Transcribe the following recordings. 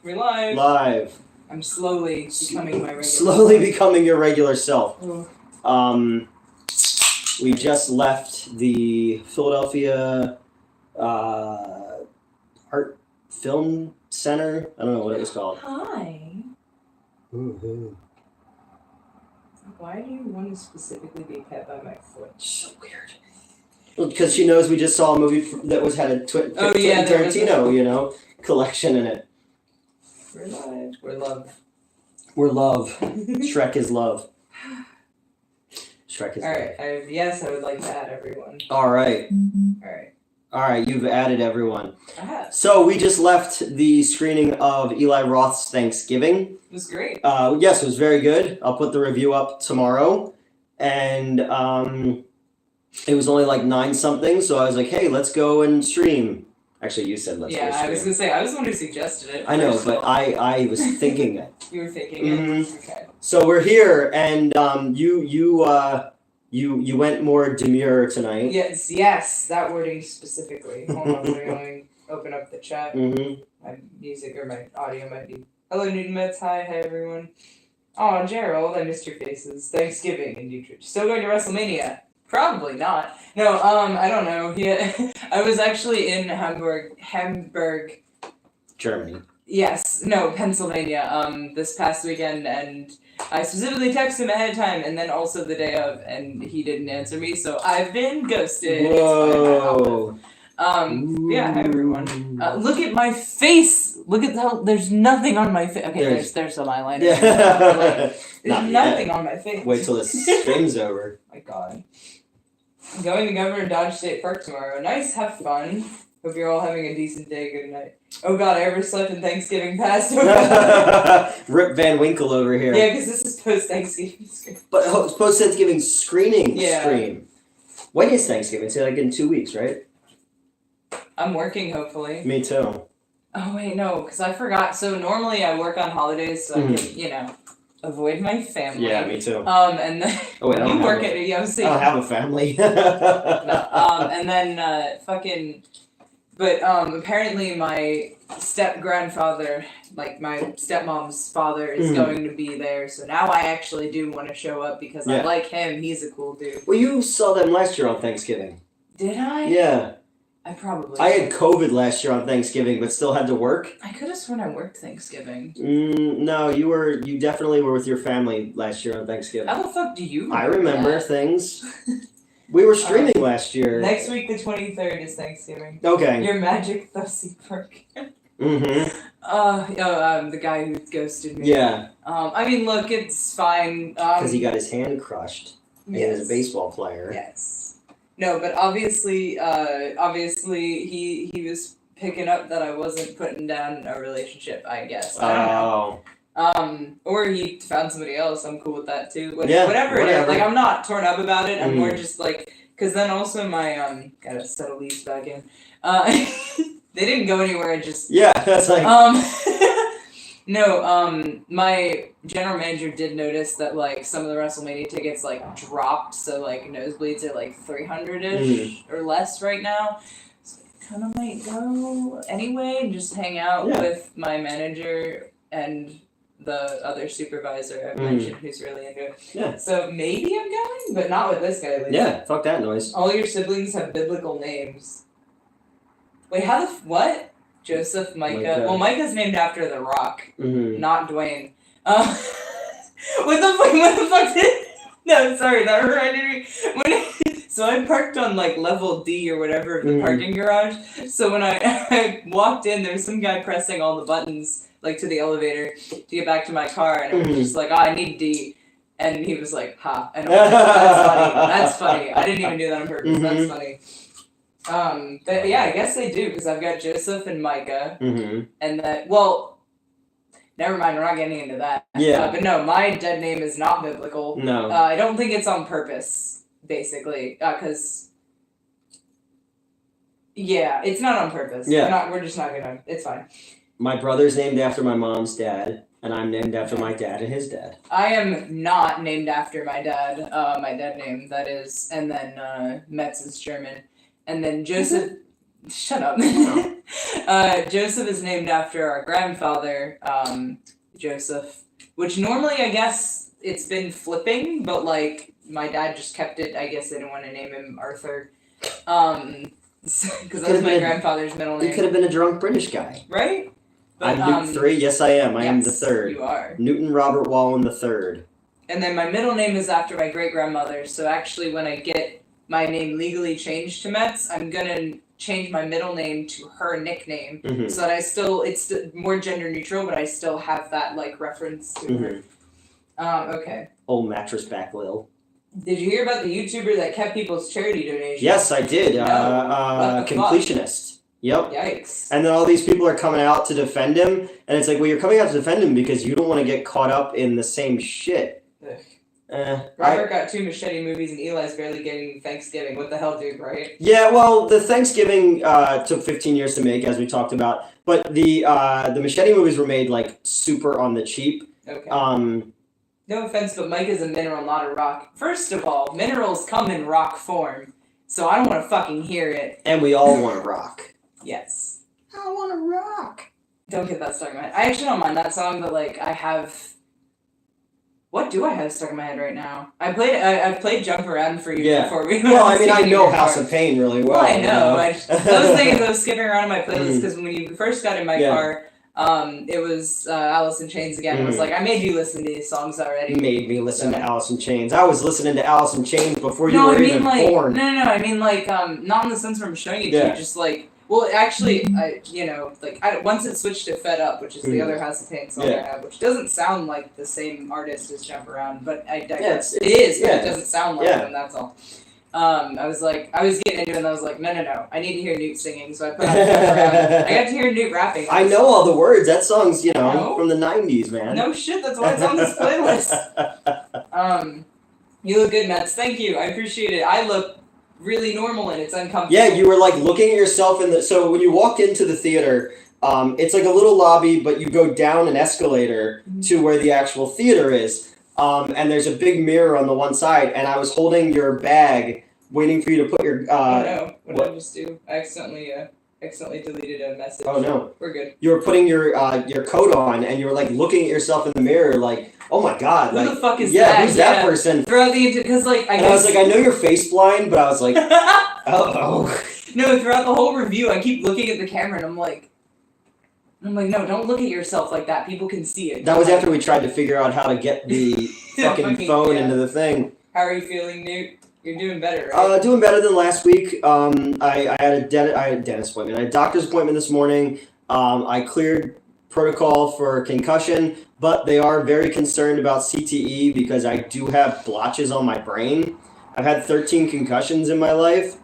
We're live. Live. I'm slowly becoming my regular Slowly becoming your regular self. Oh. We just left the Philadelphia Art Film Center. I don't know what it was called. Hi. Woohoo. Why do you want to specifically be pet by my foot? So weird. Well, because she knows we just saw a movie that had a Tarantino, collection in it. We're live. We're love. We're love. Shrek is love. Shrek is love. Alright, yes, I would like to add everyone. Alright. Alright. You've added everyone. I have. So we just left the screening of Eli Roth's Thanksgiving. It was great. Yes, it was very good. I'll put the review up tomorrow. And it was only like 9-something, so I was like, hey, let's go and stream. Actually, you said let's go stream. Yeah, I was going to say, I was the one who suggested it. I know, but I was thinking it. You were thinking it? Okay. So we're here, and you went more demure tonight. Yes, that wording specifically. Hold on, we're going to open up the chat. Mm-hmm. My music or my audio might be... Hello, Newton Mets. Hi, everyone. Oh, Gerald, I missed your faces. Thanksgiving in Utrecht. Still going to WrestleMania? Probably not. No, I don't know. Yeah, I was actually in Hamburg. Germany. Yes, no, Pennsylvania, this past weekend, and I specifically texted him ahead of time, and then also the day of, and he didn't answer me, so I've been ghosted. Whoa. Yeah, hi everyone. Look at my face! Look at how, there's nothing on my face. Okay, there's some eyeliner. Yeah. There's nothing on my face. Wait till this stream's over. My god. I'm going to Governor Dodge State Park tomorrow. Nice, have fun. Hope you're all having a decent day. Good night. Oh god, I overslept in Thanksgiving past. Rip Van Winkle over here. Yeah, because this is post-Thanksgiving screen. But it's post-Thanksgiving screening Yeah. stream. When is Thanksgiving? It's like in 2 weeks, right? I'm working, hopefully. Me too. Oh, wait, no, because I forgot. So normally I work on holidays so I can, avoid my family. Yeah, me too. And then Oh, wait, I don't you work have at I was saying, I don't have a family. no, and then but apparently my step-grandfather, like my stepmom's father, is going to be there, so now I actually do want to show up because I like him, he's a cool dude. Well, you saw them last year on Thanksgiving. Did I? Yeah. I probably I had COVID last year on Thanksgiving, but still had to work. I could have sworn I worked Thanksgiving. No, you definitely were with your family last year on Thanksgiving. How the fuck do you remember I remember that? things. We were streaming last year. Next week, the 23rd, is Thanksgiving. Okay. Your magic Thussy Park. Mm-hmm. The guy who ghosted me. Yeah. I mean, look, it's fine. Because he got his hand crushed. And yes. he was a baseball player. Yes. No, but obviously, he was picking up that I wasn't putting down a relationship, I guess. I don't know. Or he found somebody else. I'm cool with that too. Whatever it is. Like, I'm not torn up about it. I'm more just like, because then also my gotta settle these back in. They didn't go anywhere. I just that's like no. My general manager did notice that like some of the WrestleMania tickets like dropped, so like nosebleeds are like 300-ish or less right now. So I kind of might go anyway and just hang out with my manager and the other supervisor I've mentioned who's really into it. Yeah. So maybe I'm going, but not with this guy. At least. Yeah, fuck that noise. All your siblings have biblical names. Wait, how the what? Joseph, Micah. Well, Micah's named after The Rock, not Dwayne. What the fuck did... No, sorry, that reminded me. So I parked on, like, level D or whatever of the parking garage. So when I walked in, there was some guy pressing all the buttons, like, to the elevator to get back to my car. And I was just like, I need D. And he was like, ha. And I was like, that's funny. I didn't even do that on purpose. That's funny. But yeah, I guess they do, because I've got Joseph and Micah, and that, well, never mind, we're not getting into that. Yeah. But no, my dead name is not biblical. No. I don't think it's on purpose, basically, because, yeah, it's not on purpose. Yeah. We're just not gonna, it's fine. My brother's named after my mom's dad, and I'm named after my dad and his dad. I am not named after my dead name, that is, and then, Metz is German. And then Joseph, Shut up. Joseph is named after our grandfather, Joseph, which normally I guess it's been flipping, but like my dad just kept it. I guess they didn't want to name him Arthur, because that was my grandfather's middle name. You could have been a drunk British guy, right? But, I'm Newt 3. Yes, I am. I am the third. You are Newton Robert Wallen the third. And then my middle name is after my great grandmother. So actually, when I get my name legally changed to Metz, I'm gonna change my middle name to her nickname, so that it's more gender neutral, but I still have that like reference to her. Okay. Old mattress back Lil. Did you hear about the YouTuber that kept people's charity donations? Yes, I did. Completionist. Yep. Yikes. And then all these people are coming out to defend him, and it's like, well, you're coming out to defend him because you don't want to get caught up in the same shit. Robert got 2 Machete movies, and Eli's barely getting Thanksgiving. What the hell, dude, right? Yeah, well, the Thanksgiving took 15 years to make, as we talked about, but the Machete movies were made, like, super on the cheap. Okay. No offense, but Mike is a mineral, not a rock. First of all, minerals come in rock form, so I don't want to fucking hear it. And we all want to rock. Yes. I want to rock. Don't get that stuck in my head. I actually don't mind that song, but like I have. What do I have stuck in my head right now? I've played Jump Around for you before we. Well, I mean, I know House of Pain really well. Well, I know. I was thinking I was skipping around in my playlist because when you first got in my car, it was Alice in Chains again. It was like, I made you listen to these songs already. You made me listen to Alice in Chains. I was listening to Alice in Chains before you were even born. No. I mean, like, not in the sense where I'm showing it to you, just like. Well, actually, once it switched to Fed Up, which is the other House of Pain song I have, which doesn't sound like the same artist as Jump Around, but it is, but it doesn't sound like them, that's all. I was getting into it and I was like, no, I need to hear Newt singing, so I put on Jump Around. I got to hear Newt rapping. I know all the words. That song's, from the 90s, man. No shit, that's why it's on this playlist. You look good, Metz. Thank you, I appreciate it. I look really normal and it's uncomfortable. Yeah, you were like looking at yourself so when you walk into the theater, it's like a little lobby, but you go down an escalator to where the actual theater is. And there's a big mirror on the one side, and I was holding your bag, waiting for you to put your. Oh no! What did I just do? I accidentally deleted a message. Oh no! We're good. You were putting your coat on, and you were like looking at yourself in the mirror, like, oh my god, who the fuck is that? Yeah, who's that person? Throughout because like I was like, I know you're face blind, but I was like, oh. No, throughout the whole review, I keep looking at the camera, and I'm like, no, don't look at yourself like that. People can see it. That was after we tried to figure out how to get the fucking phone into the thing. How are you feeling, Newt? You're doing better, right? Doing better than last week. I had a dentist appointment. I had a doctor's appointment this morning. I cleared protocol for concussion, but they are very concerned about CTE because I do have blotches on my brain. I've had 13 concussions in my life.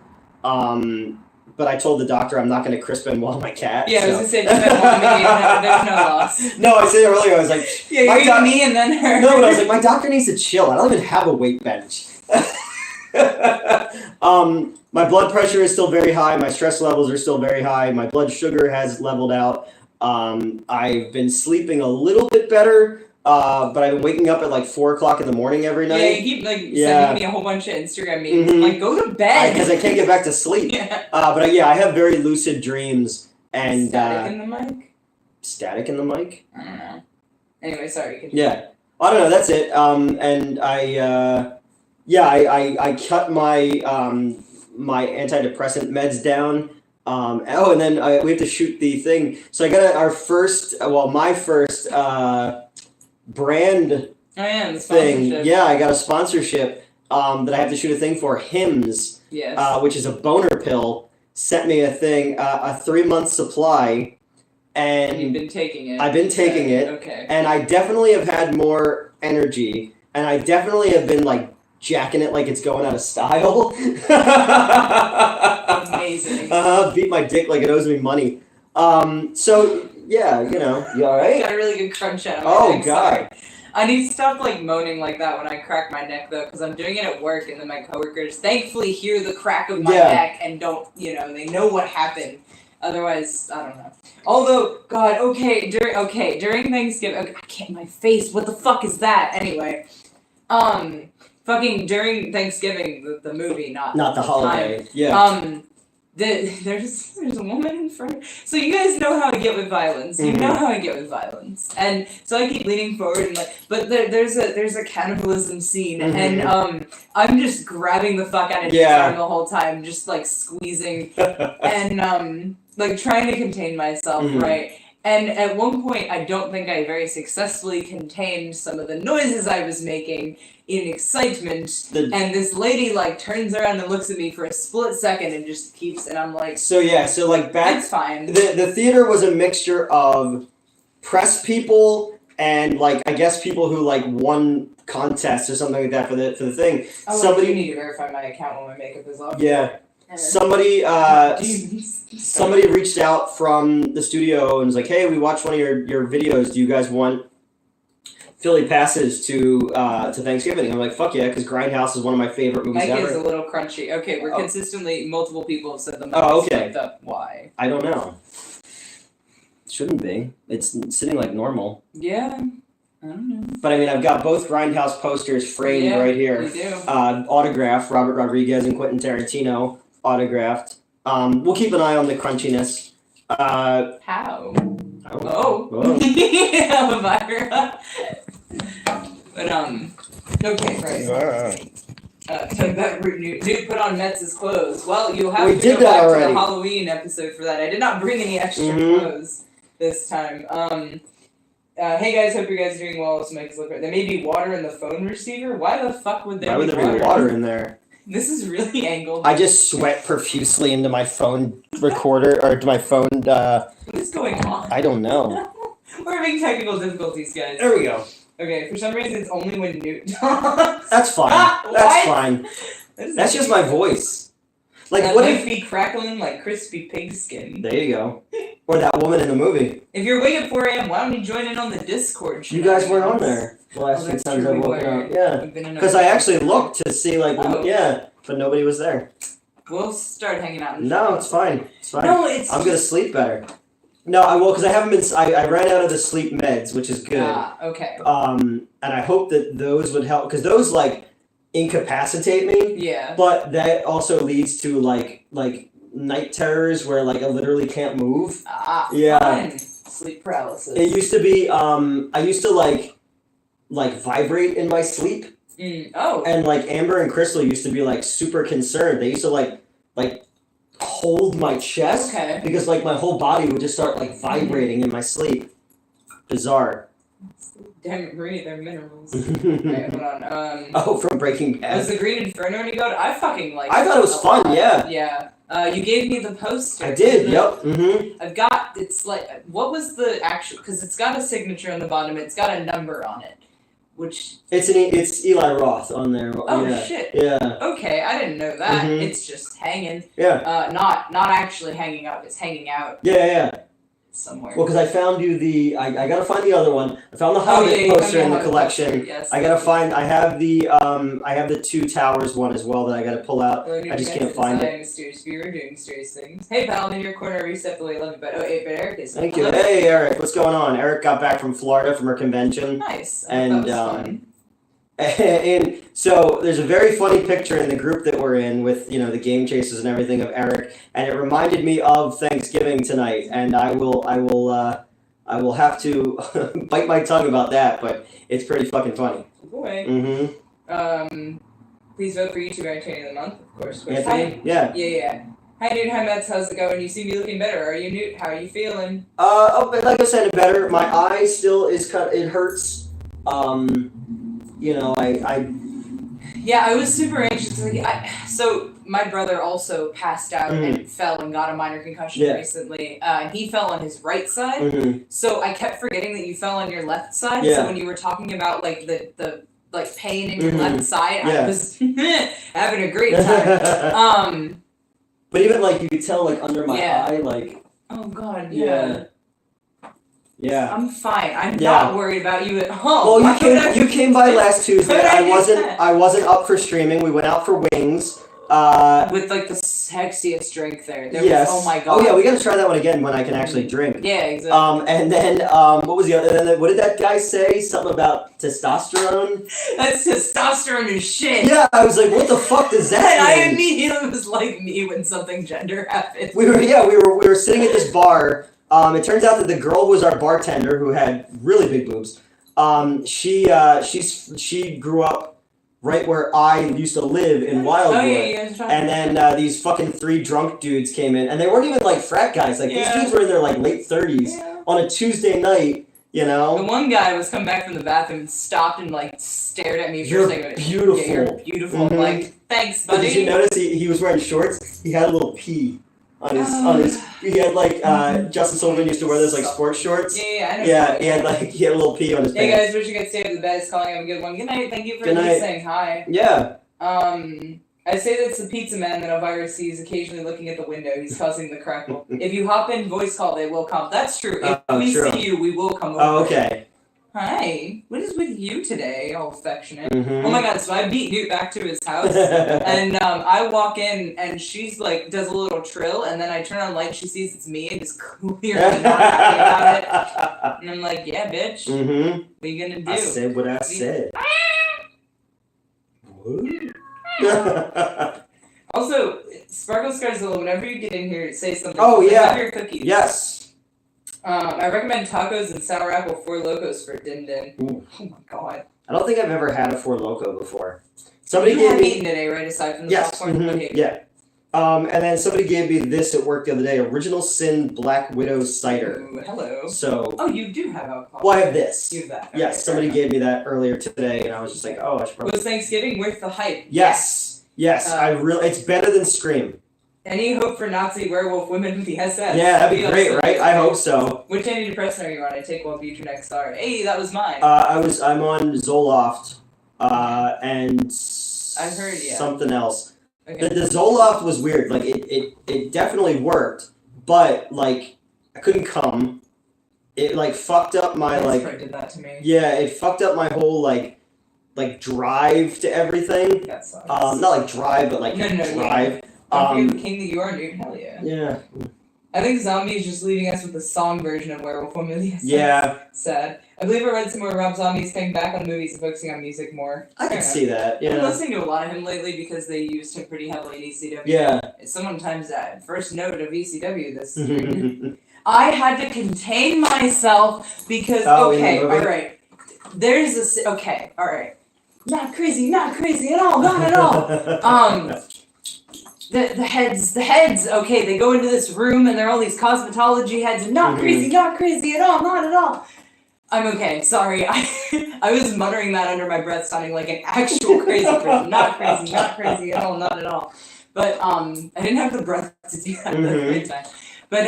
But I told the doctor I'm not going to Chris Benoit my cat. Yeah, I was going to say, there's no loss. No, I said it earlier. I was like, yeah, you're me and then her. No, but I was like, my doctor needs to chill. I don't even have a weight bench. My blood pressure is still very high. My stress levels are still very high. My blood sugar has leveled out. I've been sleeping a little bit better. But I've been waking up at like 4 o'clock in the morning every night. Yeah, you keep sending me a whole bunch of Instagram memes. I'm like, go to bed. Because I can't get back to sleep. But I have very lucid dreams. And static in the mic? Static in the mic? I don't know. Anyway, sorry. Continue. Yeah. I don't know. That's it. And I cut my my antidepressant meds down. And then we have to shoot the thing. So I got my first brand thing. Yeah, I got a sponsorship that I have to shoot a thing for. Hims, which is a boner pill. Sent me a thing, a 3-month supply, and you've been taking it. I've been taking it. Okay. And I definitely have had more energy, and I definitely have been like jacking it like it's going out of style. Amazing. Beat my dick like it owes me money. So yeah, you all right? Got a really good crunch out of my neck. God. Sorry. I need to stop moaning like that when I crack my neck though, because I'm doing it at work, and then my coworkers thankfully hear the crack of my neck and don't, they know what happened. Otherwise, I don't know. Although, God, during Thanksgiving, I can't. My face. What the fuck is that? Anyway, fucking during Thanksgiving, the movie, not the holiday. Time, There's a woman in front. So you guys know how I get with violence. You know how I get with violence, and so I keep leaning forward and like. But there's a cannibalism scene, and I'm just grabbing the fuck out of his arm the whole time, just like squeezing, and like trying to contain myself, right. And at one point, I don't think I very successfully contained some of the noises I was making in excitement. And this lady, like, turns around and looks at me for a split second and just keeps, and I'm like... So like, back... It's fine. The theater was a mixture of press people and, like, I guess people who, like, won contests or something like that for the thing. Oh, somebody... you need to verify my account when my makeup is off. Yeah. Somebody reached out from the studio and was like, "Hey, we watched one of your videos. Do you guys want Philly passes to Thanksgiving?" I'm like, "Fuck yeah," because Grindhouse is one of my favorite movies ever. Mike is a little crunchy. Okay, we're consistently multiple people have said the most. Oh, okay. Why? I don't know. Shouldn't be. It's sitting like normal. Yeah. I don't know. But I mean, I've got both Grindhouse posters framed right here. You do. Autographed, Robert Rodriguez and Quentin Tarantino. Autographed. We'll keep an eye on the crunchiness. How? Oh. Elvira. But okay, right. So that dude put on Metz's clothes. Well, you'll have to go back to the Halloween episode for that. I did not bring any extra clothes this time. Hey guys, hope you guys are doing well. So Mike is looking. There may be water in the phone receiver. Why the fuck would there be water in there? This is really angled. I just sweat profusely into my phone recorder, or to my phone, What is going on? I don't know. We're having technical difficulties, guys. There we go. Okay, for some reason it's only when Newt talks. That's fine. That's fine. That's just my voice. Like, that what might be crackling like crispy pig skin. There you go. Or that woman in the movie. If you're awake at 4 a.m., why don't you join in on the Discord? You guys weren't on there. The last few times I've woken up. Yeah. Because I actually looked to see, like, but nobody was there. We'll start hanging out. No, it's fine. It's fine. No, I'm gonna sleep better. No, I will, because I haven't been. I ran out of the sleep meds, which is good. Okay. And I hope that those would help, because those like incapacitate me. Yeah. But that also leads to like night terrors where like I literally can't move. Fine. Sleep paralysis. It used to be. I used to like vibrate in my sleep. Oh. And like Amber and Crystal used to be like super concerned. They used to like hold my chest because like my whole body would just start like vibrating in my sleep. Bizarre. Damn it, Marie, they're minerals. Alright, hold on. From Breaking Bad. Was the Green Inferno any good? I fucking like it. I thought it was fun, yeah. Yeah. You gave me the poster. I did, yep. I've got, it's like, what was the actual, because it's got a signature on the bottom, it's got a number on it. Which it's Eli Roth on there. Oh shit! Yeah. Okay, I didn't know that. It's just hanging. Yeah. Not actually hanging up. It's hanging out. Yeah. Somewhere. Well, because I found you the. I gotta find the other one. I found the Hobbit poster in the collection. Yes. I gotta find. I have the Two Towers one as well that I gotta pull out. I just can't find it. Mysterious viewer doing mysterious things. Hey pal, in your corner, reset the way I love you, but but Eric is. Thank you. Hey Eric, what's going on? Eric got back from Florida from her convention. Nice. And that was fun. And so there's a very funny picture in the group that we're in with, the Game Chasers and everything of Eric, and it reminded me of Thanksgiving tonight, and I will have to bite my tongue about that, but it's pretty fucking funny. Boy. Please vote for YouTube Entertainer of the Month, of course. Anthony? Yeah. Yeah. Hi Newt, hi Mets, how's it going? You seem to be looking better. Are you Newt? How are you feeling? Like I said, better. My eye still is it hurts. I was super anxious. So my brother also passed out and fell and got a minor concussion recently. And he fell on his right side. So I kept forgetting that you fell on your left side. So when you were talking about like the pain in your left side, I was having a great time. But even like you could tell like under my eye, like. Oh God. Yeah. I'm fine. I'm not worried about you at Well, home. you came by last Tuesday. I wasn't up for streaming. We went out for wings. With like the sexiest drink there. Oh my god. Oh yeah, we gotta try that one again when I can actually drink. Yeah, exactly. And then what was the other? And then what did that guy say? Something about testosterone. That's testosterone is shit. Yeah, I was like, what the fuck does that And mean? I immediately was like me when something gender happened. We were sitting at this bar. It turns out that the girl who was our bartender, who had really big boobs. She grew up right where I used to live in Wildwood. Oh, yeah, and then these fucking 3 drunk dudes came in, and they weren't even like frat guys. Like these dudes were in their like late 30s on a Tuesday night. You know. The one guy was coming back from the bathroom and stopped and like stared at me for You're a second. beautiful. Yeah, you're beautiful. Mm-hmm. I'm like, thanks, buddy. But did you notice he was wearing shorts? He had a little pee on his. He had like Justin Sullivan used to wear those like sports shorts. Yeah, I know. Yeah, he had a little pee on his Hey pants. guys, wish you could stay up to the bed. It's calling. Have a good one. Good night. Thank you for Good night. saying hi. Yeah. I say that it's the pizza man that Elvira sees occasionally looking at the window. He's causing the crackle. If you hop in voice call, they will come. That's true. If we see you, we will come over. Oh, okay. Hi. What is with you today, all affectionate? Mm-hmm. Oh my god, so I beat Newt back to his house, and I walk in, and she's like, does a little trill, and then I turn on light, she sees it's me, and is clearly not happy about it. And I'm like, yeah, bitch. Mm-hmm. What are you gonna do? I said what I said. Also, Sparkle Scarzilla, whenever you get in here, say something. Oh, yeah. Have your cookies. Yes. I recommend tacos and sour apple Four Locos for Din Din. Ooh. Oh my god. I don't think I've ever had a Four Loko before. You have eaten today, right? Aside from the popcorn? Mm-hmm. Okay. Yeah. And then somebody gave me this at work the other day, Original Sin Black Widow Cider. Ooh, hello. So. Oh, you do have alcohol. Well, I have this. You have that. Yes, Okay, somebody gave me that earlier today, and I was just like, oh, I should probably. Was Thanksgiving worth the hype? Yes. It's better than Scream. Any hope for Nazi werewolf women with the SS? Yeah, that'd be great, right? I hope so. Which antidepressant are you on? I take Wellbutrin XR. Hey, that was mine. I'm on Zoloft, and I heard, yeah. something else. Okay. The Zoloft was weird. Like it definitely worked, but like I couldn't come. It like fucked up my like. Did that to me. Yeah, it fucked up my whole like drive to everything. That sucks. Not like drive, but like drive. Yeah. Don't forget the king that you are, dude. Hell yeah. Yeah. I think Zombie is just leaving us with the song version of Werewolf Woman. Yeah. Sad. I believe I read somewhere Rob Zombie's coming back on movies and focusing on music more. I can see that. I've been Yeah. listening to a lot of him lately because they used him pretty heavily in ECW. Yeah. Someone times that first note of ECW this year. I had to contain myself because okay, all right. There's this okay, all right. Not crazy at all, not at all. The heads, okay, they go into this room and there are all these cosmetology heads and not crazy at all, not at all. I'm okay, sorry. I was muttering that under my breath, sounding like an actual crazy person. Not crazy at all, not at all. But I didn't have the breath to do that the first time. But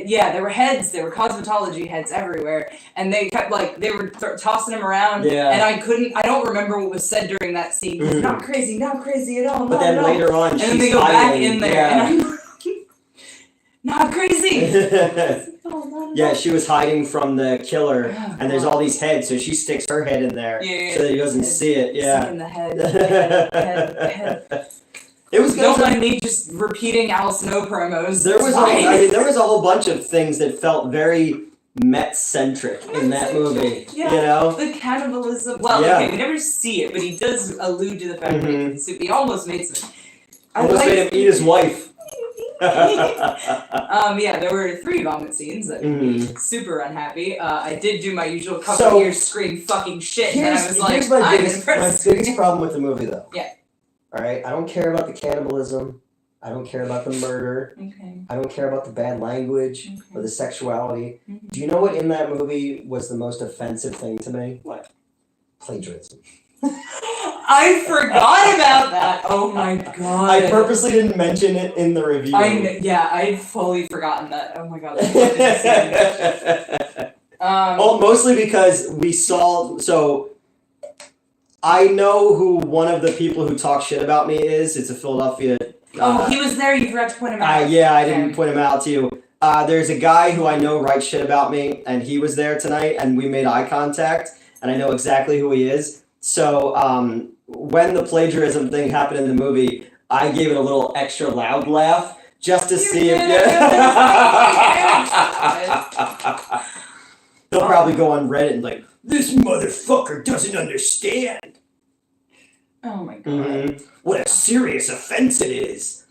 yeah, there were cosmetology heads everywhere, and they kept they were tossing them around, and I don't remember what was said during that scene. Not crazy at all. But then later on, and then they go back in there, and I'm not crazy. Yeah, she was hiding from the killer, and there's all these heads, so she sticks her head in there so that he doesn't see it. Yeah. In the head. It was good. Don't mind me just repeating Al Snow promos. There was a whole bunch of things that felt very Met-centric in that movie. Yeah, you know? The cannibalism. Well, okay, we never see it, but he does allude to the fact that he almost made some. Almost made him eat his wife. Yeah, there were 3 vomit scenes that made me super unhappy. I did do my usual couple years scream fucking shit, and I was like, here's my biggest problem with the movie, though. Yeah. All right, I don't care about the cannibalism. I don't care about the murder. Okay. I don't care about the bad language or the sexuality. Do you know what in that movie was the most offensive thing to me? What? Plagiarism. I forgot about that. Oh my god. I purposely didn't mention it in the review. I'd fully forgotten that. Oh my god. Well, mostly because we saw. So I know who one of the people who talk shit about me is. It's a Philadelphia. He was there. You forgot to point him out. Yeah, I didn't point him out to you. There's a guy who I know writes shit about me, and he was there tonight, and we made eye contact, and I know exactly who he is. So when the plagiarism thing happened in the movie, I gave it a little extra loud laugh just to see if they'll probably go on Reddit and like, this motherfucker doesn't understand. Oh my god. What a serious offense it is.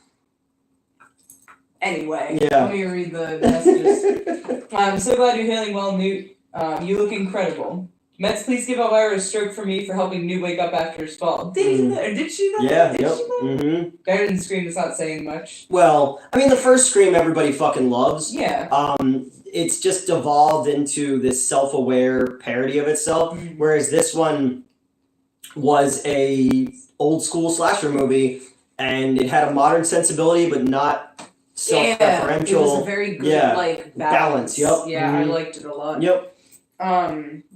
Anyway, let me read the messages. I'm so glad you're healing well, Newt. You look incredible. Mets, please give Elvira a stroke for me for helping Newt wake up after his fall. Did she though? Yeah, Did she though? Better than Scream is not saying much. Well, I mean, the first Scream everybody fucking loves. Yeah. It's just evolved into this self-aware parody of itself, whereas this one was a old school slasher movie, and it had a modern sensibility, but not self-referential. It was a very good balance. Yep. Yeah, I liked it a lot. Yep.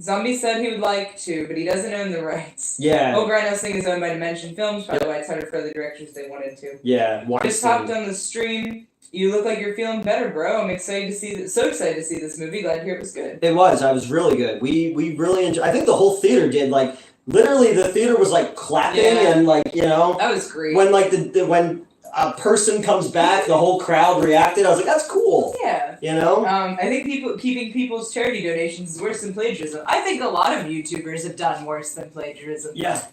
Zombie said he would like to, but he doesn't own the rights. Yeah. Grindhouse thing is owned by Dimension Films, by the way, it's harder for the directors they wanted to. Yeah. Just hopped on the stream. You look like you're feeling better, bro. I'm excited to see this. So excited to see this movie. Glad to hear it was good. It was. I was really good. We really enjoyed. I think the whole theater did. Like, literally, the theater was like clapping and like, you know. That was great. When like when a person comes back, the whole crowd reacted. I was like, that's cool. Yeah. You know. I think keeping people's charity donations is worse than plagiarism. I think a lot of YouTubers have done worse than plagiarism. Yeah.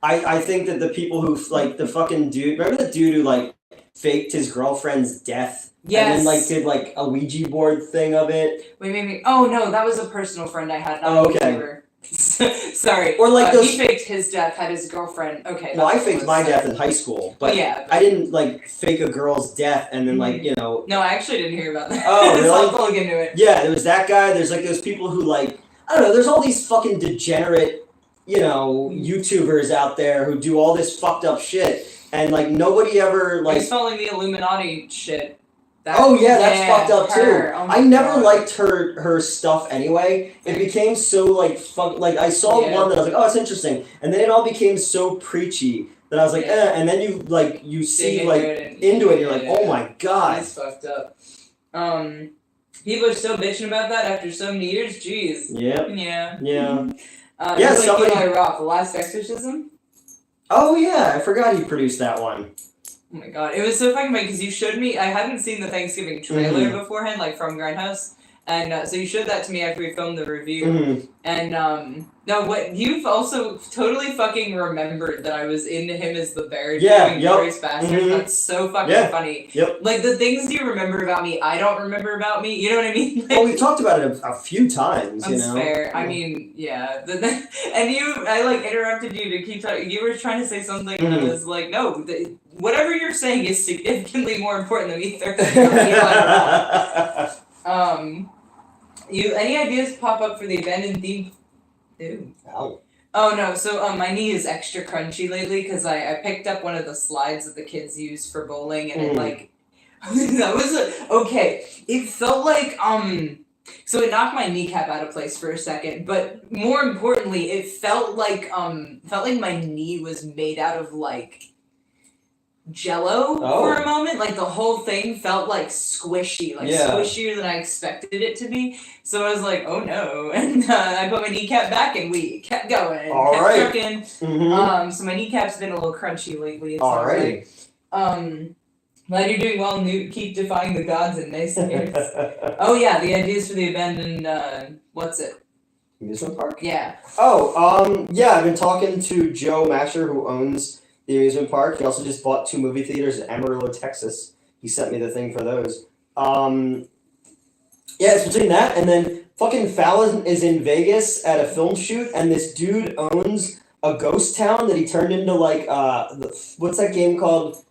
I think that the people who like the fucking dude. Remember the dude who like faked his girlfriend's death? Yes. And then like did like a Ouija board thing of it. Wait. Oh no, that was a personal friend I had. Not a YouTuber. Sorry. Or like those. He faked his death. Had his girlfriend. Okay. Well, I faked my death in high school, but I didn't like fake a girl's death and then like, you know. No, I actually didn't hear about that. Oh really? So I'll look into it. Yeah, there was that guy. There's like those people who like, I don't know. There's all these fucking degenerate, you know, YouTubers out there who do all this fucked up shit, and like nobody ever like. It's not like the Illuminati shit. That's fucked up too. Oh I never liked her stuff anyway. It became so like like I saw one that I was like, oh, it's interesting, and then it all became so preachy that I was like, and then you see like into it, you're like, oh my god, it's fucked up. People are still bitching about that after so many years. Jeez. Yeah. Yeah. Somebody. Eli Roth, The Last Exorcism. Oh yeah, I forgot he produced that one. Oh my god, it was so fucking funny because you showed me. I hadn't seen the Thanksgiving trailer beforehand, like from Grindhouse, and so you showed that to me after we filmed the review. And no, what you've also totally fucking remembered that I was into him as the bear doing Glorious Bastard. That's so fucking funny. Yep. Like the things you remember about me, I don't remember about me. You know what I mean? Like, well, we talked about it a few times. That's fair. I mean, yeah. And I like interrupted you to keep talking. You were trying to say something, and I was like, no. Whatever you're saying is significantly more important than me thirsting for any ideas pop up for the abandoned theme? Ew. Ow. Oh no, so my knee is extra crunchy lately because I picked up one of the slides that the kids use for bowling, and it like that was okay. It felt like so it knocked my kneecap out of place for a second, but more importantly, it felt like my knee was made out of like Jello for a moment. Like the whole thing felt like squishy, squishier than I expected it to be. So I was like, oh no, and I put my kneecap back and we kept going, kept trucking. So my kneecap's been a little crunchy lately. It's alright. Glad you're doing well, Newt. Keep defying the gods and naysayers. Oh yeah, the ideas for the abandoned what's it? Amusement park? Yeah. Oh, yeah, I've been talking to Joe Masher, who owns the amusement park. He also just bought 2 movie theaters in Amarillo, Texas. He sent me the thing for those. Yeah, it's between that and then fucking Fallon is in Vegas at a film shoot, and this dude owns a ghost town that he turned into like what's that game called?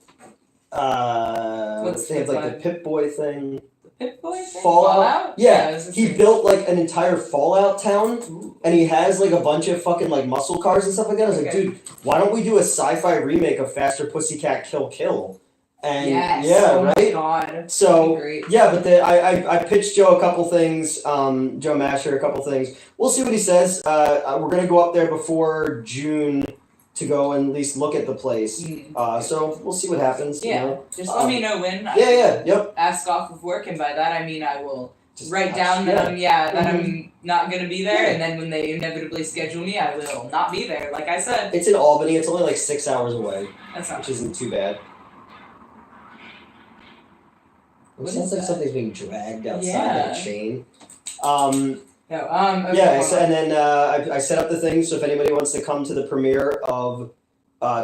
They have like the Pip-Boy thing. Pip-Boy thing? Fallout? Yeah, he built like an entire Fallout town, and he has like a bunch of fucking like muscle cars and stuff like that. I was like, dude, why don't we do a sci-fi remake of Faster Pussycat Kill Kill? And right? My God. So yeah, but I pitched Joe a couple things, Joe Masher a couple things. We'll see what he says. We're gonna go up there before June to go and at least look at the place. So we'll see what happens. Yeah, you know? Just let me know when. Yep. Ask off of work, and by that I mean I will just write down that I'm not gonna be there, and then when they inevitably schedule me, I will not be there. Like I said, it's in Albany. It's only like 6 hours away, that's not which isn't too bad. It sounds like something's being dragged outside Yeah. of a chain. No, okay, Yeah, hold on. and then I set up the thing, so if anybody wants to come to the premiere of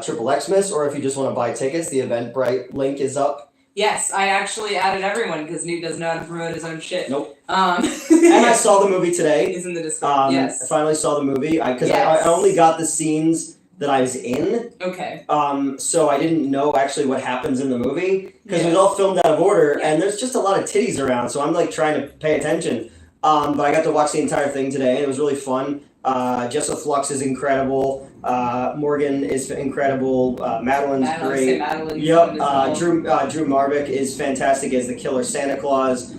Triple Xmas, or if you just want to buy tickets, the Eventbrite link is up. Yes, I actually added everyone because Newt doesn't know how to promote his own shit. Nope. And I saw the movie today. He's in the Discord. I Yes. finally saw the movie because Yes. I only got the scenes that I was in. Okay. So I didn't know actually what happens in the movie because it was Yeah. all filmed out of order, Yeah. and there's just a lot of titties around, so I'm like trying to pay attention. But I got to watch the entire thing today, and it was really fun. Jessa Flux is incredible. Morgan is incredible. Madeline's great. Madeline's Yep. wonderful. Drew Marvick is fantastic as the killer Santa Claus.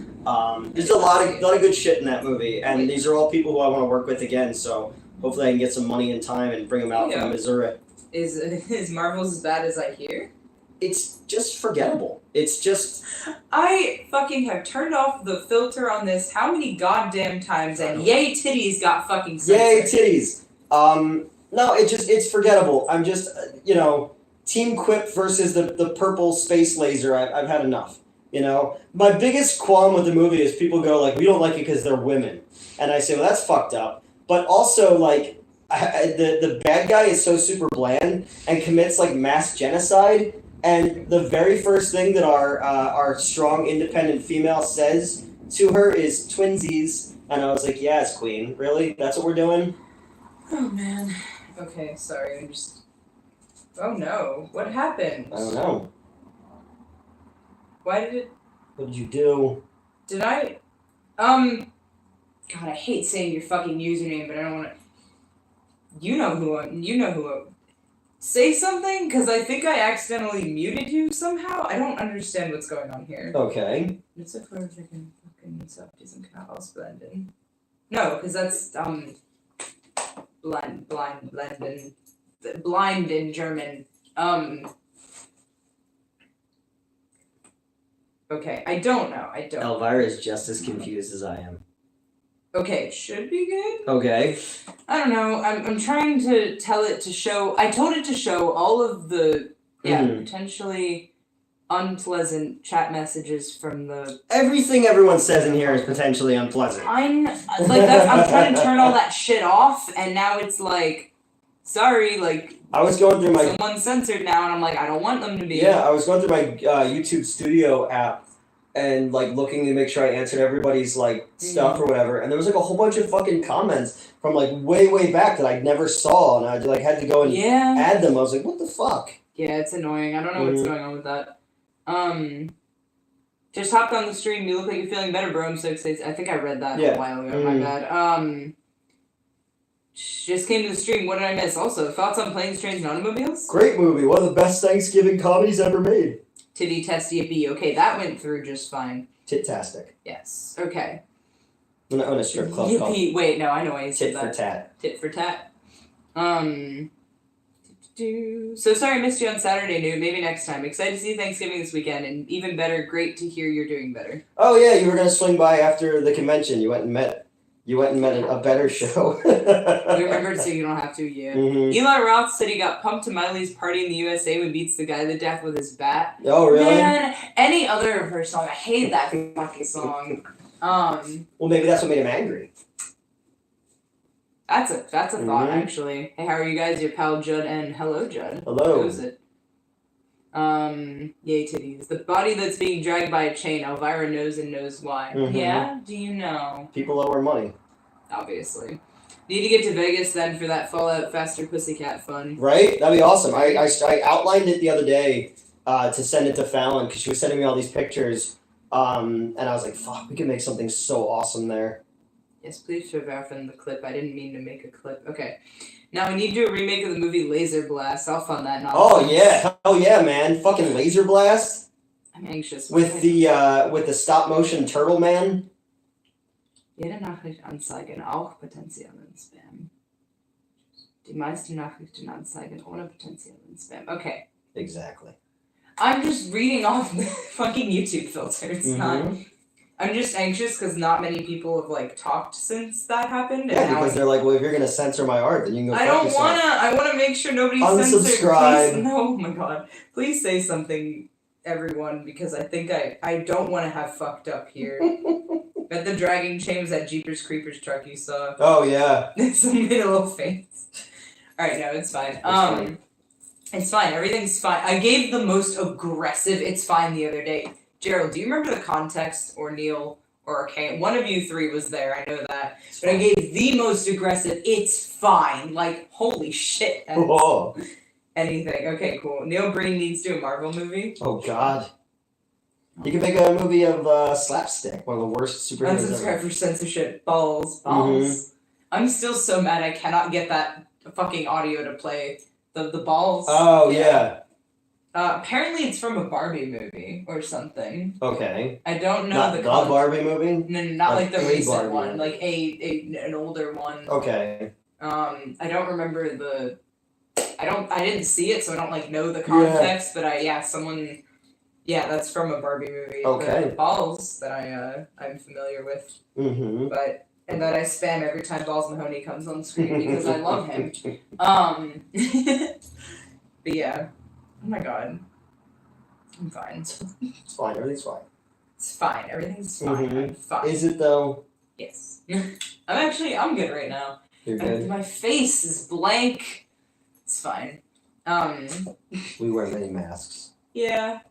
There's a lot of good shit in that movie, and these are all people who I want to work with again. So hopefully I can get some money and time and bring them out from Missouri. Is Marvel's as bad as I hear? It's just forgettable. It's just I fucking have turned off the filter on this how many goddamn times, and yay titties got fucking censored. yay titties. No, it's forgettable. I'm just Team Quip versus the purple space laser. I've had enough. My biggest qualm with the movie is people go like, we don't like it because they're women, and I say, well, that's fucked up. But also like. The bad guy is so super bland and commits like mass genocide, and the very first thing that our strong independent female says to her is twinsies, and I was like, yes, queen, really? That's what we're doing? Oh man. Okay, sorry. I'm just. Oh no! What happened? I don't know. Why did it? What did you do? Did I? God, I hate saying your fucking username, but I don't want to. You know who. Say something, because I think I accidentally muted you somehow. I don't understand what's going on here. Okay. It's a fucking Softism canal ausblenden. No, because that's blind in German. Okay, I don't know. Elvira is just as confused as I am. Okay, it should be good. Okay. I don't know. I'm trying to tell it to show. I told it to show all of the potentially unpleasant chat messages from the. Everything everyone says in here is potentially unpleasant. I'm trying to turn all that shit off, and now it's like, sorry, like. I was going through my. Someone's censored now, and I'm like, I don't want them to be. Yeah, I was going through my YouTube Studio app. And like looking to make sure I answered everybody's like stuff or whatever, and there was like a whole bunch of fucking comments from like way back that I never saw, and I like had to go and add them. I was like, what the fuck? Yeah, it's annoying. I don't know what's going on with that. Just hopped on the stream. You look like you're feeling better, bro. I'm so excited. I think I read that a while ago. My bad. Just came to the stream. What did I miss? Also, thoughts on Planes, Trains, and Automobiles? Great movie. One of the best Thanksgiving comedies ever made. Titty test yippee. Okay, that went through just fine. Tit-tastic. Yes. Okay. I'm in a strip club called Yippee. Wait, no, I know why you said Tit that. for Tat. Tit for tat. So sorry I missed you on Saturday, Newt. Maybe next time. Excited to see Thanksgiving this weekend, and even better, great to hear you're doing better. Oh yeah, you were gonna swing by after the convention. You went and met a better show. We remembered, so you don't have to. Yeah. Mm-hmm. Eli Roth said he got pumped to Miley's Party in the USA when beats the guy to death with his bat. Oh really? Man, any other of her song, I hate that fucking song. Well, maybe that's what made him angry. That's a thought, actually. Hey, how are you guys? Your pal Judd and hello, Judd. Hello. Who's it? Yay titties. The body that's being dragged by a chain. Elvira knows and knows why. Mm-hmm. Yeah? Do you know? People owe her money. Obviously. Need to get to Vegas then for that Fallout Faster Pussycat fun. Right? That'd be awesome. I outlined it the other day to send it to Fallon because she was sending me all these pictures. And I was like, fuck, we can make something so awesome there. Yes, please verify the clip. I didn't mean to make a clip. Okay. Now we need to do a remake of the movie Laser Blast. I'll fund that nonsense. Oh yeah. Hell yeah, man. Fucking Laser Blast. I'm anxious. With the stop motion turtle man. Jede Nachricht anzeigen, auch potenziellen Spam. Die meisten Nachrichten anzeigen ohne potenziellen Spam. Okay. Exactly. I'm just reading off the fucking YouTube filter. It's not. I'm just anxious because not many people have like talked since that happened. Yeah, because they're like, well, if you're gonna censor my art, then you can go. I don't wanna. I wanna make sure nobody's censored. Unsubscribe. Please, no, oh my god. Please say something everyone because I think I don't want to have fucked up here. Bet the dragging chain was that Jeepers Creepers truck you saw. Oh yeah. It's a little face. Alright, no, it's fine. It's fine. Everything's fine. I gave the most aggressive "it's fine" the other day. Gerald, do you remember the context, or Neil, or Kane? One of you three was there. I know that. But I gave the most aggressive "it's fine." Like, holy shit. Whoa. Anything. Okay, cool. Neil Breen needs to do a Marvel movie. Oh God. You could make a movie of Slapstick, one of the worst superheroes Unsubscribe ever. for censorship. Balls. I'm still so mad I cannot get that fucking audio to play. The balls. Oh yeah. Apparently it's from a Barbie movie or something. Okay. I don't know Not the Barbie movie? No, not like the recent Barbie one. movie. Like an older one. Okay. I don't remember the. I didn't see it, so I don't know the context. Yeah. But someone. Yeah, that's from a Barbie movie. Okay. The balls that I'm familiar with. Mm-hmm. And that I spam every time Balls Mahoney comes on screen because I love him. But yeah. Oh my god. I'm fine. It's fine. Everything's fine. It's fine. Everything's fine. I'm fine. Is it though? Yes. I'm good right now. You're good. My face is blank. It's fine. We wear many masks. Yeah.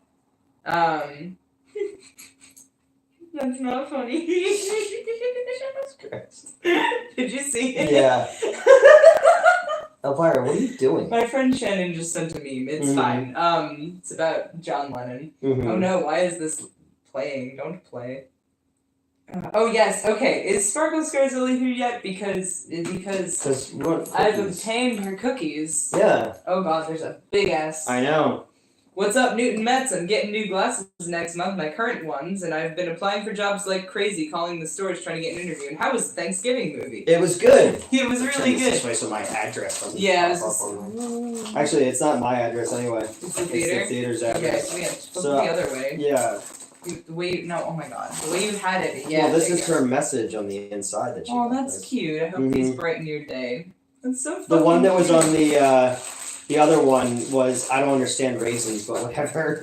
That's not funny. Did you see it? Yeah. Elvira, what are you doing? My friend Shannon just sent a meme. It's fine. It's about John Lennon. Oh no, why is this playing? Don't play. Oh yes, okay. Is Sparkle Scarzilla here yet? Because I've obtained her cookies. Yeah. Oh god, there's a big ass. I know. What's up, Newton Metz? I'm getting new glasses next month, my current ones, and I've been applying for jobs like crazy, calling the stores trying to get an interview. And how was the Thanksgiving movie? It was good. It was really good. This way, so my address. Yeah. Actually, it's not my address anyway. It's the theater. It's the theater's Okay, address. so we have to flip it the other way. Yeah. The way oh my god, the way you had it. Yeah. Well, this is her message on the inside that she. Oh, that's cute. I hope these brighten your day. That's so funny. The one that was on the other one was I don't understand raisins, but whatever.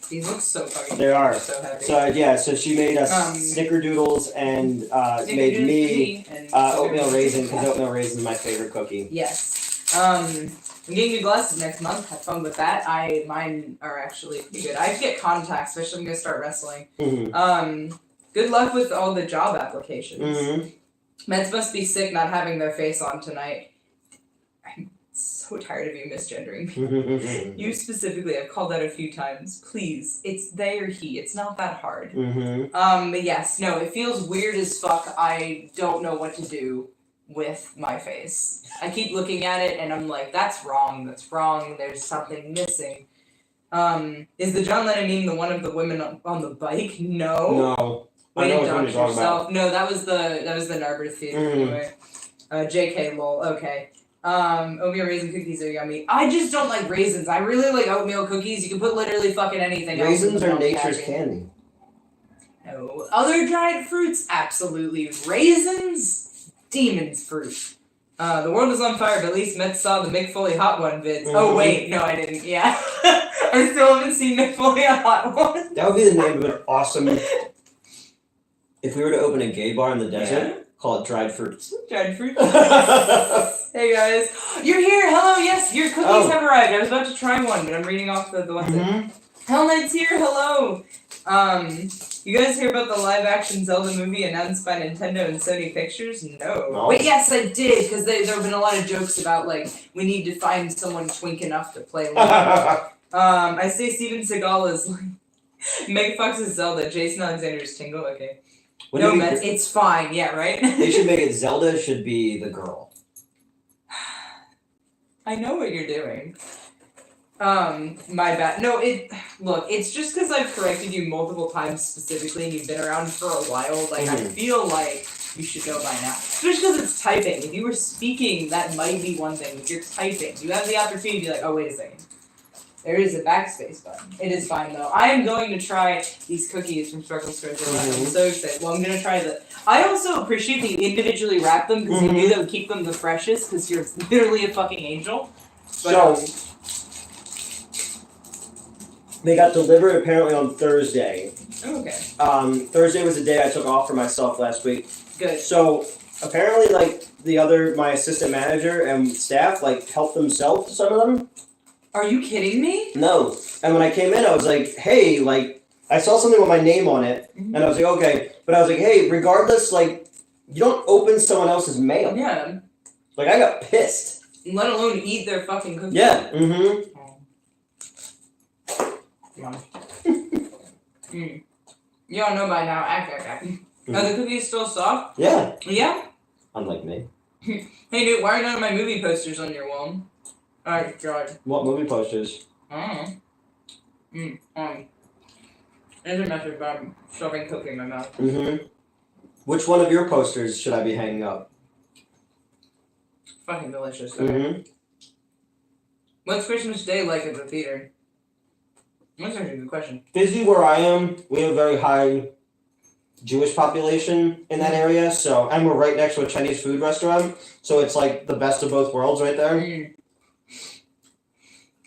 These look so fucking. They are. So heavy. So she made us snickerdoodles and made me oatmeal raisin because oatmeal raisin is my favorite cookie. Yes. I'm getting new glasses next month. Have fun with that. Mine are actually pretty good. I have to get contacts, especially I'm gonna start wrestling. Good luck with all the job applications. Meds must be sick not having their face on tonight. I'm so tired of you misgendering me. You specifically, I've called that a few times. Please, it's they or he. It's not that hard. But yes, no, it feels weird as fuck. I don't know what to do with my face. I keep looking at it and I'm like, that's wrong, there's something missing. Is the John Lennon meme the one of the women on the bike? No. Way to dodge yourself. No, that was the Narberth Theater anyway. JK lol, okay. Oatmeal raisin cookies are yummy. I just don't like raisins. I really like oatmeal cookies. You can put literally fucking anything else. Raisins are nature's candy. No. Other dried fruits? Absolutely. Raisins? Demon's fruit. The world is on fire, but at least Metz saw the Mick Foley Hot One vids. Oh wait, no I didn't. Yeah. I still haven't seen Mick Foley on Hot One. That would be the name of an awesome... If we were to open a gay bar in the desert, call it Dried Fruits. Dried Fruits. Hey guys. You're here! Hello, yes, your cookies have arrived. I was about to try one, but I'm reading off the ones Hell Knight's here, hello! You guys hear about the live-action Zelda movie announced by Nintendo and Sony Pictures? No. Wait, yes, I did, because there have been a lot of jokes about, we need to find someone twink enough to play I say Steven Seagal is, Meg Fox's Zelda, Jason Alexander's Tingle, okay. No, Mets, it's fine, yeah, right? They should make it Zelda should be the girl. I know what you're doing. My bad. No, it's just because I've corrected you multiple times specifically and you've been around for a while, I feel like you should know by now. Especially because it's typing. If you were speaking, that might be one thing. If you're typing, you have the opportunity to be like, oh, wait a second. There is a backspace button. It is fine, though. I am going to try these cookies from Sparkle Scarzilla. I'm so excited. Well, I'm going to try the... I also appreciate that you individually wrap them because you knew that would keep them the freshest because you're literally a fucking angel. But, They got delivered apparently on Thursday. Okay. Thursday was the day I took off for myself last week. Good. So apparently, like my assistant manager and staff, like helped themselves to some of them. Are you kidding me? No. And when I came in, I was like, hey, like I saw something with my name on it, and I was like, okay, but I was like, hey, regardless, like you don't open someone else's mail. Yeah. Like I got pissed. Let alone eat their fucking cookies. Yeah. Mm-hmm. Come on. You all know by now. Act. Are the cookies still soft? Yeah. Yeah? Unlike me. Hey dude, why are none of my movie posters on your wall? Alright, God. What movie posters? I don't know. There's a message about shoving cookie in my mouth. Mm-hmm. Which one of your posters should I be hanging up? Fucking delicious. Mm-hmm. What's Christmas Day like at the theater? That's actually a good question. Busy where I am, we have a very high Jewish population in that area, so and we're right next to a Chinese food restaurant, so it's like the best of both worlds right there. Did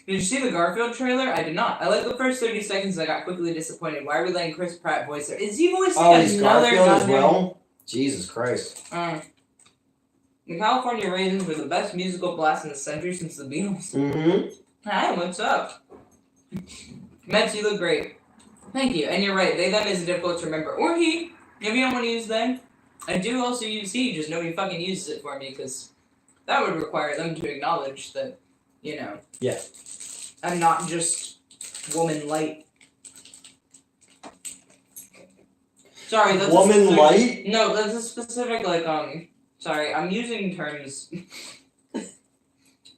you see the Garfield trailer? I did not. I like the first 30 seconds. I got quickly disappointed. Why are we letting Chris Pratt voice it? Is he voicing he's another Garfield as goddamn- well? Jesus Christ. The California Raisins were the best musical blast in the century since the Beatles. Mm-hmm. Hi, what's up? Mets, you look great. Thank you. And you're right, they, them is difficult to remember. Or he, if you don't want to use them. I do also use he, just nobody fucking uses it for me, because that would require them to acknowledge that, you know. Yeah. I'm not just woman light. Sorry, that's Woman light? No, that's a specific, like, sorry, I'm using terms.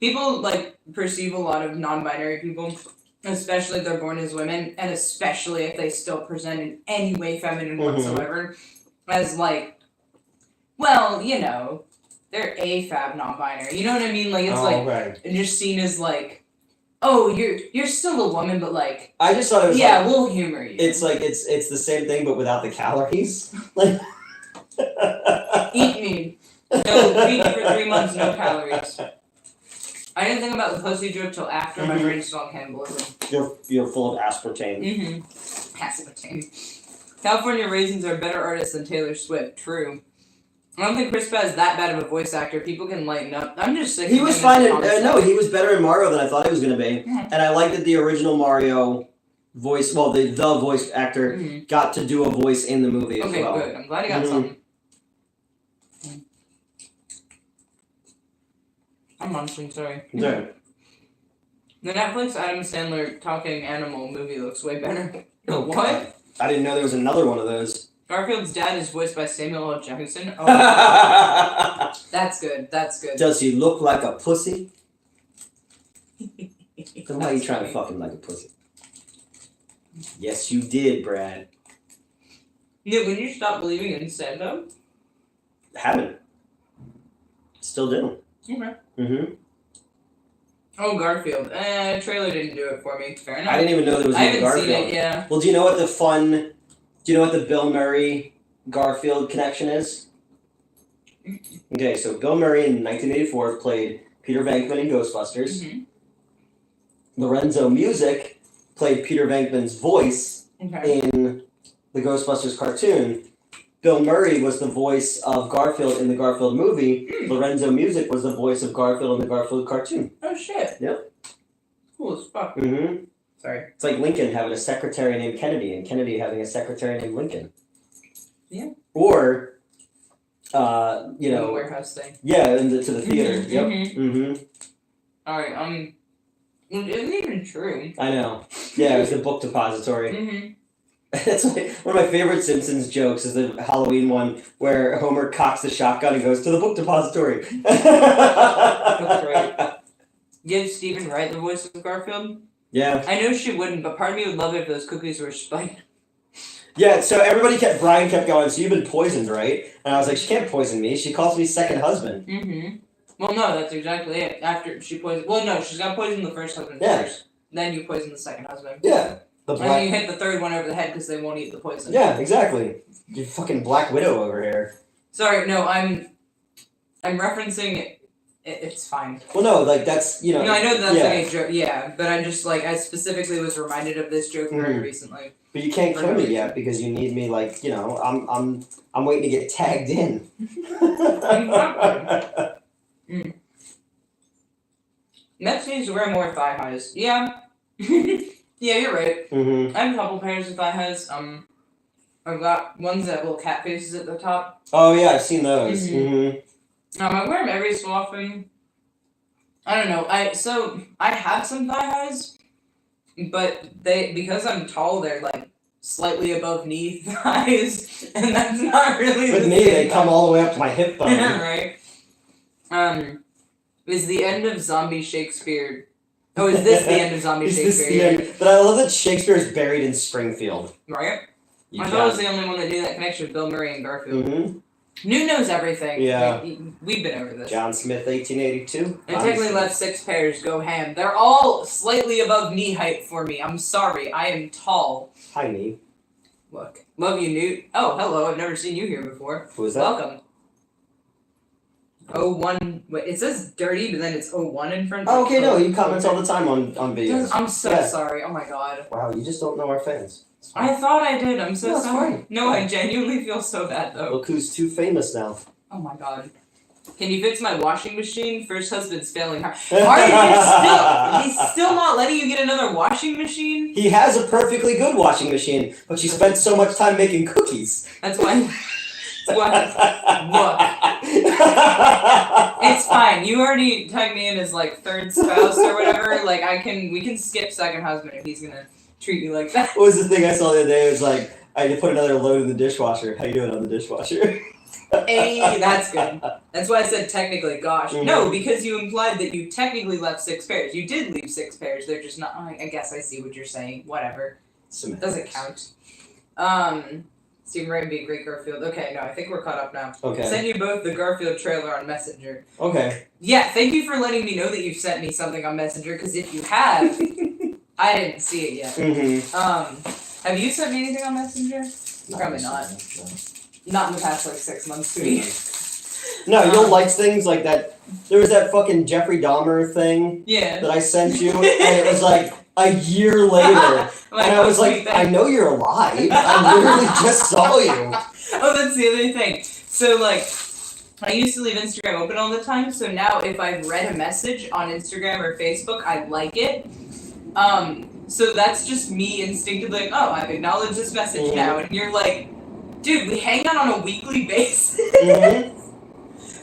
People, like, perceive a lot of non-binary people, especially if they're born as women, and especially if they still present in any way feminine whatsoever, as, like, well, you know, they're AFAB non-binary. You know what I mean? Like, it's just seen as, like, oh, you're still a woman, but, like, I just thought it was we'll humor you. It's like, it's the same thing, but without the calories. Like... Eat me. No, feed me for 3 months, no calories. I didn't think about the pussy joke till after my brain saw cannibalism. You're full of aspartame. Aspartame. California Raisins are better artists than Taylor Swift. True. I don't think Chris Pratt is that bad of a voice actor. People can lighten up. I'm just sick. He was fine. No, he was better in Mario than I thought he was going to be. And I like that the original Mario voice, well, the voice actor got to do a voice in the movie as well. Okay, good. I'm glad he got something. I'm munching, sorry. Yeah. The Netflix Adam Sandler talking animal movie looks way better. What? God. I didn't know there was another one of those. Garfield's dad is voiced by Samuel L. Jackson. Oh, that's good. That's good. Does he look like a pussy? Then why are you trying to fuck him like a pussy? Yes, you did, Brad. Yeah, when you stop believing in Santa? Haven't. Still do. Okay. Mm-hmm. Oh, Garfield. Trailer didn't do it for me. Fair enough. I didn't even know there was a Garfield. Seen it, yeah. Well, do you know what the Bill Murray Garfield connection is? Okay, so Bill Murray in 1984 played Peter Venkman in Ghostbusters. Lorenzo Music played Peter Venkman's voice in the Ghostbusters cartoon. Bill Murray was the voice of Garfield in the Garfield movie. Lorenzo Music was the voice of Garfield in the Garfield cartoon. Oh, shit. Yep. Cool as fuck. Mm-hmm. Sorry. It's like Lincoln having a secretary named Kennedy and Kennedy having a secretary named Lincoln. Yeah. Or, The warehouse thing. Yeah, to the theater. Yep. Mm-hmm. Alright, it isn't even true. I know. Yeah, it was the book depository. It's like one of my favorite Simpsons jokes is the Halloween one where Homer cocks the shotgun and goes to the book depository. That's right. Give Stephen Wright the voice of Garfield? Yeah. I know she wouldn't, but part of me would love it if those cookies were spiked. Yeah, so Brian kept going, so you've been poisoned, right? And I was like, she can't poison me. She calls me second husband. Well, no, that's exactly it. After she poisoned... Well, no, she's got poisoned the first husband first. Then you poison the second husband. Yeah. And then you hit the third one over the head because they won't eat the poison. Yeah, exactly. You fucking Black Widow over here. Sorry, no, I'm referencing It's fine. Well, no, like that's No, I know that's like a joke. Yeah, but I'm just like I specifically was reminded of this joke very recently. But you can't kill me yet because you need me. Like I'm waiting to get tagged in. Mets needs to wear more thigh highs. Yeah. Yeah, you're right. Mm-hmm. I have a couple pairs of thigh highs. I've got ones that have little cat faces at the top. Oh yeah, I've seen those. Mm-hmm. I wear them every so often. I don't know. I have some thigh highs, but because I'm tall, they're like slightly above knee thighs, and that's not really. With me, they come all the way up to my hip bone. Right. Is the end of Zombie Shakespeare? Oh, is this the end of Zombie Shakespeare? This the end? But I love that Shakespeare is buried in Springfield. Right. I thought I was the only one that knew that connection with Bill Murray and Garfield. Mm-hmm. Newt knows everything. Yeah. We've been over this. John Smith, 1882. I technically left 6 pairs. Go ham. They're all slightly above knee height for me. I'm sorry. I am tall. Hi, Neve. Look. Love you, Newt. Oh, hello. I've never seen you here before. Who is that? Welcome. 01. Wait, it says dirty, but then it's 01 in front. Oh, okay, no. He comments all the time on videos. I'm so sorry. Oh my god. Wow, you just don't know our fans. I thought I did. I'm so No, sorry. fine. No, I genuinely feel so bad though. Look who's too famous now. Oh my god. Can you fix my washing machine? First husband's failing hard. He's still not letting you get another washing machine? He has a perfectly good washing machine, but she spent so much time making cookies. That's why. Look. It's fine. You already tagged me in as like third spouse or whatever. Like we can skip second husband if he's gonna treat you like that. What was the thing I saw the other day? It was like, I had to put another load in the dishwasher. How you doing on the dishwasher? Hey, that's good. That's why I said technically, gosh. Mm-hmm. No, because you implied that you technically left 6 pairs. You did leave 6 pairs. They're just not. I guess I see what you're saying. Whatever. Doesn't count. Stephen Ray beat Great Garfield. Okay, no, I think we're caught up now. Okay. Send you both the Garfield trailer on Messenger. Okay. Yeah, thank you for letting me know that you've sent me something on Messenger, because if you have, I didn't see it yet. Mm-hmm. Have you sent me anything on Messenger? Probably not. Not in the past, 6 months to me. No, you'll like things like that. There was that fucking Jeffrey Dahmer thing that I sent you, and it was like a year later. And I was like, I know you're alive. I literally just saw you. Oh, that's the other thing. So, I used to leave Instagram open all the time, so now if I've read a message on Instagram or Facebook, I like it. So that's just me instinctively like, oh, I've acknowledged this message now, and you're like, dude, we hang out on a weekly basis.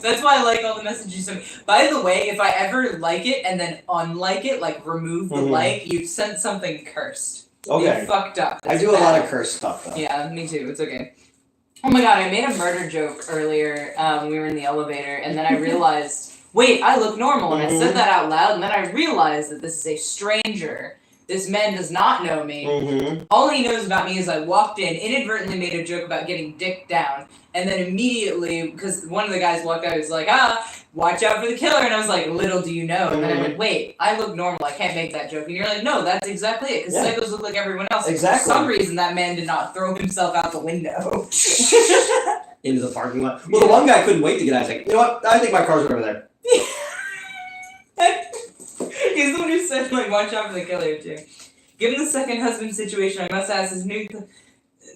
That's why I like all the messages. So, by the way, if I ever like it and then unlike it, remove the like, you've sent something cursed. Okay. You fucked up. I do a lot of cursed stuff, though. Yeah, me too. It's okay. Oh my god, I made a murder joke earlier. We were in the elevator, and then I realized, wait, I look normal. And I said that out loud, and then I realized that this is a stranger. This man does not know me. All he knows about me is I walked in, inadvertently made a joke about getting dicked down, and then immediately, because one of the guys walked out, he was like, watch out for the killer, and I was like, little do you know. And then I went, wait, I look normal, I can't make that joke. And you're like, no, that's exactly it, because psychos look like everyone else. Exactly. For some reason, that man did not throw himself out the window. Into the parking lot. Well, the one guy couldn't wait to get out. He's like, you know what? I think my car's over there. He's the one who said, watch out for the killer, too. Given the second husband situation, I must ask, is Newt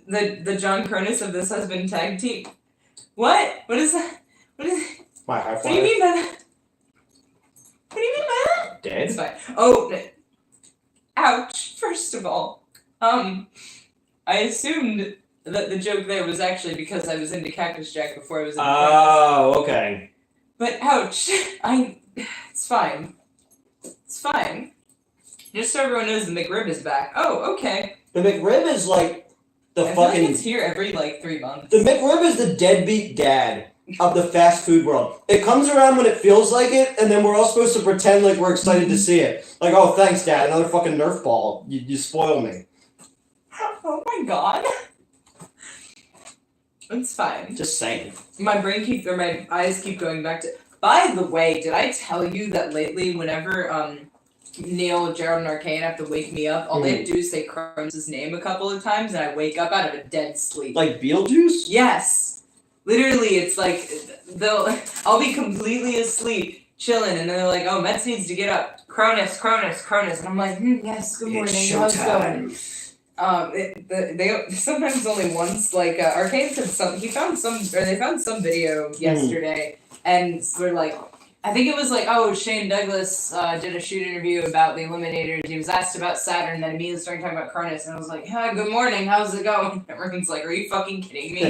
the John Cronus of this husband tag team? What? What is that? What do you mean by that? What do you mean by that? Dead? It's fine. Oh, ouch. First of all, I assumed that the joke there was actually because I was into Cactus Jack before I was into Oh, okay. But ouch. It's fine. It's fine. Just so everyone knows, the McRib is back. Oh, okay. The McRib is like the I fucking. feel like it's here every 3 months. The McRib is the deadbeat dad of the fast food world. It comes around when it feels like it, and then we're all supposed to pretend like we're excited to see it. Like, oh, thanks, Dad. Another fucking Nerf ball. You spoil me. Oh my god. It's fine. Just saying. My eyes keep going back to. By the way, did I tell you that lately, whenever Neil, Gerald, and Arcane have to wake me up, all they have to do is say Crohn's name a couple of times, and I wake up out of a dead sleep. Like Beetlejuice? Yes. Literally, it's like I'll be completely asleep, chilling, and then they're like, "Oh, Mets needs to get up. Cronus," and I'm like, "Yes, good morning. How's it going?" They sometimes only once. Like Arcane said, they found some video yesterday, and we're like, I think it was like, oh, Shane Douglas did a shoot interview about the Eliminators. He was asked about Saturn, then immediately started talking about Cronus, and I was like, good morning, how's it going? Everyone's like, are you fucking kidding me?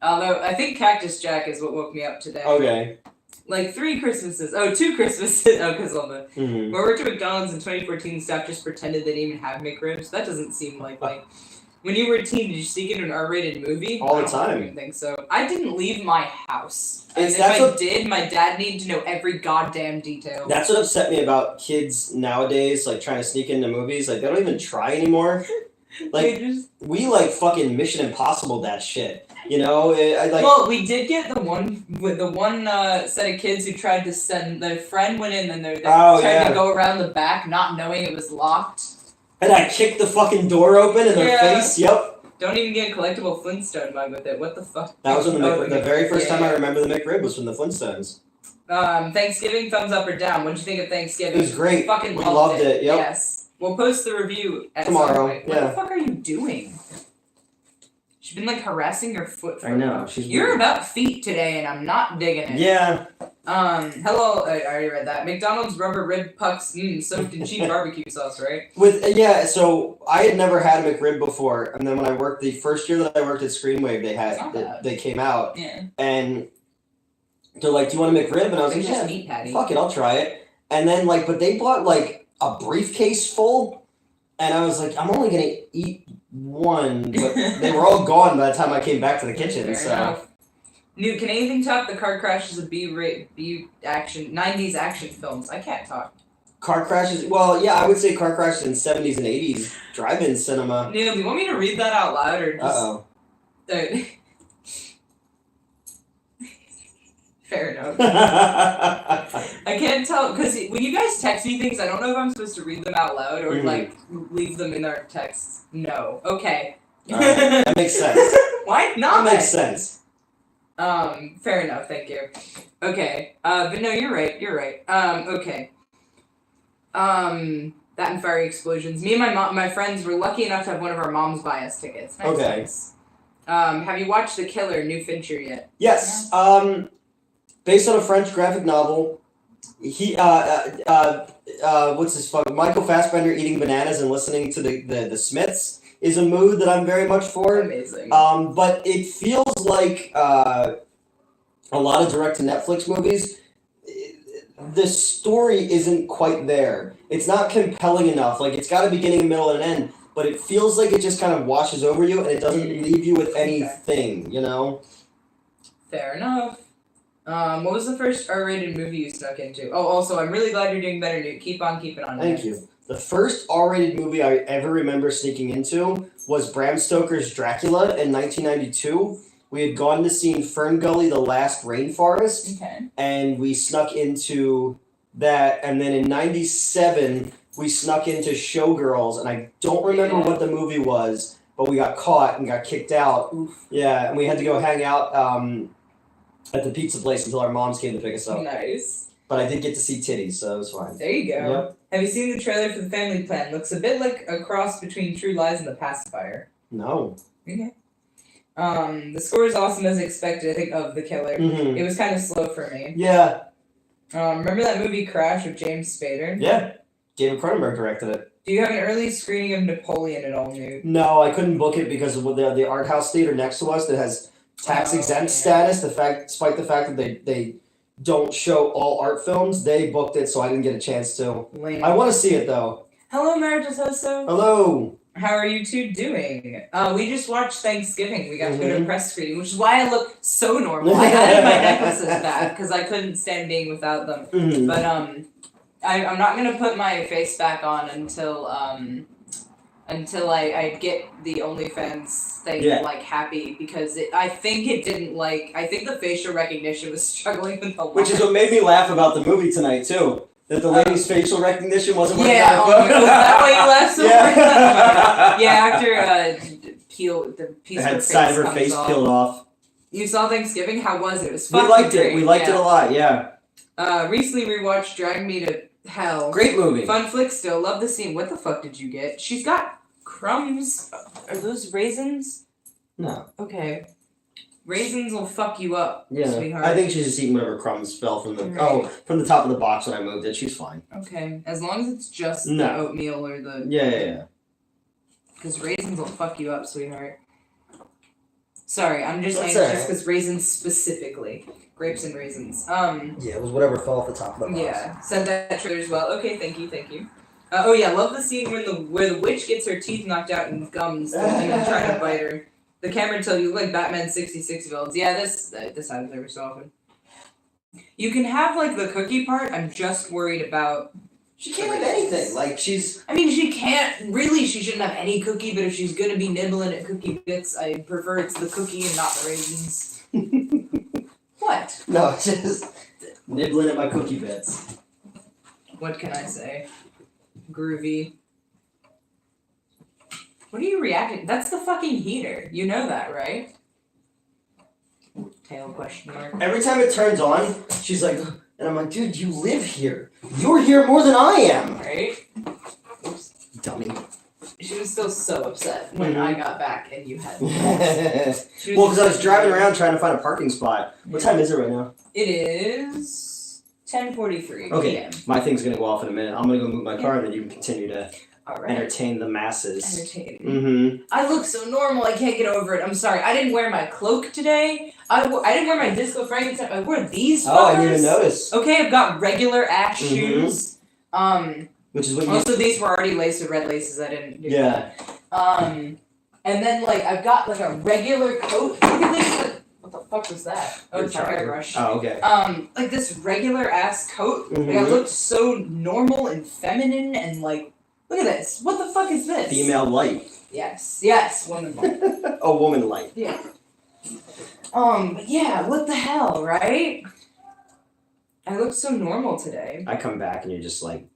Although I think Cactus Jack is what woke me up today. Okay. Like 2 Christmases. Oh, because all the. Mm-hmm. We worked at McDonald's in 2014, staff just pretended they didn't even have McRibs. That doesn't seem like. When you were a teen, did you sneak into an R-rated movie? All the time. I don't think so. I didn't leave my house. And if I did, my dad needed to know every goddamn detail. That's what upset me about kids nowadays, like trying to sneak into movies. Like, they don't even try anymore. Like, we like fucking Mission Impossible that shit. You know? Well, we did get the one set of kids who tried to send, their friend went in and they tried to go around the back not knowing it was locked. And I kicked the fucking door open in their face, yep. Don't even get a collectible Flintstone mug with it, what the fuck? That was when the very first time I remember the McRib was from the Flintstones. Thanksgiving, thumbs up or down. What'd you think of Thanksgiving? It was great. Fucking we loved it, yep. Yes. We'll post the review at tomorrow. Some point. What the fuck are you doing? She's been like harassing your foot. I know. You're about feet today, and I'm not digging it. Yeah. Hello. I already read that. McDonald's rubber rib pucks soaked in cheap barbecue sauce, right? So I had never had a McRib before, and then when I worked the first year that I worked at Screenwave, they came out, and they're like, "Do you want a McRib?" And I was like, "Yeah, meat patty. Fuck it, I'll try it." And then but they bought like a briefcase full, and I was like, I'm only gonna eat one, but they were all gone by the time I came back to the kitchen. Fair enough. Newt, can anything top the car crashes of B action 90s action films? I can't talk. Car crashes? Well, yeah, I would say car crashes in 70s and 80s drive-in cinema. Neil, do you want me to read that out loud or just? Uh-oh. Fair enough. I can't tell, because when you guys text me things, I don't know if I'm supposed to read them out loud or, leave them in our texts. No. Okay. All right. That makes sense. Why not? That makes sense. Fair enough, thank you. Okay. But no, you're right. Okay. That and fiery explosions. Me and my friends were lucky enough to have one of our moms buy us tickets. Nice. Okay. Have you watched The Killer, New Fincher yet? Yes. Based on a French graphic novel, what's his fuck? Michael Fassbender eating bananas and listening to the Smiths is a mood that I'm very much for. Amazing. But it feels like a lot of direct-to-Netflix movies. The story isn't quite there. It's not compelling enough. Like, it's got a beginning, middle, and an end, but it feels like it just kind of washes over you and it doesn't leave you with anything, you know? Fair enough. What was the first R-rated movie you stuck into? Oh, also, I'm really glad you're doing better, Newt. Keep on keeping on. Thank you. The first R-rated movie I ever remember sneaking into was Bram Stoker's Dracula in 1992. We had gone to see Fern Gully, The Last Rainforest, and we snuck into that. And then in 97, we snuck into Showgirls, and I don't remember what the movie was, but we got caught and got kicked out. Oof. Yeah, and we had to go hang out at the pizza place until our moms came to pick us up. Nice. But I did get to see titties, so it was fine. There you go. Yep. Have you seen the trailer for The Family Plan? Looks a bit like a cross between True Lies and The Pacifier. No. Okay. The score is awesome as expected, I think, of The Killer. Mm-hmm. It was kind of slow for me. Yeah. Remember that movie Crash with James Spader? Yeah. David Cronenberg directed it. Do you have an early screening of Napoleon at all, Newt? No, I couldn't book it because of the art house theater next to us that has tax-exempt status. Despite the fact that they don't show all art films, they booked it, so I didn't get a chance to. Lame. I want to see it, though. Hello, Maritoso. Hello. How are you two doing? We just watched Thanksgiving. We got to go to a press screening, which is why I look so normal. I had my necklaces back because I couldn't stand being without them. Mm-hmm. But I'm not gonna put my face back on until I get the OnlyFans thing happy because I think the facial recognition was struggling with the which is what made me laugh about the movie tonight too. That the lady's facial recognition wasn't working. Yeah, was that why you laughed so hard? Yeah, after the piece of her side of her face peeled off. You saw Thanksgiving? How was it? It was fucking great. We liked it a lot, yeah. Recently rewatched Drag Me to Hell. Great movie. Fun flick still. Love the scene. What the fuck did you get? She's got crumbs. Are those raisins? No. Okay. Raisins will fuck you up, sweetheart. I think she's just eating whatever crumbs fell from the from the top of the box when I moved it. She's fine. Okay. As long as it's just the oatmeal or the... Yeah. Because raisins will fuck you up, sweetheart. Sorry, I'm just saying just because raisins specifically. Grapes and raisins. Yeah, it was whatever fell off the top of the box. Yeah, said that trailer as well. Okay, thank you. Oh yeah, love the scene where the witch gets her teeth knocked out and gums and then trying to bite her. The camera tells you look like Batman 66 villains. Yeah, this happens every so often. You can have like the cookie part. I'm just worried about. She can't have anything. Like she's. I mean, she can't really. She shouldn't have any cookie. But if she's gonna be nibbling at cookie bits, I prefer it's the cookie and not the raisins. What? No, it's just nibbling at my cookie bits. What can I say? Groovy. What are you reacting? That's the fucking heater. You know that, right? Tail question mark. Every time it turns on, she's like, and I'm like, dude, you live here. You're here more than I am. Right? Oops. Dummy. She was still so upset when I got back and you had. Well, because I was driving around trying to find a parking spot. What time is it right now? It is 10:43 Okay, p.m. my thing's gonna go off in a minute. I'm gonna go move my car and then you can continue to entertain the masses. Entertain. I look so normal. I can't get over it. I'm sorry. I didn't wear my cloak today. I didn't wear my Disco Frankenstein. I wore these. Oh, I didn't even notice. Okay, I've got regular ass shoes. Which is what also, these were already laced with red laces. I didn't do that. And then, like, I've got, like, a regular coat. Look at this. What the fuck was that? Oh, it's my airbrush. Oh, okay. Like, this regular-ass coat. Like, I looked so normal and feminine and, like, look at this. What the fuck is this? Female light. Yes, woman light. A woman light. Yeah. Yeah, what the hell, right? I look so normal today. I come back and you're just, like,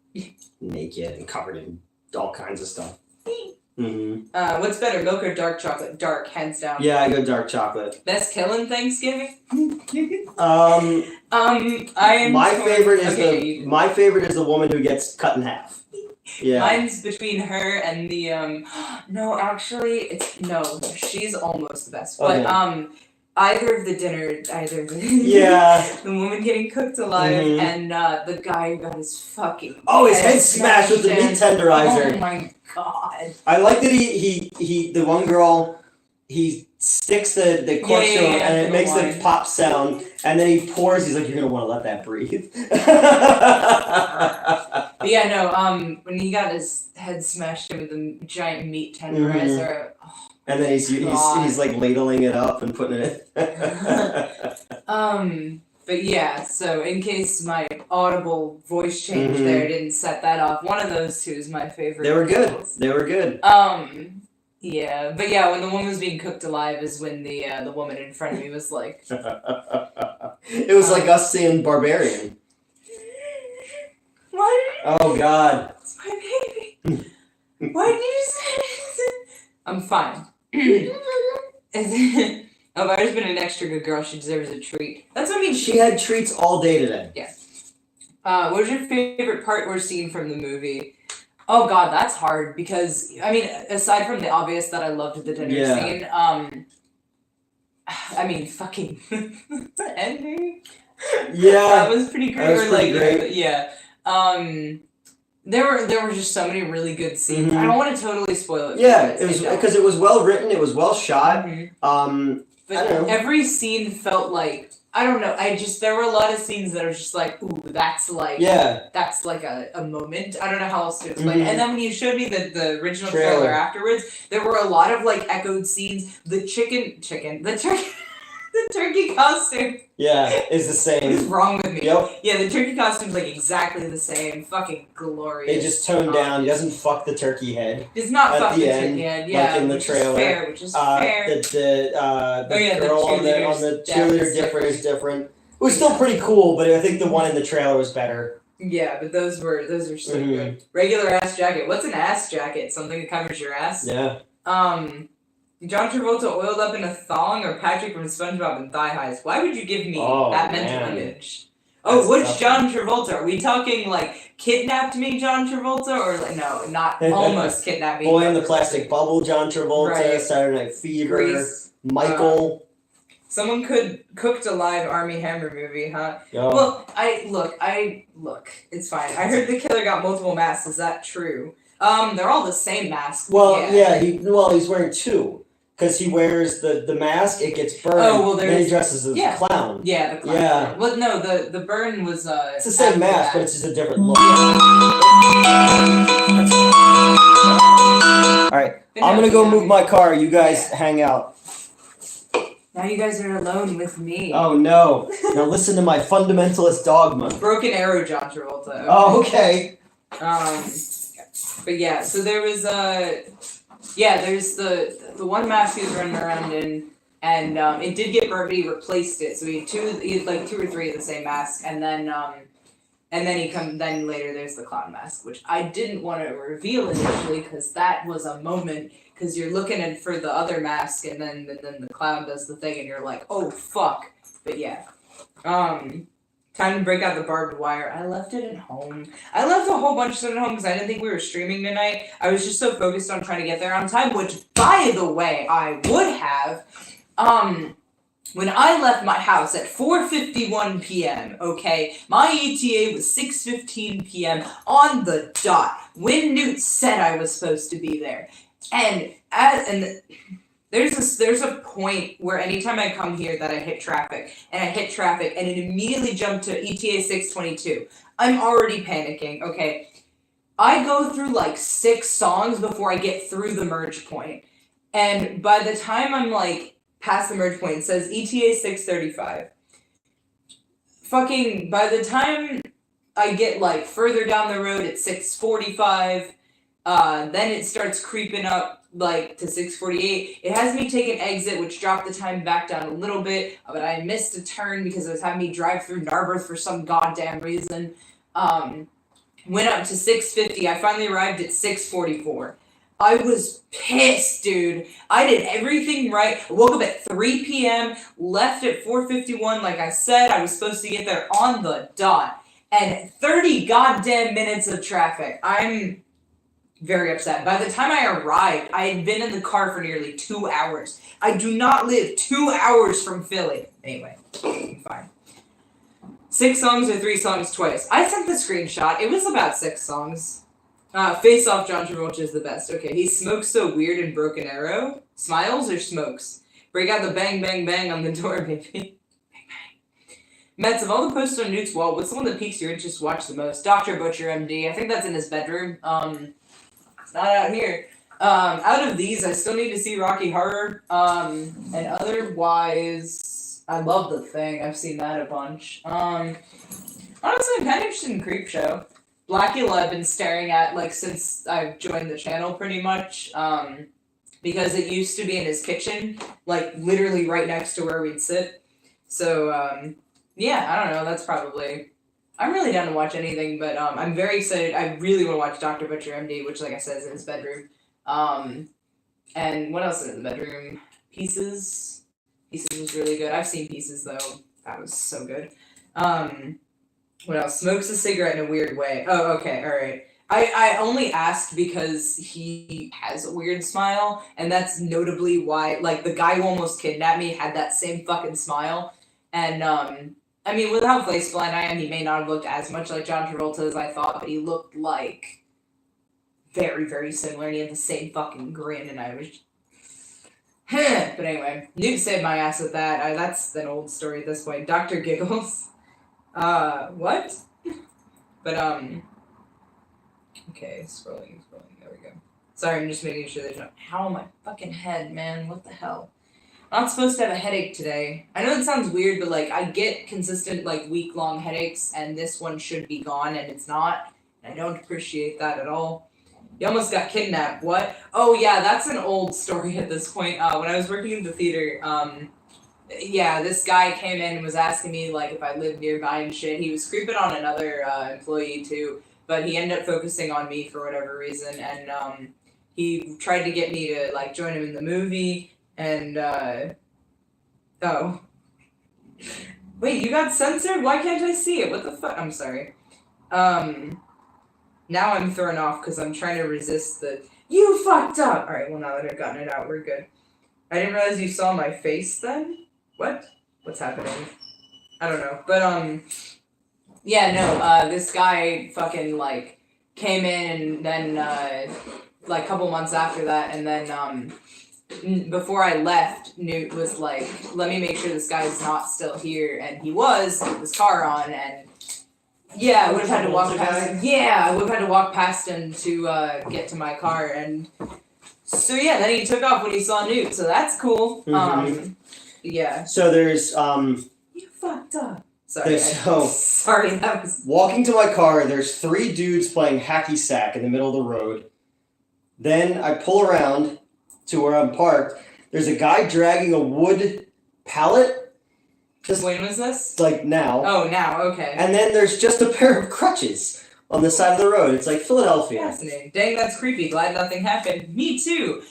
naked and covered in all kinds of stuff. What's better, milk or dark chocolate? Dark, hands down. Yeah, I go dark chocolate. Best killing Thanksgiving? I am. My favorite is the woman who gets cut in half. Yeah. Mine's between her and the no, actually she's almost the best. But either of the the woman getting cooked alive and the guy who got his fucking his head smashed with the meat tenderizer. Oh my god. I like that he the one girl, he sticks the corkscrew and it makes the pop sound and then he pours, he's like, you're gonna want to let that breathe. When he got his head smashed in with the giant meat tenderizer. And then he's like ladling it up and putting it in. But yeah, so in case my audible voice change there didn't set that off, one of those two is my favorite. They were good. They were good. Yeah, but yeah, when the woman was being cooked alive is when the woman in front of me was like... It was like us seeing Barbarian. What? Oh, God. It's my baby. Why did you say it? I'm fine. If I've been an extra good girl, she deserves a treat. That's what I mean. She had treats all day today. Yeah. What was your favorite part or scene from the movie? Oh god, that's hard because I mean, aside from the obvious that I loved the dinner scene, I mean, fucking the ending. Yeah, that was pretty great. That was pretty great. Yeah. There were just so many really good scenes. I don't want to totally spoil it. Yeah, it was because it was well written. It was well shot. But every scene felt like I don't know. There were a lot of scenes that are just like, ooh, that's like a moment. I don't know how else to explain it. And then when you showed me the original trailer afterwards, there were a lot of like echoed scenes. The turkey costume. Yeah, is the same. What's wrong with me? Yep. Yeah, the turkey costume's like exactly the same. Fucking glorious. They just toned down. He doesn't fuck the turkey head. It's not fuck the turkey head. Yeah, like in the trailer. Which is fair. The girl on the cheerleader is different. It was still pretty cool, but I think the one in the trailer was better. Yeah, but those are so good. Regular ass jacket. What's an ass jacket? Something that covers your ass? Yeah. John Travolta oiled up in a thong or Patrick from SpongeBob in thigh highs? Why would you give me that mental image? Oh, which John Travolta? Are we talking like kidnapped me John Travolta, or like no, not almost kidnapped me? Boy in the Plastic Bubble John Travolta, right. Saturday Night Fever, Grease, Michael. Someone cooked a live Armie Hammer movie, huh? Yo. Well, look. It's fine. I heard the killer got multiple masks. Is that true? They're all the same mask. Well, yeah he's wearing two. Because he wears the mask, it gets burned. Oh, well, then he dresses as a clown. Yeah, the clown. Yeah. Well, no, the burn was it's the same mask, but it's just a different look. Alright, I'm gonna go move my car. You guys hang out. Now you guys are alone with me. Oh no. Now listen to my fundamentalist dogma. Broken Arrow John Travolta. Okay. Oh, okay. But yeah, so there was there's the one mask he was running around in, and it did get burnt, but he replaced it. So he had like two or three of the same mask, and then later there's the clown mask, which I didn't want to reveal initially because that was a moment, because you're looking for the other mask, and then the clown does the thing, and you're like, oh fuck. But yeah, time to break out the barbed wire. I left it at home. I left a whole bunch of stuff at home because I didn't think we were streaming tonight. I was just so focused on trying to get there on time, which, by the way, I would have. When I left my house at 4:51 p.m., okay, my ETA was 6:15 p.m. on the dot when Newt said I was supposed to be there. And there's a point where anytime I come here that I hit traffic, and it immediately jumped to ETA 6:22. I'm already panicking, okay? I go through like 6 songs before I get through the merge point. And by the time I'm like past the merge point, it says ETA 6:35. Fucking, by the time I get like further down the road, it's 6:45. Then it starts creeping up like to 6:48. It has me take an exit, which dropped the time back down a little bit, but I missed a turn because it was having me drive through Narberth for some goddamn reason. Went up to 6:50. I finally arrived at 6:44. I was pissed, dude. I did everything right. I woke up at 3 p.m., left at 4:51. Like I said, I was supposed to get there on the dot. And 30 goddamn minutes of traffic. I'm very upset. By the time I arrived, I had been in the car for nearly 2 hours. I do not live 2 hours from Philly. Anyway, fine. 6 songs or 3 songs twice. I sent the screenshot. It was about 6 songs. Face Off John Travolta is the best. Okay, he smokes so weird in Broken Arrow. Smiles or smokes? Break out the bang, bang, bang on the door, baby. Bang, bang. Mets, of all the posters on Newt's wall, what's the one that piques your interest to watch the most? Dr. Butcher, MD. I think that's in his bedroom. It's not out here. Out of these, I still need to see Rocky Horror. And otherwise, I love The Thing. I've seen that a bunch. Honestly, I'm kind of interested in Creepshow. Blackula I've been staring at, like, since I've joined the channel, pretty much. Because it used to be in his kitchen, like, literally right next to where we'd sit. So, yeah, I don't know, that's probably... I'm really down to watch anything, but I'm very excited. I really want to watch Dr. Butcher, MD, which, like I said, is in his bedroom. And what else is in the bedroom? Pieces. Pieces was really good. I've seen Pieces, though. That was so good. What else? Smokes a cigarette in a weird way. Oh, okay, alright. I only asked because he has a weird smile, and that's notably why, like, the guy who almost kidnapped me had that same fucking smile. And, I mean, with how face blind I am, he may not have looked as much like John Travolta as I thought, but he looked, like, very, very similar, and he had the same fucking grin, and I was... But anyway, Newt saved my ass with that. That's an old story at this point. Dr. Giggles. What? But, okay, scrolling, there we go. Sorry, I'm just making sure there's no... How my fucking head, man, what the hell? I'm not supposed to have a headache today. I know it sounds weird, but, like, I get consistent, like, week-long headaches, and this one should be gone, and it's not. And I don't appreciate that at all. You almost got kidnapped. What? Oh, yeah, that's an old story at this point. When I was working in the theater, yeah, this guy came in and was asking me, like, if I lived nearby and shit. He was creeping on another employee, too, but he ended up focusing on me for whatever reason, and he tried to get me to, like, join him in the movie, and, oh. Wait, you got censored? Why can't I see it? What the fuck? I'm sorry. Now I'm thrown off because I'm trying to resist the... You fucked up! Alright, well now that I've gotten it out, we're good. I didn't realize you saw my face then? What? What's happening? I don't know. But, yeah, no, this guy fucking, like, came in and then, like, a couple months after that, and then, before I left, Newt was like, let me make sure this guy's not still here, and he was, with his car on, and yeah, I would have had to walk past. Yeah, I would have had to walk past him to get to my car, and so yeah, then he took off when he saw Newt, so that's cool. Mm-hmm. Yeah. So there's You fucked up. Sorry. Sorry, that was. Walking to my car, there's 3 dudes playing hacky sack in the middle of the road. Then I pull around to where I'm parked. There's a guy dragging a wood pallet. Just when was this? Like now. Oh, now, okay. And then there's just a pair of crutches on the side of the road. It's like Philadelphia. Fascinating. Dang, that's creepy. Glad nothing happened. Me too.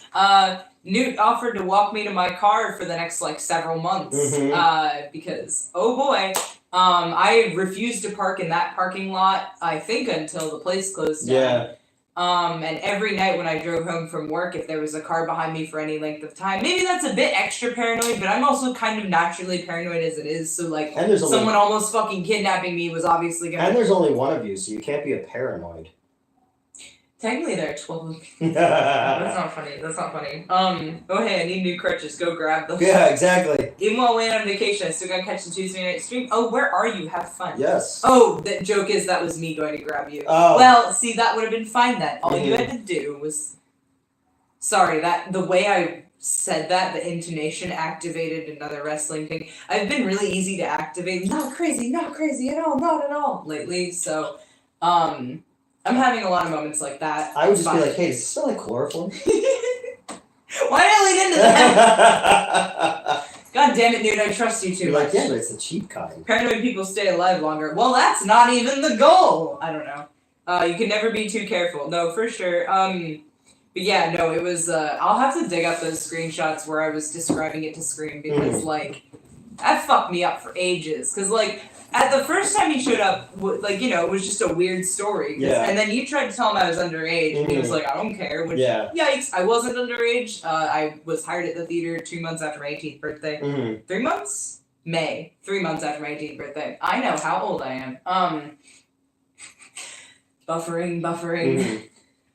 Newt offered to walk me to my car for the next, like, several months. Mm-hmm. Because, oh boy, I refused to park in that parking lot, I think, until the place closed down. Yeah. And every night when I drove home from work, if there was a car behind me for any length of time, maybe that's a bit extra paranoid, but I'm also kind of naturally paranoid as it is, so, like, someone almost fucking kidnapping me was obviously gonna... And there's only one of you, so you can't be a paranoid. Technically, there are 12. That's not funny. Oh hey, I need new crutches. Go grab them. Yeah, exactly. Even while waiting on vacation, I still gotta catch the Tuesday night stream. Oh, where are you? Have fun. Yes. Oh, the joke is that was me going to grab you. Oh. Well, see, that would have been fine then. All you had to do was... Sorry, the way I said that, the intonation activated another wrestling thing. I've been really easy to activate. Not crazy at all, not at all, lately, so, I'm having a lot of moments like that. I would just be like, hey, does this smell like chloroform? Why did I lean into that? God damn it, dude, I trust you too You're much. like, yeah, but it's the cheap kind. Paranoid people stay alive longer. Well, that's not even the goal! I don't know. You can never be too careful. No, for sure. But yeah, no, it was, I'll have to dig up those screenshots where I was describing it to Scream because, like, that fucked me up for ages. Because, like, at the first time he showed up, like, you know, it was just a weird story. Yeah. And then you tried to tell him I was underage, and he was like, I don't care. Which, yikes, I wasn't underage. I was hired at the theater 2 months after my 18th birthday. 3 months? May. 3 months after my 18th birthday. I know how old I am. Buffering.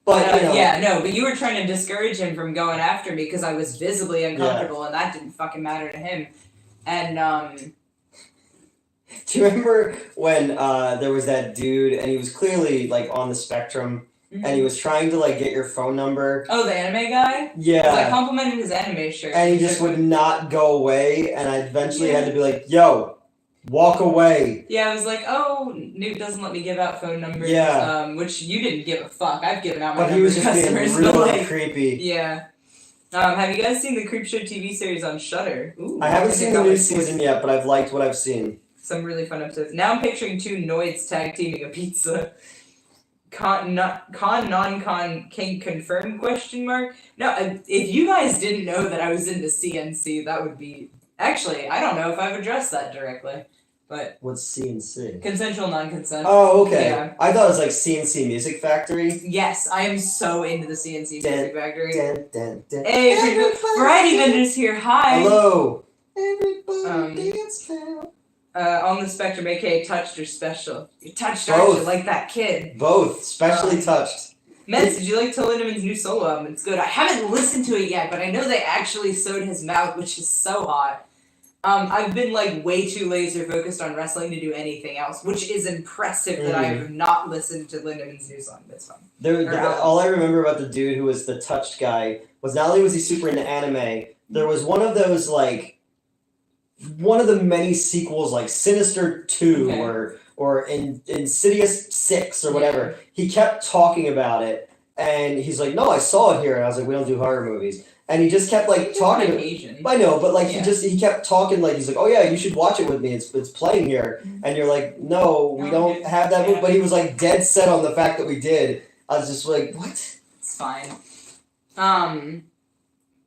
But, you know. Yeah, no, but you were trying to discourage him from going after me because I was visibly uncomfortable, and that didn't fucking matter to him. And, do you remember when there was that dude, and he was clearly, like, on the spectrum, and he was trying to, like, get your phone number? Oh, the anime guy? Yeah. Because I complimented his anime shirt. And he just would not go away, and I eventually had to be like, yo, walk away. Yeah, I was like, oh, Newt doesn't let me give out phone numbers. Yeah. Which you didn't give a fuck. I've given out my numbers. But he was to just customers. being really creepy. Yeah. Have you guys seen the Creepshow TV series on Shudder? Ooh, I haven't seen the new season yet, but I've liked what I've seen. Some really fun episodes. Now I'm picturing 2 Noids tag teaming a pizza. Non-con, can confirm, question mark? No, if you guys didn't know that I was into CNC, that would be... Actually, I don't know if I've addressed that directly, but... What's CNC? Consensual non-consent. Oh, okay. Yeah. I thought it was like CNC Music Factory. Yes, I am so into the CNC Music Factory. Dun. Hey, variety vendors here, hi! Hello! Everybody dance now. On the spectrum, aka touched or special? You touched, aren't you, like that kid? Both, specially touched. Mets, did you like Till Lindeman's new solo album? It's good. I haven't listened to it yet, but I know they actually sewed his mouth, which is so hot. I've been, like, way too laser focused on wrestling to do anything else, which is impressive that I have not listened to Lindeman's new song. That's fun. All I remember about the dude who was the touched guy was not only was he super into anime, there was one of those, like, one of the many sequels, like Sinister 2 or Insidious 6 or whatever. He kept talking about it, and he's like, no, I saw it here. And I was like, we don't do horror movies. And he just kept, like, talking. I know, but, like, he kept talking, like, he's like, oh, yeah, you should watch it with me. It's playing here. And you're like, no, we don't have that movie. But he was, like, dead set on the fact that we did. I was just like, what? It's fine.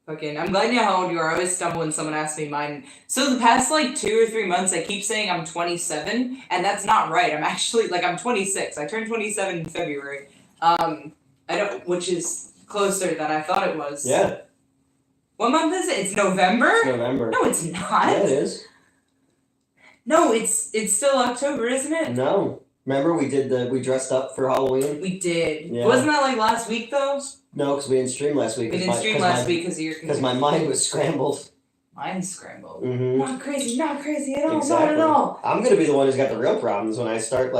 Fucking, I'm glad you know how old you are. I always stumble when someone asks me mine. So the past, 2 or 3 months, I keep saying I'm 27, and that's not right. I'm actually, I'm 26. I turned 27 in February. Which is closer than I thought it was. Yeah. What month is it? It's November? It's November. No, it's not. Yeah, it is. No, it's still October, isn't it? No. Remember we dressed up for Halloween? We did. Yeah. Wasn't that last week though? No, because we didn't stream last week. We didn't stream last week because of your because my mind was scrambled. Mine's scrambled. Mm-hmm. Not crazy at all, Exactly. not at all. I'm gonna be the one who's got the real problems when I start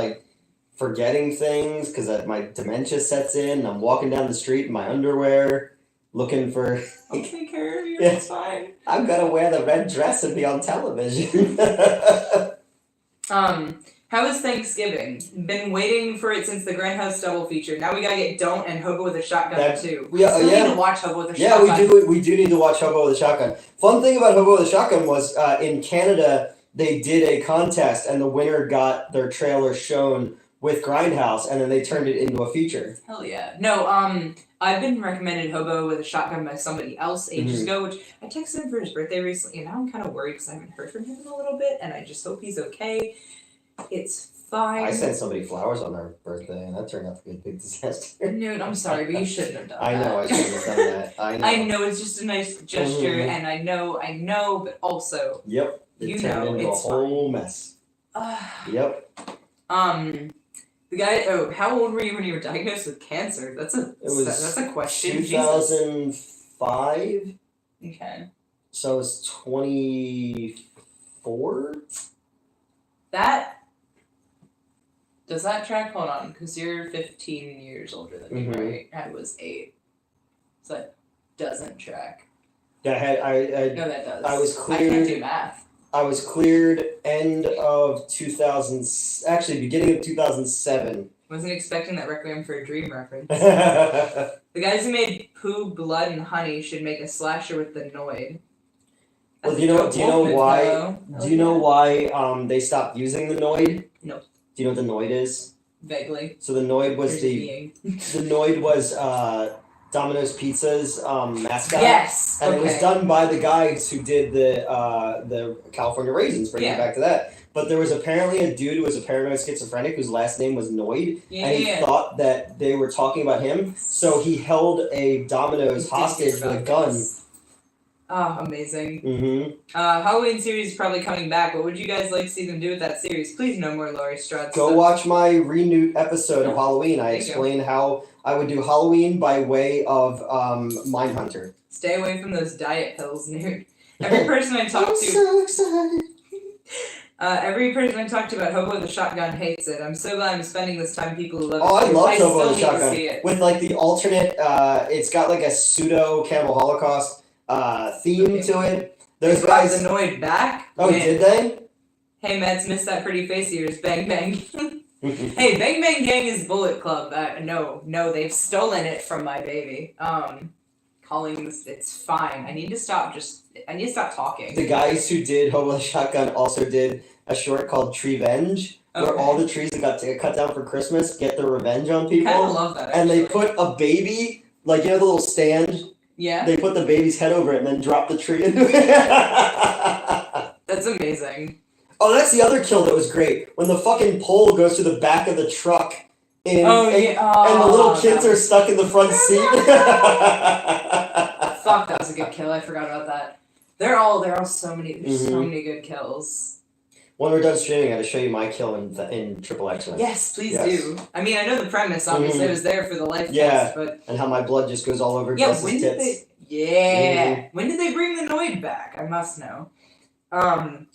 forgetting things because my dementia sets in. And I'm walking down the street in my underwear, looking for. I'll take care of you. Yeah. It's fine. I'm gonna wear the red dress and be on television. How was Thanksgiving? Been waiting for it since the Grindhouse double feature. Now we gotta get Don't and Hobo with a Shotgun too. We still need to watch Hobo with a Shotgun. Yeah, we do need to watch Hobo with a Shotgun. Fun thing about Hobo with a Shotgun was in Canada they did a contest and the winner got their trailer shown with Grindhouse and then they turned it into a feature. Hell yeah. No, I've been recommended Hobo with a Shotgun by somebody else ages ago, which I texted him for his birthday recently, and now I'm kind of worried because I haven't heard from him in a little bit, and I just hope he's okay. It's fine. I sent somebody flowers on their birthday, and that turned out to be a big disaster. Dude, I'm sorry, but you shouldn't have done I that. know, I shouldn't have done that. I know. I know, it's just a nice gesture, and I know, but also... Yep. It turned into a whole mess. Yep. The guy. Oh, how old were you when you were diagnosed with cancer? That's a question. 2005. Okay. So I was 24. Does that track? Hold on, because you're 15 years older than me, right? I was 8. So that doesn't track. No, that does. I was cleared. I can't do math. I was cleared end of 2000. Actually, beginning of 2007. Wasn't expecting that Requiem for a Dream reference. Well, The guys who made Pooh, Blood, and Honey should make a slasher with the Noid. do you know why? Do you know why they stopped using the Noid? No. Do you know what the Noid is? Vaguely. So the Noid was the Noid was Domino's Pizza's mascot. Yes. And it was done by the guys who did the California Raisins, bringing it back to that. But there was apparently a dude who was a paranoid schizophrenic whose last name was Noid, and he thought that they were talking about him, so he held a Domino's hostage with a gun. Oh, amazing. Mm-hmm. Halloween series is probably coming back. What would you guys like to see them do with that series? Please no more Laurie Strode Go stuff. watch my renewed episode of Halloween. I explain how I would do Halloween by way of Mindhunter. Stay away from those diet pills, dude. Every person I talk to... so excited. Every person I talk to about Hobo with a Shotgun hates it. I'm so glad I'm spending this time with people who love it. Oh, I love Hobo with a still need to Shotgun. see it. With the alternate, it's got a pseudo Cannibal Holocaust theme to it. Those they brought guys. the Noid back. Oh, did they? Hey, Mets, missed that pretty face of yours. Bang Bang. Hey, Bang Bang Gang is Bullet Club. No, they've stolen it from my baby. Calling this, it's fine. I need to stop talking. The guys who did Hobo with a Shotgun also did a short called Treevenge, where all the trees that got cut down for Christmas get their revenge on people. I kind of love that, actually. And they put a baby, the little stand. Yeah. They put the baby's head over it and then drop the tree into it. That's amazing. Oh, that's the other kill that was great. When the fucking pole goes to the back of the truck. And the little kids are stuck in the front seat. Fuck, that was a good kill. I forgot about that. There are so many. There's so many good kills. When we're done streaming, I got to show you my kill in Triple X. Yes, please do. I mean, I know the premise. Obviously, it was there for the life test, but and how my blood just goes all over Jess's tits. When did they bring the Noid back? I must know. I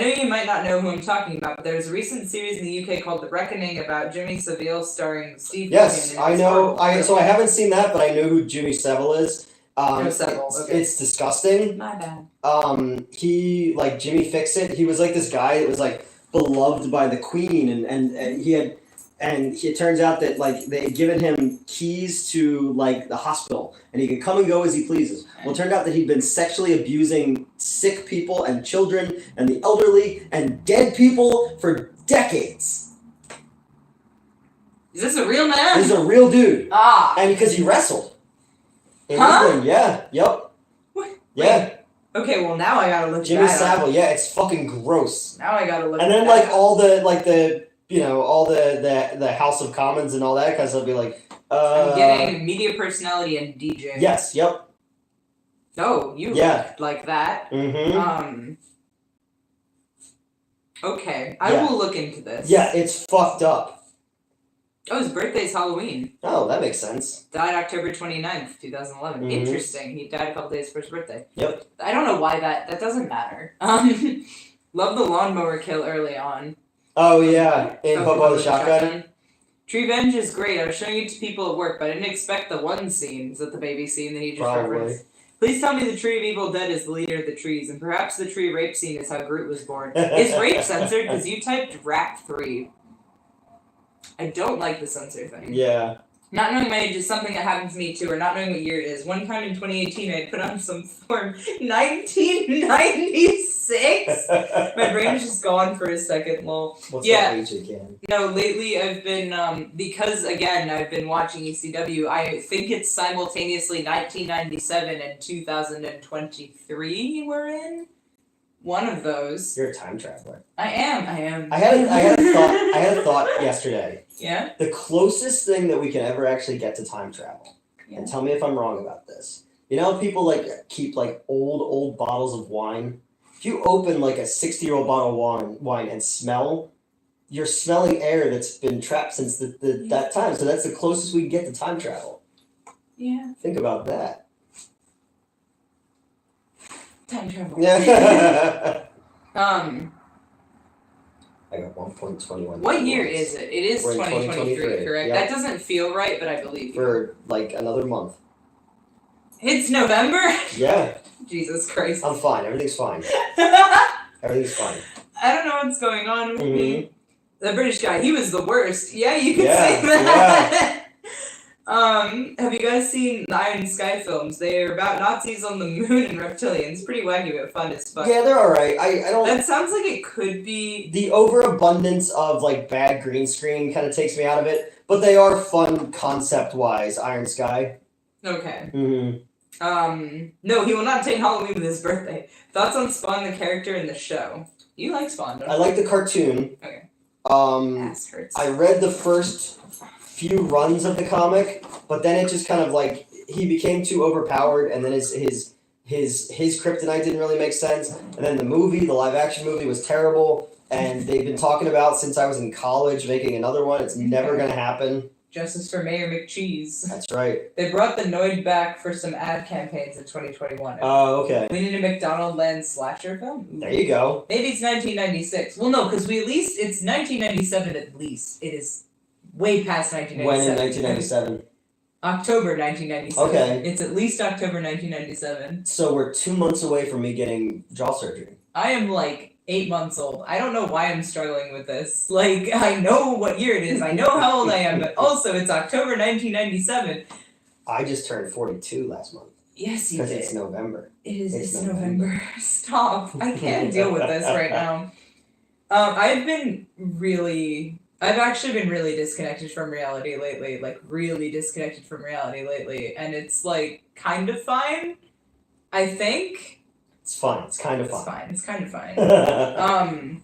know you might not know who I'm talking about, but there's a recent series in the UK called The Reckoning about Jimmy Savile starring Steve. Yes, I know. So I haven't seen that, but I know who Jimmy Savile is. It's disgusting. My bad. He Jimmy Fixit. He was this guy that was beloved by the Queen, and it turns out that they had given him keys to the hospital, and he could come and go as he pleases. Well, it turned out that he'd been sexually abusing sick people and children and the elderly and dead people for decades. Is this a real man? This is a real dude. Ah. And because he wrestled. Huh? Yeah. Yep. What? Yeah. Okay, well now I gotta look Jimmy that up. Savile. Yeah, it's fucking gross. Now I gotta look. And then that like up. all the House of Commons and all that kind of stuff be like. I'm getting media personality and DJ. Yes. Yep. Oh, you look like that. Mm-hmm. Okay, I will look into this. Yeah, it's fucked up. Oh, his birthday's Halloween. Oh, that makes sense. Died October 29th, 2011. Mm-hmm. Interesting. He died a couple days before his birthday. Yep. I don't know why that doesn't matter. Love the lawnmower kill early on. Oh, yeah. In Bobo the Shotgun. Treevenge is great. I was showing it to people at work, but I didn't expect the one scene. Is that the baby scene that he just referenced? Please tell me the Tree of Evil Dead is the leader of the trees, and perhaps the tree rape scene is how Groot was born. Is rape censored? Because you typed rap 3. I don't like the censor thing. Yeah. Not knowing my age is something that happened to me too, or not knowing what year it is. One time in 2018, I put on some form 1996. My brain is just gone for a second, lol. What's that age again? No, lately I've been because again I've been watching ECW. I think it's simultaneously 1997 and 2023 we're in. One of those. You're a time traveler. I am. I had a thought yesterday. Yeah? The closest thing that we can ever actually get to time travel. Yeah. And tell me if I'm wrong about this. You know how people keep old bottles of wine? If you open a 60-year-old bottle of wine and smell, you're smelling air that's been trapped since that time. So that's the closest we can get to time travel. Yeah. Think about that. Time travel. Yeah. I got 1.21. What year is it? It is 2023, correct? Yep. That doesn't feel right, but I believe you. For another month. It's November? Yeah. Jesus Christ. I'm fine. Everything's fine. Everything's fine. I don't know what's going on with me. The British guy, he was the worst. Yeah, you can say that. Yeah. Have you guys seen the Iron Sky films? They're about Nazis on the moon and reptilians. Pretty wacky but fun as fuck. Yeah, they're alright. I don't... That sounds like it could be... The overabundance of, bad green screen kind of takes me out of it. But they are fun concept-wise, Iron Sky. Okay. Mm-hmm. No, he will not take Halloween with his birthday. Thoughts on Spawn the character in the show? You like Spawn, don't you? I like the cartoon. Okay. Ass hurts. I read the first few runs of the comic, but then it just kind of he became too overpowered, and then his kryptonite didn't really make sense, and then the live action movie was terrible, and they've been talking about since I was in college making another one. It's never gonna happen. Justice for Mayor McCheese. That's right. They brought the Noid back for some ad campaigns in 2021. Oh, okay. We need a McDonald Land slasher film? Ooh. There you go. Maybe it's 1996. Well, no, because it's 1997 at least. It is way past 1997. When in 1997? October 1997. Okay. It's at least October 1997. So we're 2 months away from me getting jaw surgery. I am 8 months old. I don't know why I'm struggling with this. I know what year it is. I know how old I am, but also it's October 1997. I just turned 42 last month. Yes, you did. Because it's November. It's November. Stop. I can't deal with this right now. I've actually been really disconnected from reality lately. Really disconnected from reality lately. And it's, kind of fine. I think. It's fine. It's kind of fine. It's kind of fine.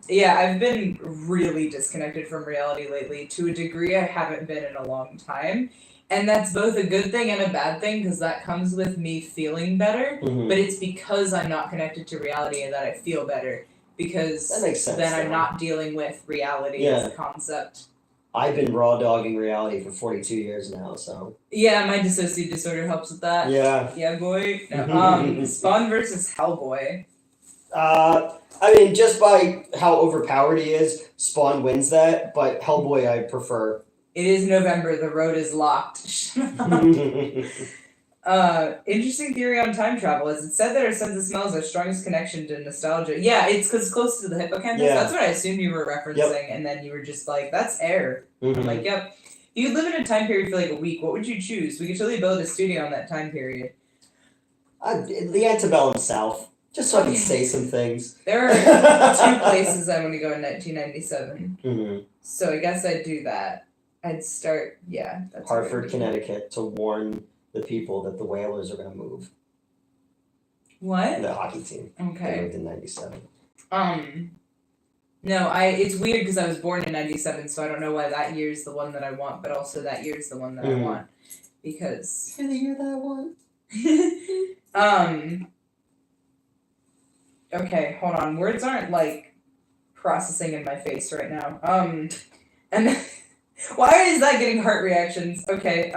Yeah, I've been really disconnected from reality lately to a degree I haven't been in a long time. And that's both a good thing and a bad thing, because that comes with me feeling better. Mm-hmm. But it's because I'm not connected to reality and that I feel better. Because that makes sense, then I'm not dealing with reality as a concept. I've been raw dogging reality for 42 years now, so... Yeah, my dissociative disorder helps with that. Yeah. Yeah, boy. No, Spawn versus Hellboy. Just by how overpowered he is, Spawn wins that, but Hellboy I prefer. It is November, the road is locked. Interesting theory on time travel is it said that our sense of smell is our strongest connection to nostalgia. Yeah, it's because it's close to the hippocampus. Yeah. That's what I assumed you were referencing, and then you were just that's air. Mm-hmm. I'm yep. If you could live in a time period for a week, what would you choose? We could totally build a studio on that time period. The antebellum South, just so I can say some things. There are 2 places I want to go in 1997. Mm-hmm. So I guess I'd do that. I'd start, that's Hartford, Connecticut, to warn the people that the whalers are going to move. What? The hockey team. Okay. They moved in 97. No, it's weird because I was born in 97, so I don't know why that year is the one that I want, but also that year is the one that I want. Because... You're the year that I want. Okay, hold on. Words aren't, like, processing in my face right now. And... Why is that getting heart reactions? Okay,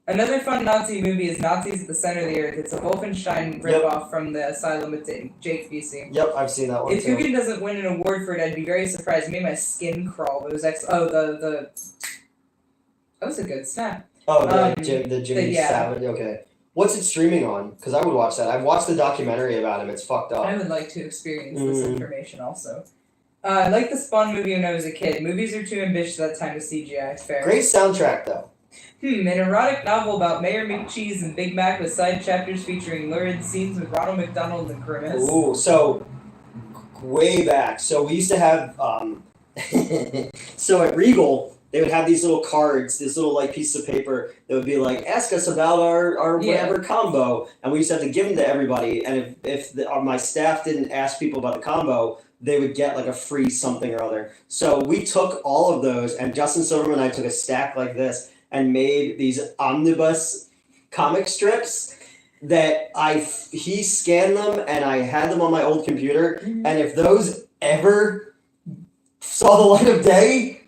another fun Nazi movie is Nazis at the Center of the Earth. It's a Wolfenstein ripoff from the Asylum with Jake Busey. Yep, I've seen that one If Coogan doesn't win an award for it, I'd be very surprised. It made my skin crawl. It was that was a good snap. Oh, the Jimmy Savage. Okay, what's it streaming on? Because I would watch that. I've watched the documentary about him. It's fucked up. I would like to experience this information also. I like the Spawn movie when I was a kid. Movies are too ambitious at that time of CGI. Fair. Great soundtrack though. An erotic novel about Mayor McCheese and Big Mac with side chapters featuring lurid scenes with Ronald McDonald and Grimace. Ooh, so way back. So we used to have so at Regal they would have these little cards, this little like piece of paper that would be like, ask us about our whatever combo, and we used to have to give them to everybody. And if my staff didn't ask people about the combo, they would get like a free something or other. So we took all of those, and Justin Silverman and I took a stack like this and made these omnibus comic strips that he scanned them and I had them on my old computer. And if those ever saw the light of day,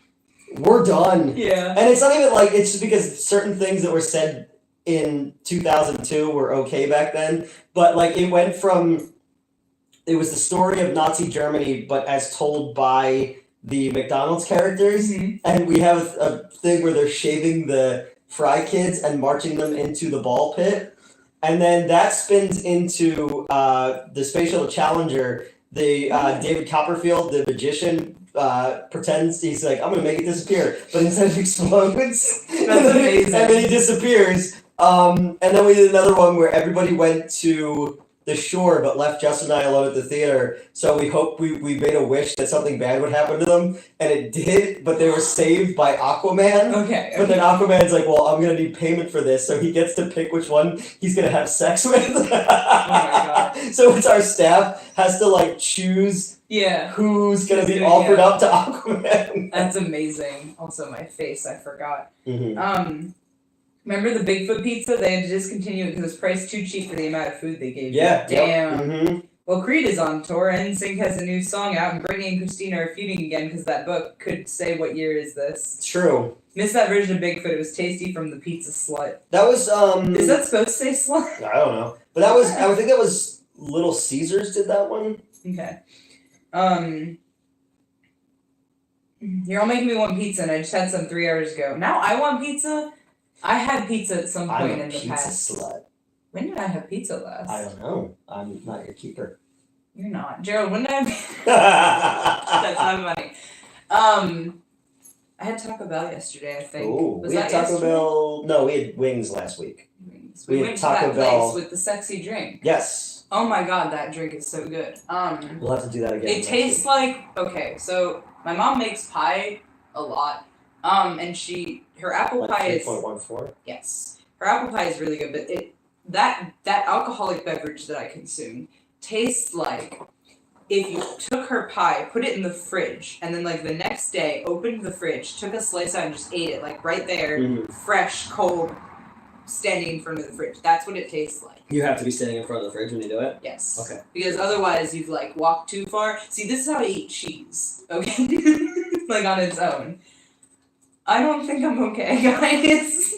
we're done. Yeah. And it's not even like, it's just because certain things that were said in 2002 were okay back then. But like it went from, it was the story of Nazi Germany, but as told by the McDonald's characters, and we have a thing where they're shaving the Fry Kids and marching them into the ball pit, and then that spins into the Space Shuttle Challenger. The David Copperfield, the magician, pretends he's like, I'm gonna make it disappear, but instead it explodes. That's amazing. And then he disappears. And then we did another one where everybody went to the shore, but left Justin and I alone at the theater. So we made a wish that something bad would happen to them, and it did. But they were saved by Aquaman. Okay. But then Aquaman's like, well, I'm gonna need payment for this, so he gets to pick which one he's gonna have sex with. Oh my god. So it's our staff has to like choose who's gonna be offered up to Aquaman. That's amazing. Also, my face, I forgot. Mm-hmm. Remember the Bigfoot pizza? They had to discontinue it because it was priced too cheap for the amount of food they gave you. Yeah. Damn. Mm-hmm. Well, Creed is on tour. NSYNC has a new song out, and Britney and Christina are feuding again because that book could say what year is this. True. Missed that version of Bigfoot. It was tasty from the pizza slut. That was Is that supposed to say slut? I don't know, but that was I think that was Little Caesars did that one. Okay. You're all making me want pizza, and I just had some 3 hours ago. Now I want pizza. I had pizza at some point in the past. Slut. When did I have pizza last? I don't know. I'm not your keeper. You're not. Gerald, when did I have That's not funny. I had Taco Bell yesterday, I think. Ooh, Was we had that Taco yesterday? Bell. No, we had wings last week. We had went to Taco that Bell. place with the sexy drink. Yes. Oh my god, that drink is so good. We'll have to do that again. It tastes like, okay, so my mom makes pie a lot. And her apple pie is 3.14. Yes. Her apple pie is really good, but that alcoholic beverage that I consume tastes like if you took her pie, put it in the fridge, and then like the next day opened the fridge, took a slice out and just ate it like right there, fresh, cold, standing in front of the fridge. That's what it tastes like. You have to be standing in front of the fridge when you do it? Yes. Okay. Because otherwise you've like walked too far. See, this is how I eat cheese, okay? Like on its own. I don't think I'm okay, guys.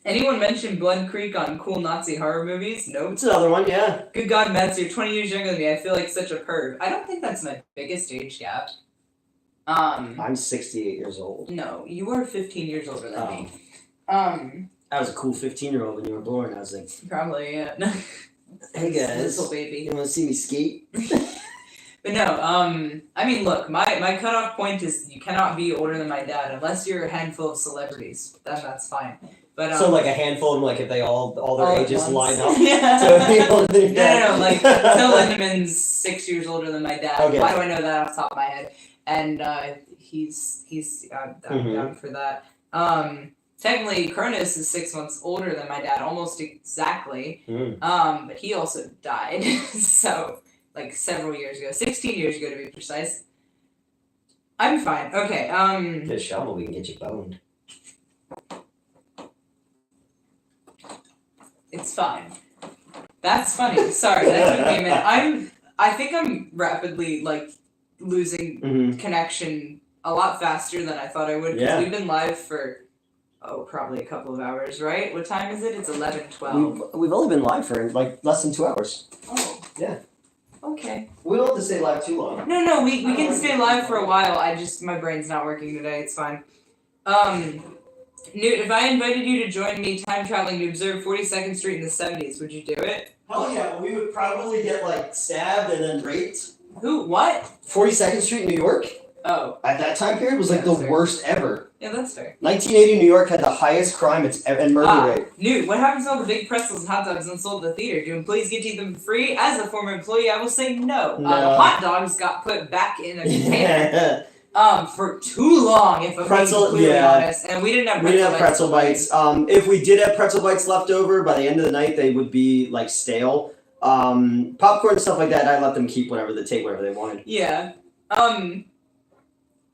Anyone mention Blood Creek on cool Nazi horror movies? Nope. It's another one, yeah. Good God, Mets, you're 20 years younger than me. I feel like such a perv. I don't think that's my biggest age gap. I'm 68 years old. No, you are 15 years older than me. I was a cool 15-year-old when you were born. I was like, probably, yeah. Hey guys, little baby. You want to see me skate? But no, I mean, look, my cutoff point is you cannot be older than my dad unless you're a handful of celebrities. Then that's fine. But so like a handful of them, like if they all their ages line up. Yeah. To be older than your dad. No, like Phil Lindeman's 6 years older than my dad. Okay. Why do I know that off the top of my head? And he's down for that. Technically, Cronus is 6 months older than my dad, almost exactly. But he also died, so like several years ago, 16 years ago to be precise. I'm fine. Okay. Get a shovel, we can get you boned. It's fine. That's funny. Sorry, that took me a minute. I think I'm rapidly like losing connection a lot faster than I thought I would. Because we've been live for probably a couple of hours, right? What time is it? It's 11:12. We've only been live for like less than 2 hours. Oh. Yeah. Okay. We don't have to stay live too long. No, we can stay live for a while. My brain's not working today. It's fine. Newt, if I invited you to join me time traveling to observe 42nd Street in the 70s, would you do it? Hell yeah, we would probably get like stabbed and then raped. Who? What? 42nd Street, New York? Oh. At that time period was like the worst ever. Yeah, that's fair. 1980 New York had the highest crime and murder rate. Newt, what happens to all the big pretzels and hot dogs unsold at the theater? Do employees get to eat them for free? As a former employee, I will say no. The hot dogs got put back in a container. For too long, if I'm being completely honest. And we didn't have pretzel bites. If we did have pretzel bites left over, by the end of the night, they would be like stale. Popcorn and stuff like that, I let them keep whatever they wanted. Yeah.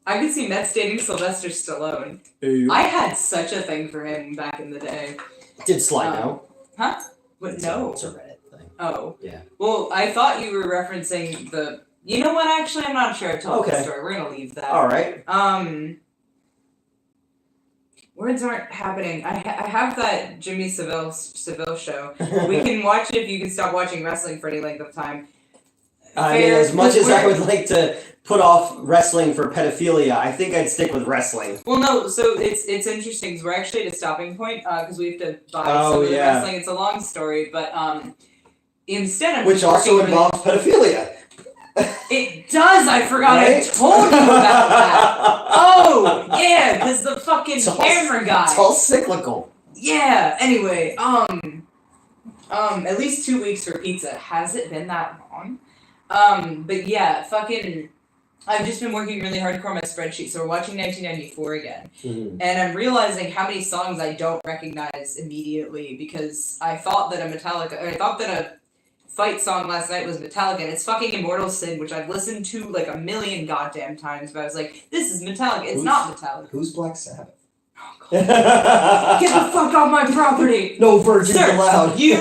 I could see Mets dating Sylvester Stallone. Ew. I had such a thing for him back in the day. Did Sly know? Huh? What? No. It's a Reddit thing. Oh. Yeah. Well, I thought you were referencing the... You know what? Actually, I'm not sure I told the story. We're gonna leave that. All right. Words aren't happening. I have that Jimmy Savile show. We can watch it if you can stop watching wrestling for any length of time. I mean, as much as I would like to put off wrestling for pedophilia, I think I'd stick with wrestling. Well, no, so it's interesting because we're actually at a stopping point because we have to buy some of the wrestling. It's a long story, but instead of which also involves pedophilia. It does. I forgot. Right? I told you about that. Oh yeah, because the fucking camera guy. It's all cyclical. Yeah. Anyway, at least 2 weeks for pizza. Has it been that long? But yeah, fucking. I've just been working really hardcore on my spreadsheet, so we're watching 1994 again, and I'm realizing how many songs I don't recognize immediately because I thought that a fight song last night was Metallica, and it's fucking Immortal Sin, which I've listened to like a million goddamn times, but I was like, this is Metallica. It's not Metallica. Who's Black Sabbath? Oh, God. Get the fuck off my property! No virgins allowed. You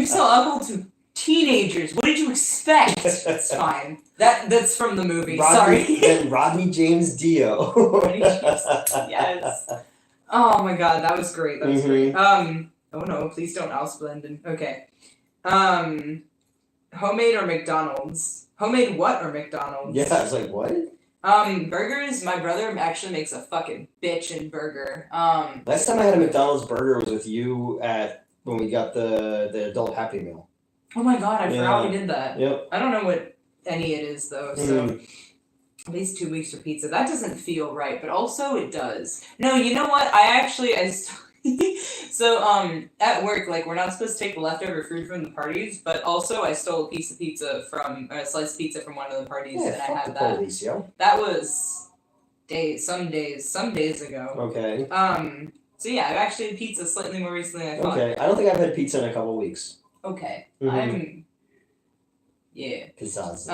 sell alcohol to teenagers. What did you expect? It's fine. That's from the movie. Rodney James Dio. Rodney James. Yes. Oh my god, that was great. That was great. Oh no, please don't Alice Blendon. Okay. Homemade or McDonald's? Homemade what or McDonald's? Yeah, I was like, what? Burgers, my brother actually makes a fucking bitchin' burger. Last time I had a McDonald's burger was with you when we got the adult Happy Meal. Oh my god, I forgot we did that. Yep. I don't know what any it is though, so at least 2 weeks for pizza. That doesn't feel right, but also it does. No, you know what? So at work, like we're not supposed to take the leftover food from the parties, but also I stole a slice of pizza from one of the parties, and I had that. Police, yo. That was some days ago. Okay. So yeah, I've actually had pizza slightly more recently than I thought. Okay, I don't think I've had pizza in a couple weeks. Okay. Yeah. Pizzazz.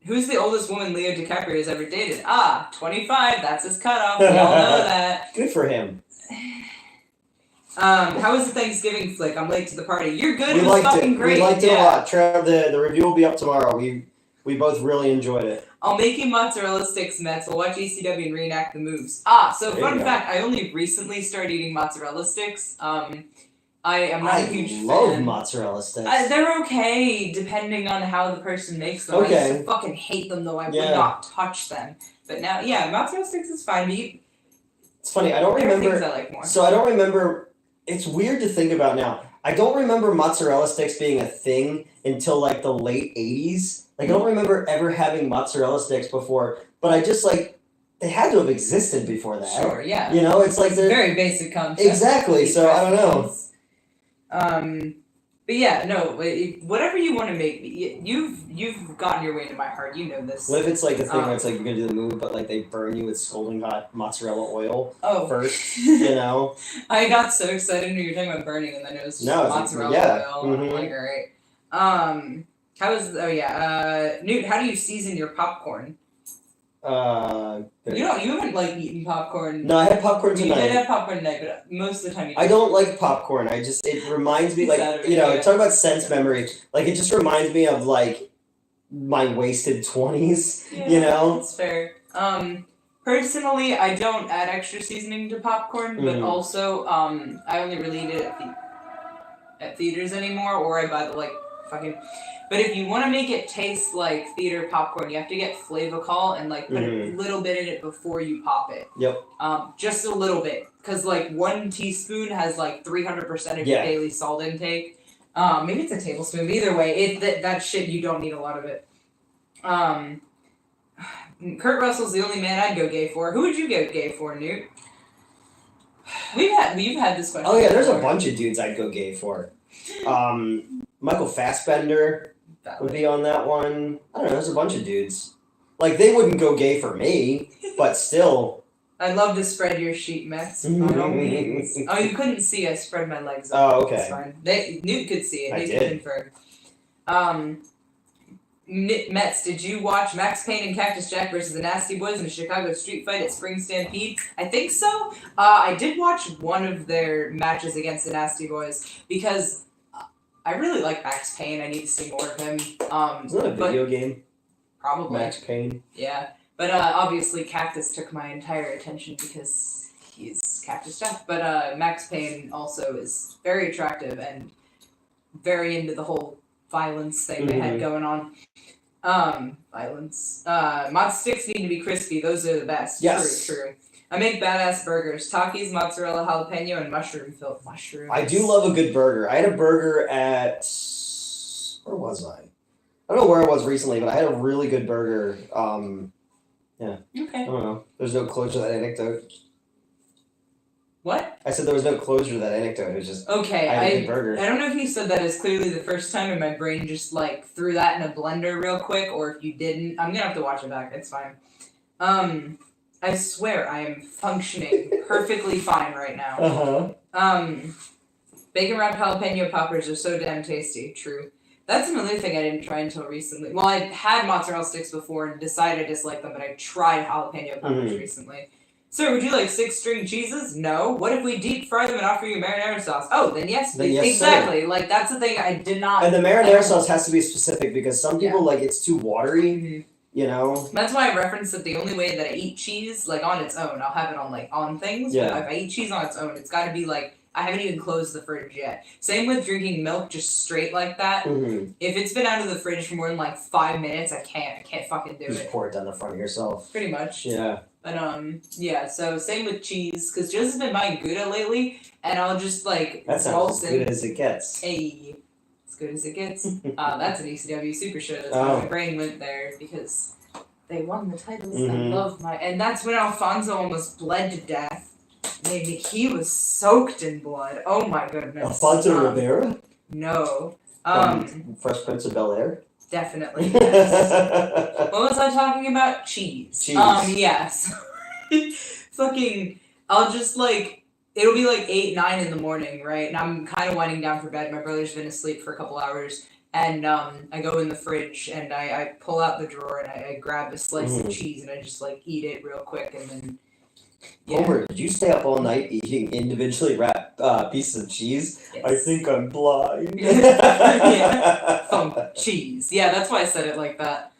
Who's the oldest woman Leo DiCaprio has ever dated? 25. That's his cutoff. We all know that. Good for him. How was the Thanksgiving flick? I'm late to the party. You're good. It was fucking great. We liked it a lot. Trev, the review will be up tomorrow. We both really enjoyed it. I'll make you mozzarella sticks, Mets. We'll watch ECW and reenact the moves. So fun fact, I only recently started eating mozzarella sticks. I am not a huge fan. I love mozzarella sticks. They're okay, depending on how the person makes them. Okay. I just fucking hate them, though. I would not touch them. But now, yeah, mozzarella sticks is fine. It's funny, I don't remember... There are things I like more. So I don't remember... It's weird to think about now. I don't remember mozzarella sticks being a thing until, like, the late 80s. Like, I don't remember ever having mozzarella sticks before. But I just, like... They had to have existed before that. Sure, yeah. You know, it's like... It's a very basic concept. Exactly, so I don't know. But But yeah, no, whatever you want to make, you've gotten your way into my heart. You know this. What if it's like a thing where it's like you're gonna do the move, but like they burn you with scalding hot mozzarella oil first, you know? I got so excited when you were talking about burning, and then it was just mozzarella oil. Mm-hmm. I'm like, all right. Newt, how do you season your popcorn? You haven't like eaten popcorn. No, I had popcorn tonight. You did have popcorn tonight, but most of the time you I don't like popcorn. It reminds me, like, you know, talk about sense memory. Like, it just reminds me of, like, my wasted 20s, you know? That's fair. Personally, I don't add extra seasoning to popcorn, but also, I only really eat it at theaters anymore, or I buy the, like, fucking... But if you want to make it taste like theater popcorn, you have to get Flavacol and like put a little bit in it before you pop it. Yep. Just a little bit, because like 1 teaspoon has like 300% of your daily salt intake. Maybe it's a tablespoon. But either way, that shit you don't need a lot of it. Kurt Russell's the only man I'd go gay for. Who would you go gay for, Newt? You've had this question. Oh yeah, there's a bunch of dudes I'd go gay for. Michael Fassbender would be on that one. I don't know, there's a bunch of dudes. Like, they wouldn't go gay for me, but still. I'd love to spread your sheet mess, by all means. Oh, you couldn't see I spread my legs up. Oh, okay. That's fine. Newt could see it. I He did. confirmed. Mets, did you watch Max Payne and Cactus Jack versus the Nasty Boys in a Chicago street fight at Spring Stampede? I think so. I did watch one of their matches against the Nasty Boys because I really like Max Payne. I need to see more of him. Isn't that a video game? Probably. Max Payne? Yeah. But obviously Cactus took my entire attention because he's Cactus Jack. But Max Payne also is very attractive and very into the whole violence thing they had going on. Violence. Mod sticks need to be crispy. Those are the best. Yes. True. I make badass burgers. Takis, mozzarella, jalapeno, and mushrooms. I do love a good burger. I had a burger at... Where was I? I don't know where I was recently, but I had a really good burger. Yeah. Okay. I don't know. There's no closure to that anecdote. What? I said there was no closure to that anecdote. It was just... Okay, I had a good burger. I don't know if you said that as clearly the first time and my brain just, like, threw that in a blender real quick, or if you didn't. I'm gonna have to watch it back. It's fine. I swear I am functioning perfectly fine right now. Bacon wrapped jalapeno poppers are so damn tasty. True. That's another thing I didn't try until recently. Well, I had mozzarella sticks before and decided I disliked them, but I tried jalapeno poppers recently. Sir, would you like 6 string cheeses? No. What if we deep fry them and offer you marinara sauce? Oh, then yes, please. Yes, exactly. sir. Like, that's the thing I did not... And the marinara sauce has to be specific because some people, like, it's too watery, you know? That's why I referenced that the only way that I eat cheese, like, on its own, I'll have it on, like, on things. Yeah. But if I eat cheese on its own, it's got to be, like, I haven't even closed the fridge yet. Same with drinking milk just straight like that. If it's been out of the fridge for more than, like, 5 minutes, I can't fucking do it. Just pour it down the front of yourself. Pretty much. Yeah. But, yeah, so same with cheese, because Joseph's been buying Gouda lately, and I'll just, like... That sounds as good as it gets. Hey, as good as it gets. That's an ECW Super Show. That's why my brain went there, because they won the titles. I love my... And that's when Alfonso almost bled to death. Maybe he was soaked in blood. Oh, my goodness. Alfonso Rivera? No. Fresh Prince of Bel-Air? Definitely, yes. What was I talking about? Cheese. Yes. Fucking, I'll just, like, it'll be, like, 8, 9 in the morning, right? And I'm kind of winding down for bed. My brother's been asleep for a couple hours. And, I go in the fridge, and I pull out the drawer, and I grab a slice of cheese, and I just, like, eat it real quick, and then... Yeah. Homer, did you stay up all night eating individually wrapped pieces of cheese? Yes. I think I'm blind. Cheese. Yeah, that's why I said it like that.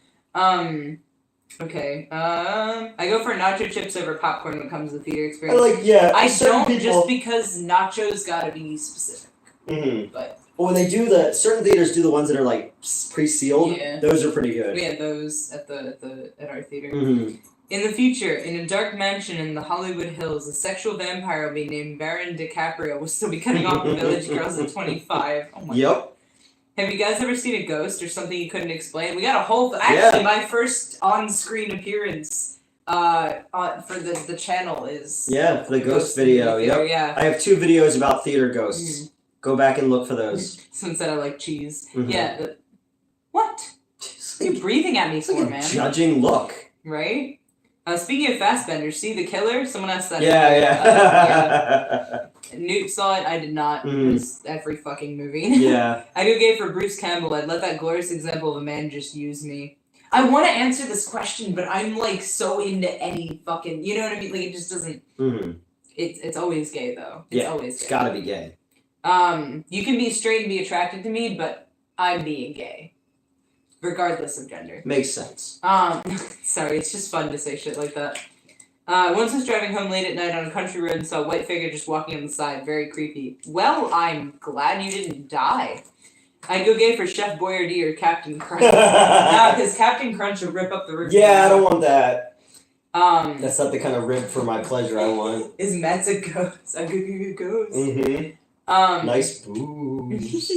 Okay. I go for nacho chips over popcorn when it comes to the theater experience. I don't just because nachos gotta be specific. But well, when they do certain theaters do the ones that are like pre-sealed. Yeah. Those are pretty good. We had those at our theater. In the future, in a dark mansion in the Hollywood Hills, a sexual vampire will be named Baron DiCaprio will still be cutting off the village girls at 25. Oh my God. Have you guys ever seen a ghost or something you couldn't explain? We got a whole... Actually, my first on-screen appearance for the channel is... Yeah, for the ghost video. Yep. Yeah. I have 2 videos about theater ghosts. Go back and look for those. Someone said I like cheese. Mhm. Yeah. What? What are you breathing at me It's for, like a man? judging look. Right? Speaking of Fassbender, see The Killer? Someone asked that. Yeah. Newt saw it. I did not. Mhm. It's every fucking movie. Yeah. I go gay for Bruce Campbell. I'd let that glorious example of a man just use me. I want to answer this question, but I'm like so into any fucking. You know what I mean? Like it just doesn't. Mm-hmm. It's always gay though. It's always gay. It's gotta be gay. You can be straight and be attracted to me, but I'm being gay, regardless of gender. Makes sense. Sorry, it's just fun to say shit like that. Once I was driving home late at night on a country road and saw a white figure just walking on the side. Very creepy. Well, I'm glad you didn't die. I'd go gay for Chef Boyardee or Captain Crunch. Because Captain Crunch would rip up the rib. Yeah, I don't want that. That's not the kind of rib for my pleasure I want. Is Matt's a ghost? A ghost. Mm-hmm. Nice boobs.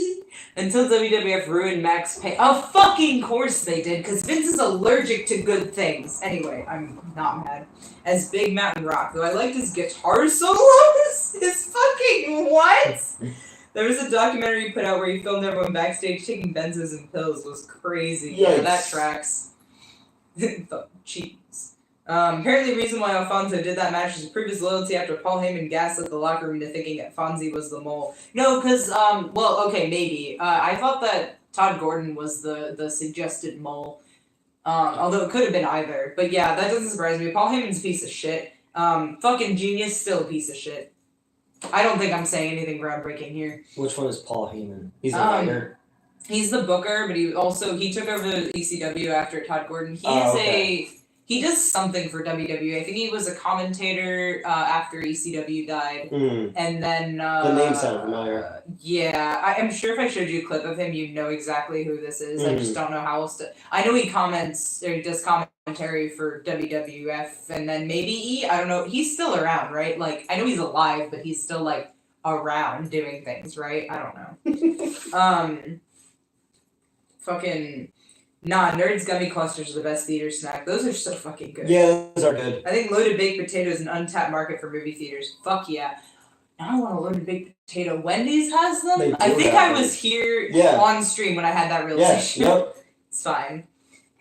Until WWF ruined Max Payne. Of fucking course they did, because Vince is allergic to good things. Anyway, I'm not mad. As Big Mountain Rock, though I liked his guitar solos. His fucking what? There was a documentary he put out where he filmed everyone backstage taking benzos and pills. It was crazy. Yikes. Yeah, that tracks. The cheese. Apparently the reason why Alfonso did that match was to prove his loyalty after Paul Heyman gaslit the locker room into thinking that Fonzie was the mole. No, because, well, okay, maybe. I thought that Todd Gordon was the suggested mole. Although it could have been either. But yeah, that doesn't surprise me. Paul Heyman's a piece of shit. Fucking genius, still a piece of shit. I don't think I'm saying anything groundbreaking here. Which one is Paul Heyman? He's a writer. He's the booker, but he took over ECW after Todd Gordon. He does something for WWE. I think he was a commentator after ECW died. And then... the name sounded familiar. Yeah, I'm sure if I showed you a clip of him, you'd know exactly who this is. I just don't know how else to... I know he does commentary for WWF, and then maybe I don't know. He's still around, right? Like, I know he's alive, but he's still, like, around doing things, right? I don't know. Fucking... Nah, Nerds Gummy Clusters are the best theater snack. Those are so fucking good. Yeah, those are good. I think loaded baked potato is an untapped market for movie theaters. Fuck yeah. Now I want a loaded baked potato. Wendy's has them? I think I was here on stream when I had that realization. Yep. It's fine.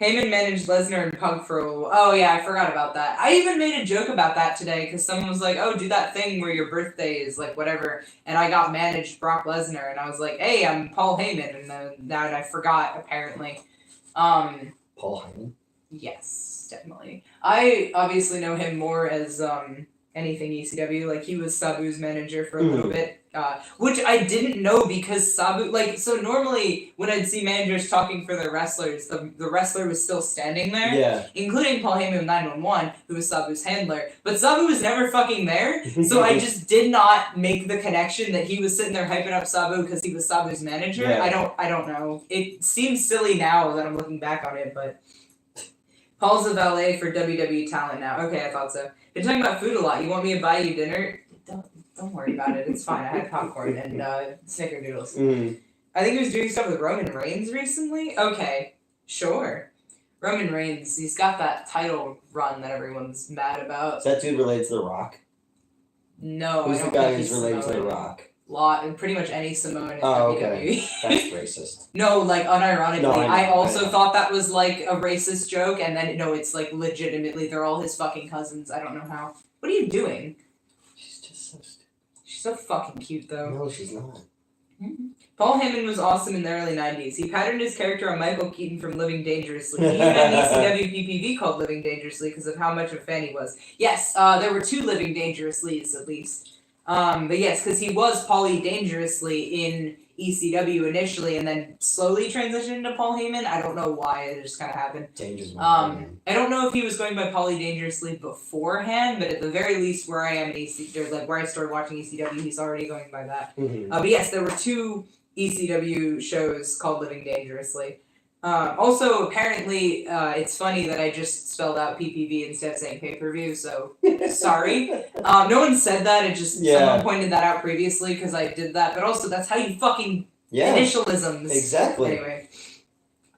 Heyman managed Lesnar and Punk for a while. Oh yeah, I forgot about that. I even made a joke about that today because someone was like, oh, do that thing where your birthday is like whatever. And I got managed Brock Lesnar and I was like, hey, I'm Paul Heyman. And now I forgot apparently. Paul Heyman? Yes, definitely. I obviously know him more as anything ECW. Like, he was Sabu's manager for a little bit, which I didn't know because Sabu... Like, so normally when I'd see managers talking for their wrestlers, the wrestler was still standing there, including Paul Heyman of 911, who was Sabu's handler. But Sabu was never fucking there, so I just did not make the connection that he was sitting there hyping up Sabu because he was Sabu's manager. I don't know. It seems silly now that I'm looking back on it, but... Paul's a valet for WWE talent now. Okay, I thought so. Been talking about food a lot. You want me to buy you dinner? Don't worry about it. It's fine. I had popcorn and snickerdoodles. I think he was doing stuff with Roman Reigns recently. Okay, sure. Roman Reigns, he's got that title run that everyone's mad about. Is that dude related to The Rock? No, Who's I don't the guy think who's he's related to The Samoan. Rock? And pretty much any Samoan in WWE. Okay. That's racist. No, like, unironically, No, I also thought that was, like, a racist joke, and then, no, it's, like, legitimately, they're all his fucking cousins. I don't know how. What are you doing? She's just so stupid. She's so fucking cute, though. No, she's not. Paul Heyman was awesome in the early 90s. He patterned his character on Michael Keaton from Living Dangerously. He even had an ECW PPV called Living Dangerously because of how much of a fan he was. Yes, there were 2 Living Dangerously's, at least. But yes, because he was Paulie Dangerously in ECW initially, and then slowly transitioned into Paul Heyman. I don't know why, it just kind of happened. I don't know if he was going by Paulie Dangerously beforehand, but at the very least, where I am in ECW, like where I started watching ECW, he's already going by that. But yes, there were 2 ECW shows called Living Dangerously. Also, apparently, it's funny that I just spelled out PPV instead of saying pay-per-view, so sorry. No one said that, it just, someone pointed that out previously because I did that, but also that's how you fucking initialisms. Exactly. Anyway.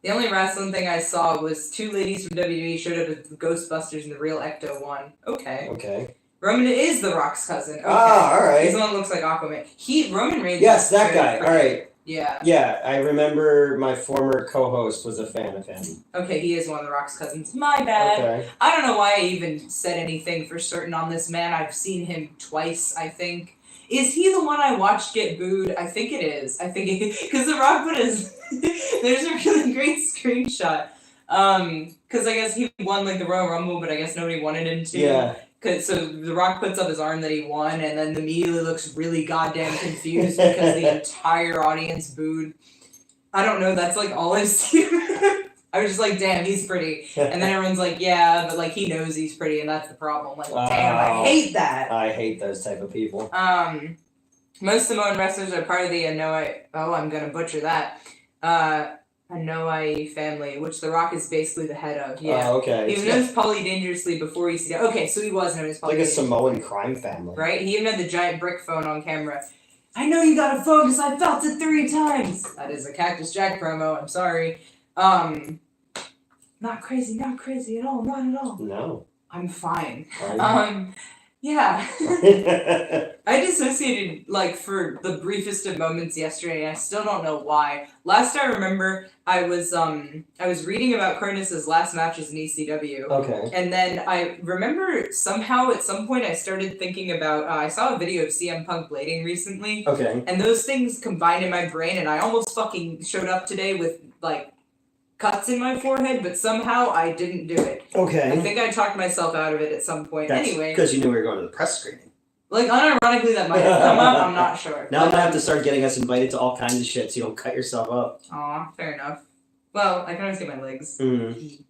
The only wrestling thing I saw was 2 ladies from WWE showed up as Ghostbusters in the Real Ecto one. Okay. Roman is The Rock's cousin. Okay. Ah, all right. He's the one that looks like Aquaman. Roman Reigns. Yes, that guy. All right. Yeah. Yeah, I remember my former co-host was a fan of him. Okay, he is one of The Rock's cousins. My bad. Okay. I don't know why I even said anything for certain on this man. I've seen him twice, I think. Is he the one I watched get booed? I think it is. Because The Rock put his... There's a really great screenshot. Because I guess he won, like, the Royal Rumble, but I guess nobody wanted him to. Yeah. So The Rock puts up his arm that he won, and then immediately looks really goddamn confused because the entire audience booed. I don't know, that's like all I've seen. I was just like, damn, he's pretty. And then everyone's like, yeah, but like he knows he's pretty, and that's the problem. Like, damn, I hate that. I hate those type of people. Most Samoan wrestlers are part of the Anoa'i. Oh, I'm gonna butcher that. Anoa'i family, which The Rock is basically the head of. Yeah. Oh, okay. He was known as Paulie Dangerously before he CW. Okay, so he was known as Paulie. Like a Samoan crime family. Right? He even had the giant brick phone on camera. I know you got a phone because I felt it 3 times. That is a Cactus Jack promo. I'm sorry. Not crazy at all. Not at all. No. I'm fine. Yeah. I dissociated, like, for the briefest of moments yesterday, and I still don't know why. Last I remember, I was reading about Cronus's last matches in ECW. Okay. And then I remember somehow at some point I started thinking about, I saw a video of CM Punk blading recently. Okay. And those things combined in my brain, and I almost fucking showed up today with, like, cuts in my forehead, but somehow I didn't do it. Okay. I think I talked myself out of it at some point. That's anyway. Because you knew we were going to the press screening. Like, unironically, that might have come up. I'm not sure. Now I'm going to have to start getting us invited to all kinds of shit so you don't cut yourself up. Aw, fair enough. Well, I can always get my legs. Mm.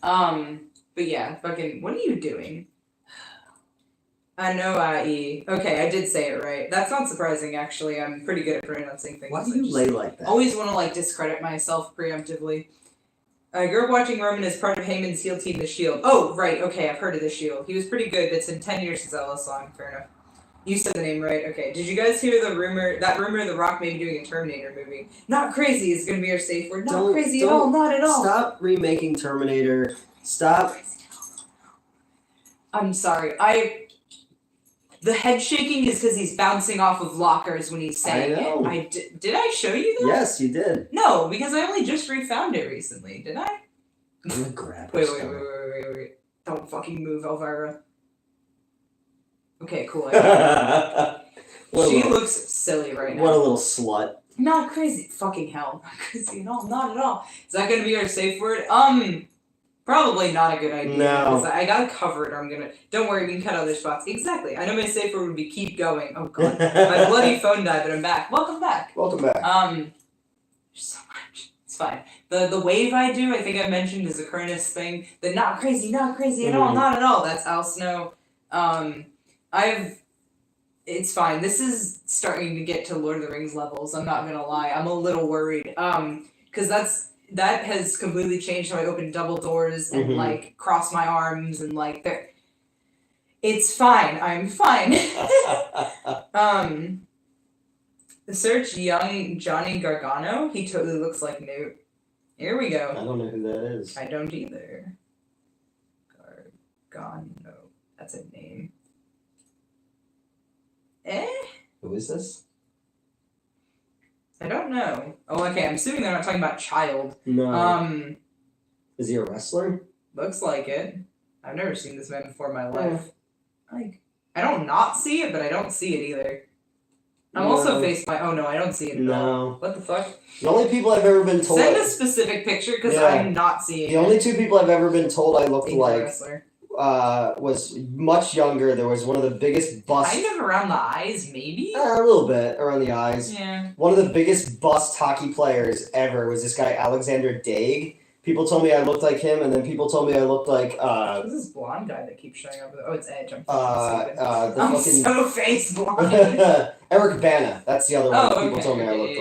But yeah, fucking, what are you doing? Anoa'i. Okay, I did say it right. That's not surprising, actually. I'm pretty good at pronouncing things. Why do you lay like that? Always want to, like, discredit myself preemptively. I grew up watching Roman as part of Heyman's heel team, The Shield. Oh, right, okay, I've heard of The Shield. He was pretty good. It's been 10 years since I last saw him. Fair enough. You said the name right. Okay. Did you guys hear the rumor The Rock may be doing a Terminator movie? Not crazy is going to be our safe word. Not crazy at all. Not at all. Stop remaking Terminator. Stop. I'm sorry. The head shaking is because he's bouncing off of lockers when he's saying it. Did I show you that? Yes, you did. No, because I only just refound it recently. Did I? I'm gonna grab Wait. Don't fucking move, Elvira. Okay, cool. She looks silly right now. What a little slut. Not crazy. Fucking hell. Not crazy at all. Not at all. Is that going to be our safe word? Probably not a good idea. No. I got it covered. Don't worry, we can cut other spots. Exactly. I know my safe word would be keep going. Oh, God. My bloody phone died, but I'm back. Welcome back. Welcome back. There's so much. It's fine. The wave I do, I think I mentioned, is a Cronus thing. The not crazy at all. Not at all. That's Al Snow. It's fine. This is starting to get to Lord of the Rings levels. I'm not gonna lie. I'm a little worried. Because that has completely changed how I open double doors and like cross my arms and like it's fine. I'm fine. Search young Johnny Gargano. He totally looks like Newt. Here we go. I don't know who that is. I don't either. Gargano. That's a name. Who is this? I don't know. Oh, okay. I'm assuming they're not talking about Child. No. Is he a wrestler? Looks like it. I've never seen this man before in my life. Like, I don't not see it, but I don't see it either. I'm also faced by. Oh no, I don't see it at all. What the fuck? The only people I've ever been told. Send a specific picture because I'm not seeing it. The only 2 people I've ever been told I looked like wrestler. Was much younger. There was one of the biggest busts. Kind of around the eyes, maybe? A little bit around the eyes. Yeah. One of the biggest bust hockey players ever was this guy, Alexander Daig. People told me I looked like him, and then people told me I looked like, Who's this blonde guy that keeps showing up? Oh, it's Edge. I'm so face blind. Eric Bana. That's the other one that people told me I looked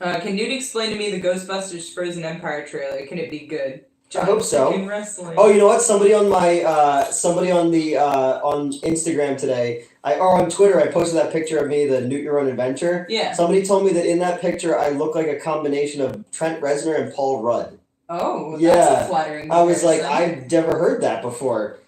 like. Can you explain to me the Ghostbusters Frozen Empire trailer? Can it be good? I hope so. Wrestling. Oh, you know what? Somebody on my on Instagram today, or on Twitter, I posted that picture of me, the Newt Your Own Adventure. Yeah. Somebody told me that in that picture I look like a combination of Trent Reznor and Paul Rudd. Oh, yeah. That's a flattering I was like, comparison. I've never heard that before.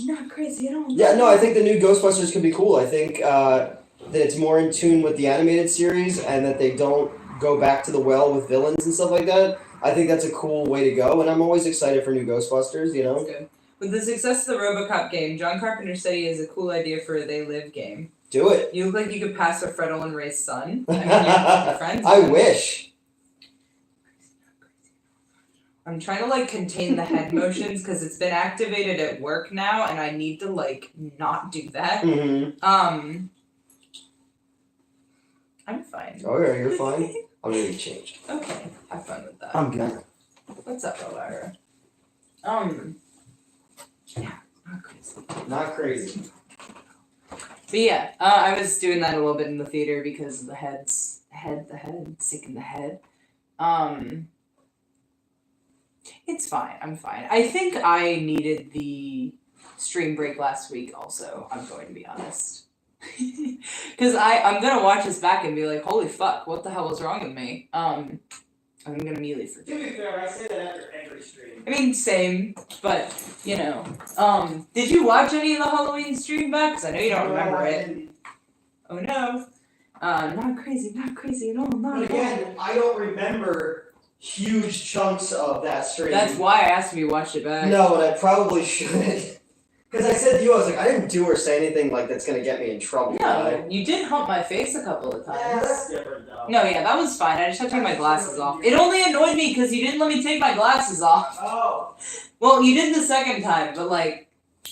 not crazy at all. Yeah, no, I think the new Ghostbusters could be cool. I think that it's more in tune with the animated series and that they don't go back to the well with villains and stuff like that. I think that's a cool way to go, and I'm always excited for new Ghostbusters, you know? That's good. With the success of the RoboCop game, John Carpenter said he has a cool idea for a They Live game. Do it. You look like you could pass for Freddle and Ray's son. I mean, you're friends. I wish. I'm trying to, like, contain the head motions because it's been activated at work now, and I need to, like, not do that. Mm-hmm. I'm fine. Oh, yeah, you're fine. I'm gonna be changed. Okay, have fun with that. I'm gonna. What's up, Elvira? Yeah, not crazy. Not crazy. But yeah, I was doing that a little bit in the theater because of the head, sick in the head. It's fine, I'm fine. I think I needed the stream break last week also, I'm going to be honest. Because I'm going to watch this back and be like, holy fuck, what the hell was wrong with me? I'm going to immediately forget. To be fair, I say that after every stream. I mean, same, but, you know. Did you watch any of the Halloween stream back? Because I know you don't remember it. Oh no. Not crazy at all, not at all. Again, I don't remember huge chunks of that stream. That's why I asked if you watched it back. No, and I probably should. Because I said to you, I was like, I didn't do or say anything like that's going to get me in trouble. No, you did hump my face a couple of times. Yeah, that's different though. No, yeah, that was fine. I just had to take my glasses off. It only annoyed me because you didn't let me take my glasses off. Oh. Well, you did the second time, but, like,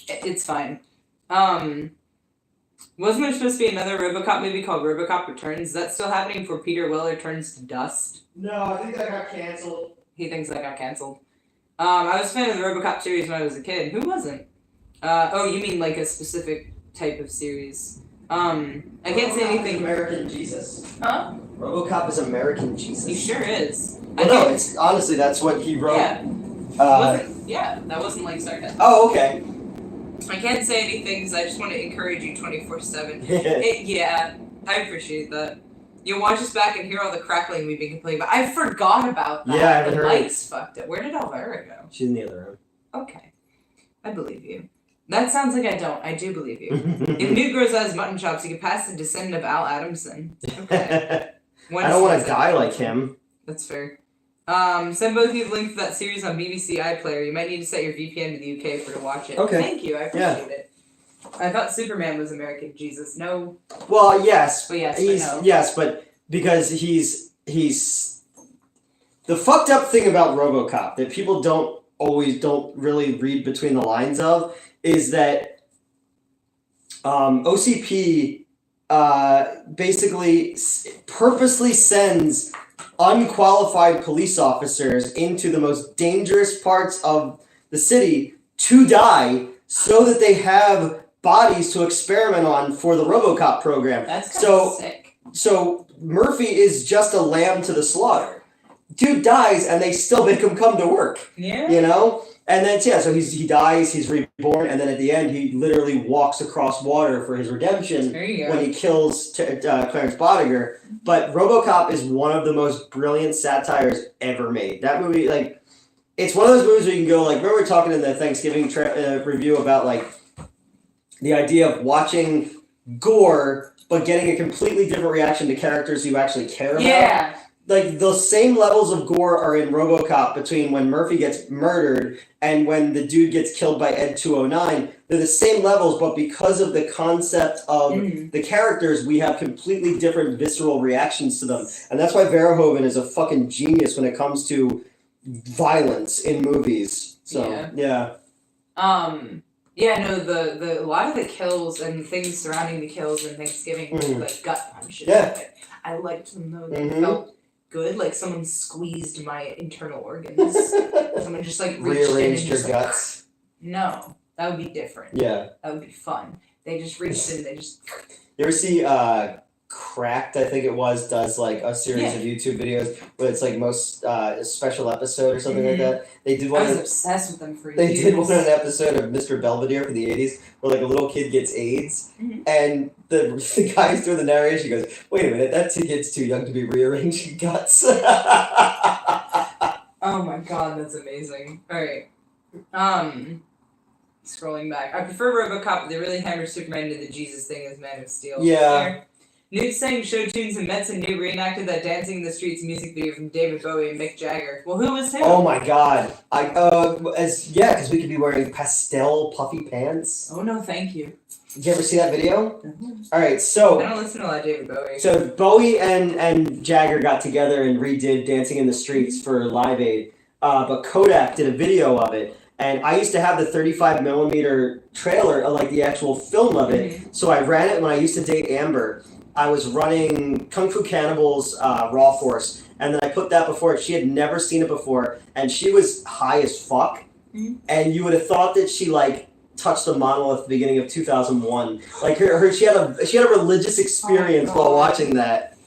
it's fine. Wasn't there supposed to be another RoboCop movie called RoboCop Returns? Is that still happening before Peter Weller turns to dust? No, I think that got canceled. He thinks that got canceled. I was a fan of the RoboCop series when I was a kid. Who wasn't? Oh, you mean like a specific type of series? I can't say anything. American Jesus. Huh? RoboCop is American Jesus. He sure is. Well, no, it's honestly that's what he wrote. Yeah. That wasn't like sarcasm. Oh, okay. I can't say anything because I just want to encourage you 24/7. Yeah, I appreciate that. You'll watch us back and hear all the crackling we've been complaining about. I forgot about that. Yeah, I haven't the heard. mic's fucked up. Where did Elvira go? She's in the other room. Okay. I believe you. That sounds like I don't. I do believe you. If Newt grows out his mutton chops, he could pass the descendant of Al Adamson. Okay. I don't want to die like him. That's fair. Send both of you the link for that series on BBC iPlayer. You might need to set your VPN to the UK to watch it. Okay. Thank you. I appreciate it. I thought Superman was American Jesus. No. Well, yes. But yes, no. Yes, but because he's the fucked up thing about RoboCop that people don't really read between the lines of is that OCP basically purposely sends unqualified police officers into the most dangerous parts of the city to die so that they have bodies to experiment on for the RoboCop program. That's kind of sick. So Murphy is just a lamb to the slaughter. Dude dies and they still make him come to work. Yeah. You know? And then, yeah, so he dies, he's reborn, and then at the end he literally walks across water for his redemption when he kills Clarence Bodiger. But RoboCop is one of the most brilliant satires ever made. That movie, like, it's one of those movies where you can go, like, remember we were talking in the Thanksgiving review about, like, the idea of watching gore, but getting a completely different reaction to characters you actually care about. Yeah. Like, the same levels of gore are in RoboCop between when Murphy gets murdered and when the dude gets killed by Ed 209. They're the same levels, but because of the concept of the characters, we have completely different visceral reactions to them. And that's why Verhoeven is a fucking genius when it comes to violence in movies. So, yeah. Yeah, no, the a lot of the kills and things surrounding the kills in Thanksgiving were like gut punches. Yeah. I liked them though. They felt good, like someone squeezed my internal organs. Someone just like rearranged your just, guts. No, that would be different. Yeah. That would be fun. They just reached in, they just... You ever see Cracked, I think it was, does like a series of YouTube videos where it's like most special episode or something like that. They did one. I was obsessed with them for years. They did one an episode of Mr. Belvedere for the 80s where like a little kid gets AIDS and the guy who's doing the narration goes, wait a minute, that kid's too young to be rearranging guts. Oh my god, that's amazing. Alright. Scrolling back. I prefer RoboCop, but they really hammered Superman into the Jesus thing as Man of Steel. Yeah. Here. Newt sang show tunes and Metz and Newt reenacted that Dancing in the Streets music video from David Bowie and Mick Jagger. Well, who was him? Oh my god. Because we could be wearing pastel puffy pants. Oh no, thank you. Did you ever see that video? Mm-hmm. Alright, so... I don't listen to a lot of David Bowie. So Bowie and Jagger got together and redid Dancing in the Streets for Live Aid. But Kodak did a video of it. And I used to have the 35mm trailer, like the actual film of it. Mm-hmm. So I ran it when I used to date Amber. I was running Kung Fu Cannibal's Raw Force, and then I put that before it. She had never seen it before, and she was high as fuck. Mm-hmm. And you would have thought that she touched the monolith at the beginning of 2001. Like she had a religious experience while watching that.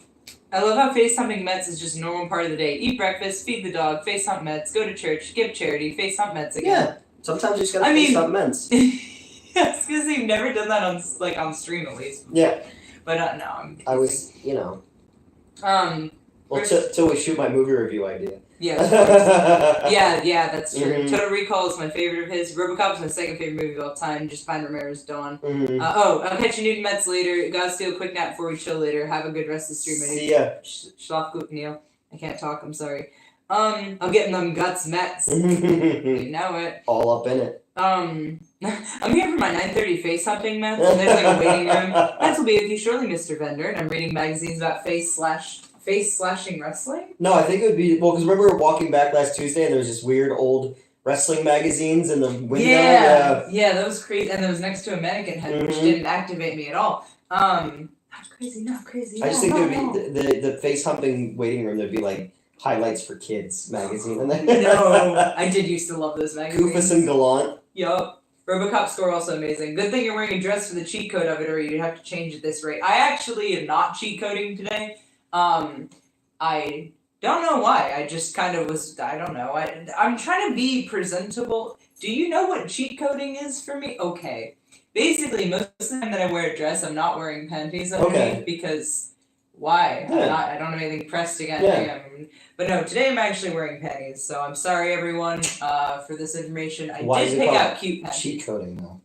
I love how FaceTiming Mets is just a normal part of the day. Eat breakfast, feed the dog, FaceTime Mets, go to church, give charity, FaceTime Mets again. Yeah, sometimes you just gotta FaceTime Mets. Yes, because they've never done that on stream at least. Yeah. But no, I was, Well, till we shoot my movie review idea. Yeah, yeah, that's true. Mm-hmm. Total Recall is my favorite of his. RoboCop is my second favorite movie of all time. Just find Ramirez Dawn. Mm-hmm. I'll catch you Newton Mets later. Gotta steal a quick nap before we chill later. Have a good rest of the stream. See ya. Schlaf gut, Neil. I can't talk. I'm sorry. I'll get in them guts, Mets. You know it. All up in it. I'm here for my 9:30 face hunting, Mets, and there's like a waiting room. Mets will be with you shortly, Mr. Vendor, and I'm reading magazines about face slashing wrestling. No, I think it would be because remember we were walking back last Tuesday and there was just weird old wrestling magazines in the window. Yeah, that was crazy, and it was next to a mannequin head, which didn't activate me at all. Not crazy. I just think there'd be the face humping waiting room. There'd be like highlights for kids magazine in there. No, I did used to love those magazines. Goofus and Gallant. Yup. RoboCop score also amazing. Good thing you're wearing a dress for the cheat code of it, or you'd have to change at this rate. I actually am not cheat coding today. I don't know why. I just kind of was. I don't know. I'm trying to be presentable. Do you know what cheat coding is for me? Okay. Basically, most of the time that I wear a dress, I'm not wearing panties underneath because why? Yeah. I don't have anything pressed against me. But no, today I'm actually wearing panties. So I'm sorry, everyone, for this information. I did pick out cute panties. Cheat coding though.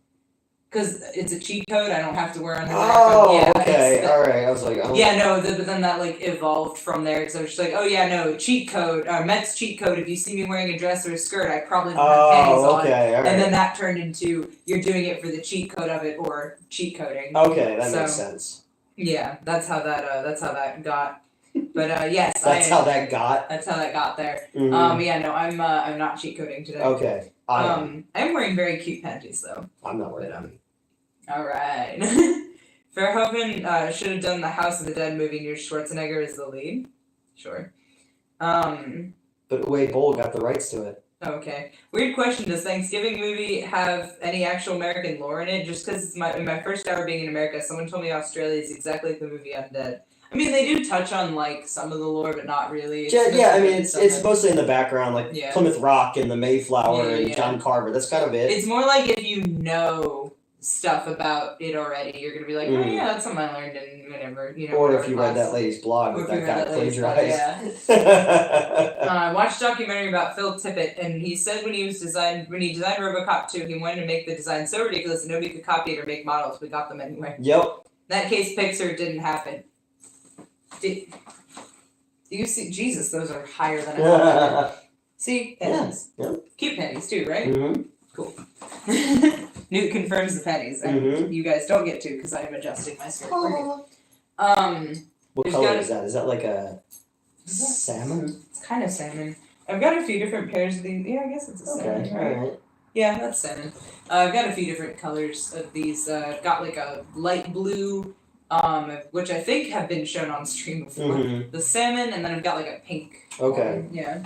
Because it's a cheat code, I don't have to wear underwear. Oh, yeah, okay, all right. I was like, oh. Yeah, no, but then that evolved from there. So I was just like, oh yeah, no, cheat code, Mets cheat code. If you see me wearing a dress or a skirt, I probably don't have panties on. Okay, all right. And then that turned into you're doing it for the cheat code of it or cheat coding. Okay, that makes sense. Yeah, that's how that got. But yes, that's how that got. That's how that got there. Mm-hmm. Yeah, no, I'm not cheat coding today. Okay. I'm wearing very cute panties though. I'm not wearing them. Alright. Verhoeven should have done the House of the Dead movie near Schwarzenegger as the lead. Sure. But Uwe Boll got the rights to it. Okay. Weird question. Does Thanksgiving movie have any actual American lore in it? Just because it's in my first hour being in America, someone told me Australia is exactly like the movie Undead. I mean, they do touch on, some of the lore, but not really. I mean, it's mostly in the background, Plymouth Rock and the Mayflower and John Carver. That's kind of it. It's more like if you know stuff about it already, you're gonna be like, oh yeah, that's something I learned in whatever, Or if you read that lady's blog that got plagiarized. I watched a documentary about Phil Tippett, and he said when he designed RoboCop 2, he wanted to make the design so ridiculous that nobody could copy it or make models. We got them anyway. Yep. In that case, Pixar didn't happen. Do you see? Jesus, those are higher than I thought. See? Pennies. Yeah. Cute pennies too, right? Mm-hmm. Cool. Newt confirms the pennies, and you guys don't get to because I am adjusting my skirt. What color is that? Is that like a salmon? It's kind of salmon. I've got a few different pairs of these. Yeah, I guess it's a salmon, right? All right. Yeah, that's salmon. I've got a few different colors of these. I've got a light blue, which I think have been shown on stream before. Mm-hmm. The salmon, and then I've got a pink. Okay. Yeah.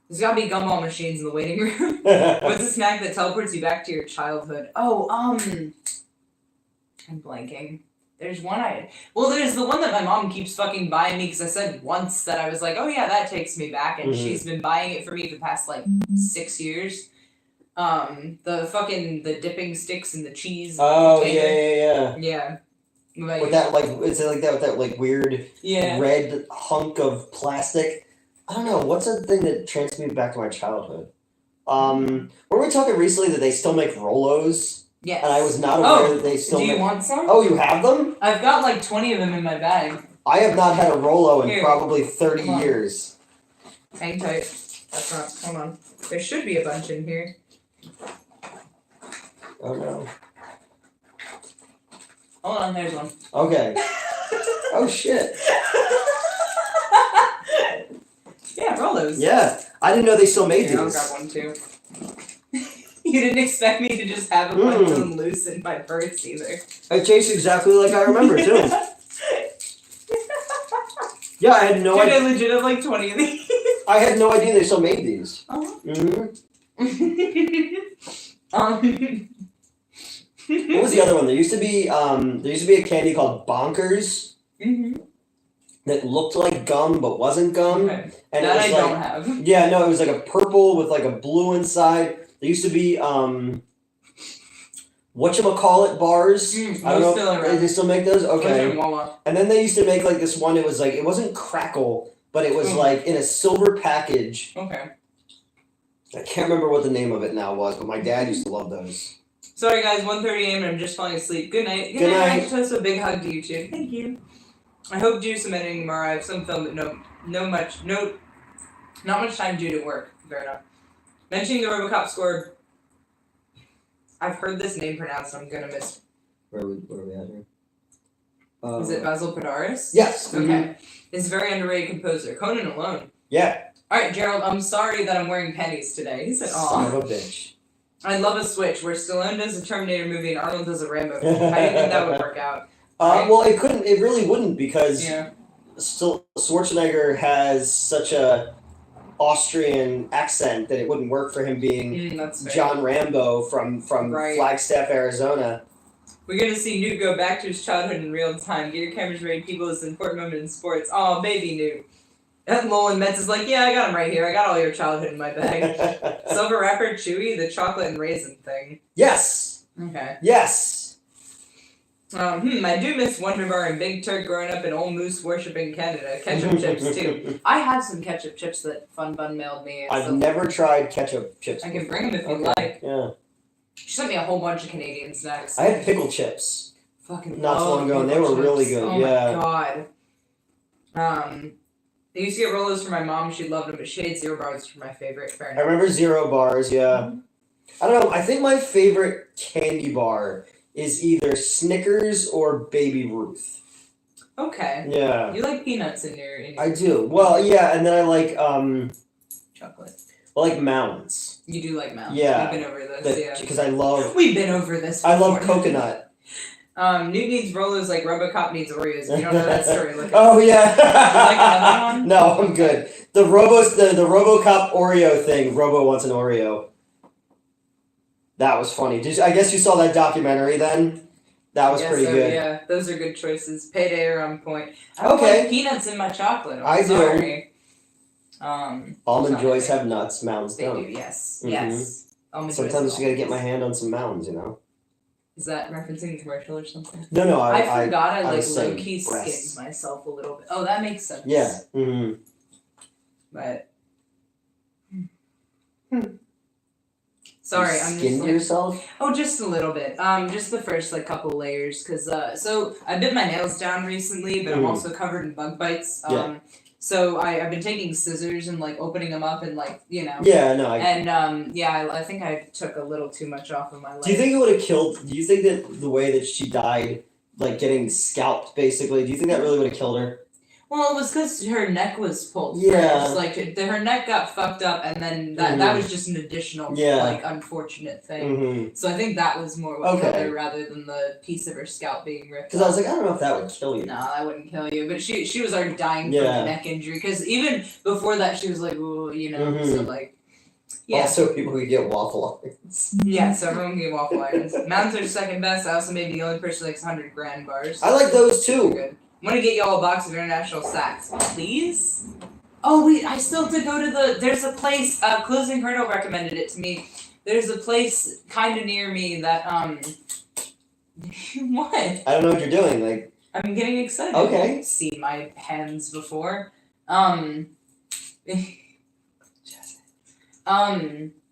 There's gotta be gumball machines in the waiting room. What's a snack that teleports you back to your childhood? Oh, I'm blanking. There's one there's the one that my mom keeps fucking buying me because I said once that I was like, oh yeah, that takes me back, and she's been buying it for me for the past 6 years. The dipping sticks and the cheese. Oh, container. yeah. Yeah. With that, is it like that with that weird red hunk of plastic? I don't know. What's a thing that transports me back to my childhood? Were we talking recently that they still make Rolos? Yes. And I was not aware that they still do you make... want some? Oh, you have them? I've got like 20 of them in my bag. I have not had a Rolo in Here. probably 30 years. Hang tight. That's not. Hold on. There should be a bunch in here. Oh no. Hold on, there's one. Okay. Oh shit. Yeah, Rolos. Yeah, I didn't know they still made Here, I'll these. grab one too. You didn't expect me to just have a bunch of them loose in my purse either. It tastes exactly like I remember too. Yeah, I had no Dude, I idea. legit have like 20 of these. I had no idea they still made these. Uh-huh. What was the other one? There used to be a candy called Bonkers that looked like gum but wasn't gum. Okay. And That it was I like, don't have. yeah, no, it was like a purple with like a blue inside. There used to be whatchamacallit bars. I don't know. Still around. They still make those? Those are Okay. in Walmart. And then they used to make like this one, it was like, it wasn't crackle, but it was like in a silver package. Okay. I can't remember what the name of it now was, but my dad used to love those. Sorry guys, 1:30 a.m. and I'm just falling asleep. Good night. Good night. Just a big hug to you too. Thank you. I hope to do some editing tomorrow. I have some film, but not much time due to work. Fair enough. Mentioning the RoboCop score. I've heard this name pronounced. I'm gonna miss. Where are we at here? Is it Basil Podaris? Yes. Okay. He's a very underrated composer. Conan alone. Yeah. All right, Gerald. I'm sorry that I'm wearing pennies today. He said, Son "Aw." of a bitch. I'd love a switch where Stallone does a Terminator movie and Arnold does a Rambo movie. How do you think that would work out? Well, it couldn't. It really wouldn't because Yeah. still Schwarzenegger has such a Austrian accent that it wouldn't work for him being That's fair. John Rambo from Right. Flagstaff, Arizona. We're gonna see Newt go back to his childhood in real time. Get your cameras ready, people. It's an important moment in sports. Oh, baby Newt. And Nolan Metz is like, yeah, I got him right here. I got all your childhood in my bag. Silver wrapper, Chewy, the chocolate and raisin thing. Yes. Okay. Yes. I do miss Wonder Bar and Big Turk growing up in Old Moose worshipping Canada. Ketchup chips too. I have some ketchup chips that Fun Bun mailed me. I've never tried ketchup chips. I can bring them if you Okay. like. Yeah. She sent me a whole bunch of Canadian snacks. I had pickle chips. Fucking not so love long ago, and they pickle were really chips. good. Oh Yeah. my god. I used to get Rolos for my mom. She loved them, but Shade Zero Bars were my favorite. Fair I enough. remember Zero Bars. Yeah. I don't know. I think my favorite candy bar is either Snickers or Baby Ruth. Okay. Yeah. You like peanuts in your I do. Well, yeah, and then I like chocolate. I like Mounds. You do like Mounds. Yeah. We've been over this. Yeah. Because I love We've been over this. I love before. coconut. Newt needs Rolos like RoboCop needs Oreos. If you don't know that story, look at Oh yeah. like another one? No, I'm good. The RoboCop Oreo thing. Robo wants an Oreo. That was funny. I guess you saw that documentary then? That was pretty good. Yeah, those are good choices. Payday are on point. I Okay. don't like peanuts in my chocolate. I'm I do. sorry. Almond Joys have nuts, Mounds They don't. do, yes. Mhm. Yes. Almond Sometimes Joys I just gotta get my almonds. hand on some Mounds, you know? Is that referencing the commercial or something? No, I forgot I I like was saying low-key breasts. skinned myself a little bit. Oh, that makes sense. Yeah. Mm-hmm. But sorry, I'm just skinned like, yourself? oh, just a little bit. Just the first like couple layers, cause so I bit my nails down recently, but I'm also covered in bug bites. Yeah. So I've been taking scissors and like opening them up and like Yeah, no. I think I took a little too much off of my leg. Do you think it would have killed? Do you think that the way that she died, like getting scalped, basically, do you think that really would have killed her? Well, it was because her neck was pulled Yeah. first. Like her neck got fucked up, and then that was just an additional like unfortunate thing. Mm-hmm. So I think that was more what killed Okay. her rather than the piece of her scalp being ripped. Because I was like, I don't know if that would kill you. No, that wouldn't kill you. But she was already dying from Yeah. a neck injury. Because even before that, she was like, ooh, you know. Mhm. So like, yeah. Also, people who get waffle irons. Yeah, so everyone can get waffle irons. Mounds are second best. I also may be the only person who likes 100 grand bars. I like those They're too. good. I'm gonna get y'all a box of International Sacks, please. Oh wait, I still have to go to there's a place, Closing Hurdle recommended it to me. There's a place kinda near me that, what? I don't know what you're doing. Like, I'm getting excited. Okay. You've seen my hands before.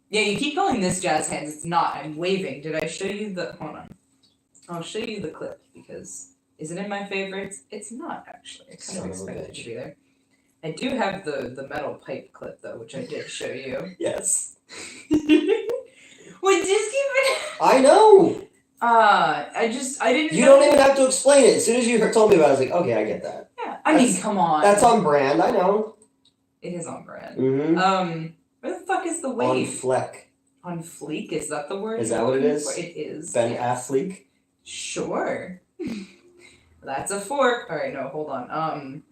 Yeah, you keep calling this jazz hands. It's not. I'm waving. Did I show you the... Hold on. I'll show you the clip because... Is it in my favorites? It's not, actually. I kind of expected it to be there. I do have the metal pipe clip, though, which I did show you. Yes. Wait, just keep it... I know! I didn't You know... don't even have to explain it. As soon as you told me about it, I was like, okay, I get that. Yeah, I mean, come on. That's on brand, I know. It is on brand. Mm-hmm. Where the fuck is the wave? On fleck. On fleek? Is that the word? Is that what it is? It is. Ben yes. Affleck? Sure. That's a fork. Alright, no, hold on.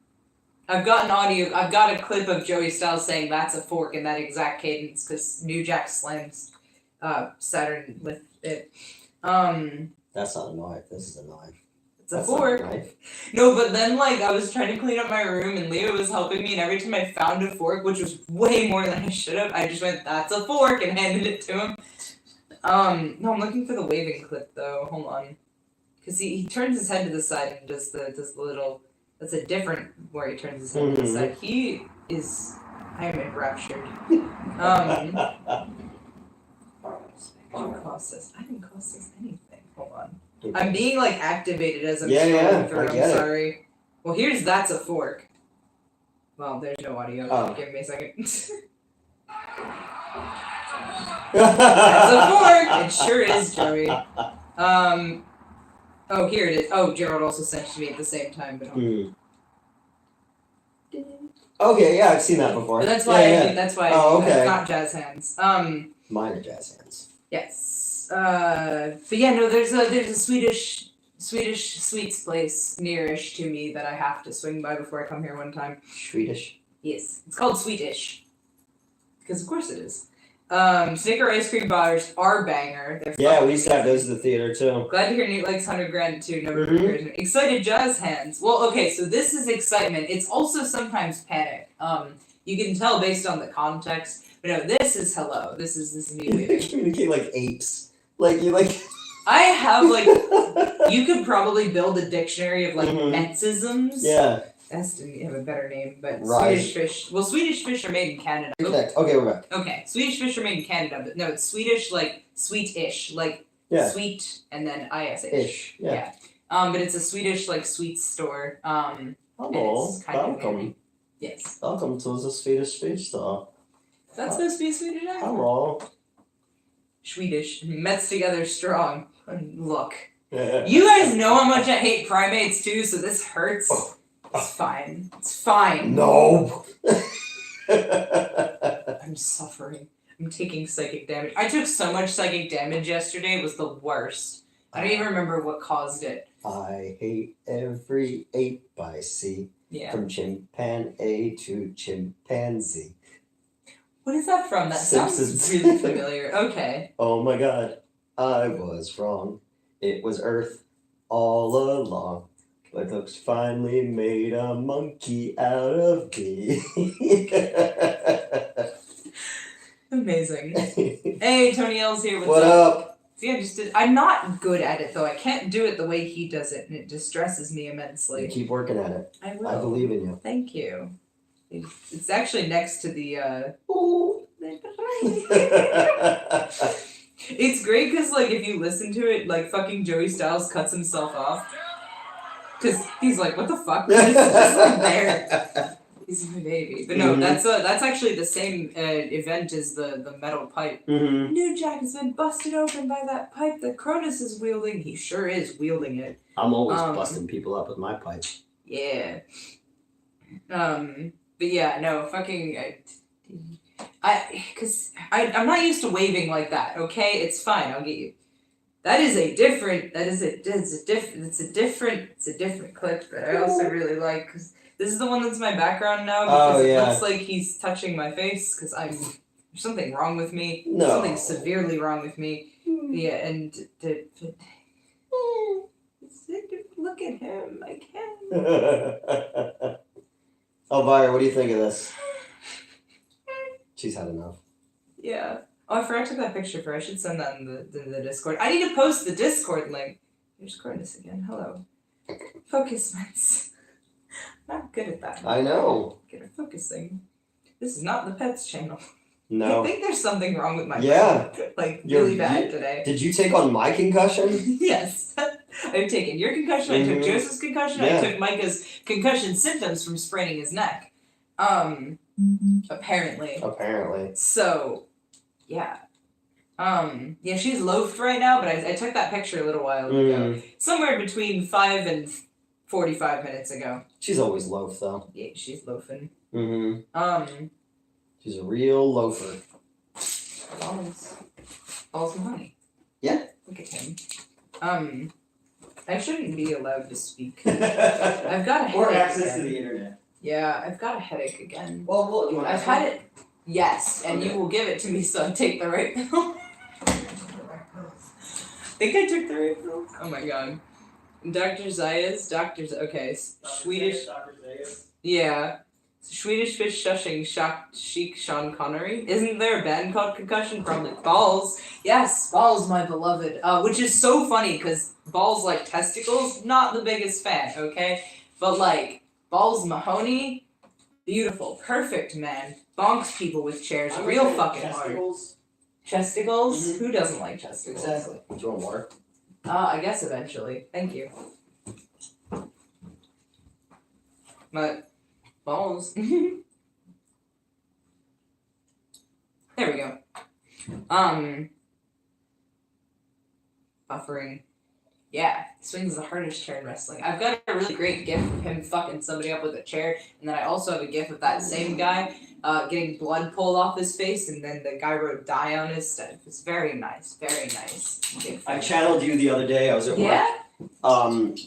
I've got a clip of Joey Styles saying that's a fork in that exact cadence because New Jack slams Saturn with it. That's not a knife. This is a knife. It's a fork. Not a knife. No, but then I was trying to clean up my room and Leo was helping me, and every time I found a fork, which was way more than I should have, I just went, "That's a fork," and handed it to him. No, I'm looking for the waving clip though. Hold on, because he turns his head to the side and does the little. That's a different where he turns his head to the side. He is. I am enraptured. What cost us? I didn't cost us anything. Hold on. Okay. I'm being activated as I'm scrolling through. I'm sorry. Well, that's a fork. Well, there's no audio. Oh. Give me a second. That's a fork. It sure is, Joey. Oh, here it is. Oh, Gerald also sent it to me at the same time, but. Okay, yeah, I've seen that before. But that's why. That's why. Oh, okay. It's not jazz hands. Mine are jazz hands. Yes. But yeah, no. There's a Swedish sweets place nearish to me that I have to swing by before I come here one time. Swedish. Yes, it's called Swedish. Because of course it is. Snicker ice cream bars are banger. Yeah, we used to have those at the theater too. Glad to hear Nate likes 100 Grand too. Excited jazz hands. Well, okay, so this is excitement. It's also sometimes panic. You can tell based on the context. But no, this is hello. This is me waiting. You communicate like apes. I have you could probably build a dictionary of petsisms. Yeah. Has to have a better name, but right. Swedish fish. Well, Swedish fish are made in Canada. Okay, we're back. Okay, Swedish fish are made in Canada, but no, it's Swedish sweet-ish, sweet and then ish. Yeah. But it's a Swedish Hello, sweets store. welcome. Yes. Welcome to the Swedish fish store. That's supposed to be a Swedish accent. Hello. Swedish. Mets together strong. Look. Yeah. You guys know how much I hate primates too, so this hurts. It's fine. It's fine. No. I'm suffering. I'm taking psychic damage. I took so much psychic damage yesterday, it was the worst. I don't even remember what caused it. I hate every ape I see. Yeah. From chimpanzee to chimpanzee. What is that from? That Simpsons. Sounds really familiar. Okay. Oh my god. I was wrong. It was Earth all along. But looks finally made a monkey out of me. Amazing. Hey, Tony L's here. What up? See, I'm not good at it though. I can't do it the way he does it, and it distresses me immensely. You keep working at it. I will. I believe in you. Thank you. It's actually next to the. It's great because if you listen to it, fucking Joey Styles cuts himself off. Because he's like, what the fuck? He's just there. He's my baby. But no, that's actually the same event as the metal pipe. Mm-hmm. New Jack has been busted open by that pipe that Cronus is wielding. He sure is wielding it. I'm always busting people up with my pipe. Yeah. But yeah, no, fucking... I'm not used to waving like that, okay? It's fine, I'll get you. It's a different clip that I also really like because this is the one that's my background now because it looks like he's touching my face because there's something wrong with me. No. Something severely wrong with me. Yeah, and look at him, I can't. Elvira, what do you think of this? She's had enough. Yeah. Oh, I forgot to take that picture for her. I should send that in the Discord. I need to post the Discord link. Here's Cronus again. Hello. Focus, Mets. I'm not good at that. I know. Get her focusing. This is not the Pets channel. No. I think there's something wrong with my Yeah. brain. Like, really bad today. Did you take on my concussion? Yes. I've taken your concussion, I took Joseph's concussion, Yeah. I took Micah's concussion symptoms from spraining his neck. Apparently. So, yeah. Yeah, she's loafed right now, but I took that picture a little while ago. Somewhere between 5 and 45 minutes ago. She's always loaf, though. Yeah, she's loafing. She's a real loafer. Balls Mahoney. Yeah. Look at him. I shouldn't be allowed to speak. I've got a headache. Or access again. to the internet. Yeah, I've got a headache again. Well, you want I've had it. Yes, and you will give it to me, so I take the right pill. Think I took the right pill? Oh my god. Dr. Zayas, okay, Swedish. Dr. Zayas? Yeah. Swedish fish shushing Sheik Sean Connery. Isn't there a band called Concussion? Probably. Balls. Yes, Balls, my beloved. Which is so funny, because Balls like testicles, not the biggest fan, okay? But like, Balls Mahoney, beautiful, perfect man. Bonks people with chairs real fucking hard. Chesticles? Mm-hmm. Who doesn't like chesticles? Exactly. Do you want water? I guess eventually. Thank you. But balls. There we go. Buffering. Yeah, swings the hardest chair in wrestling. I've got a really great gif of him fucking somebody up with a chair, and then I also have a gif of that same guy getting blood pulled off his face, and then the guy wrote "die" on his stuff. It's very nice, very nice. I channeled you the other day. I was at work. Yeah. And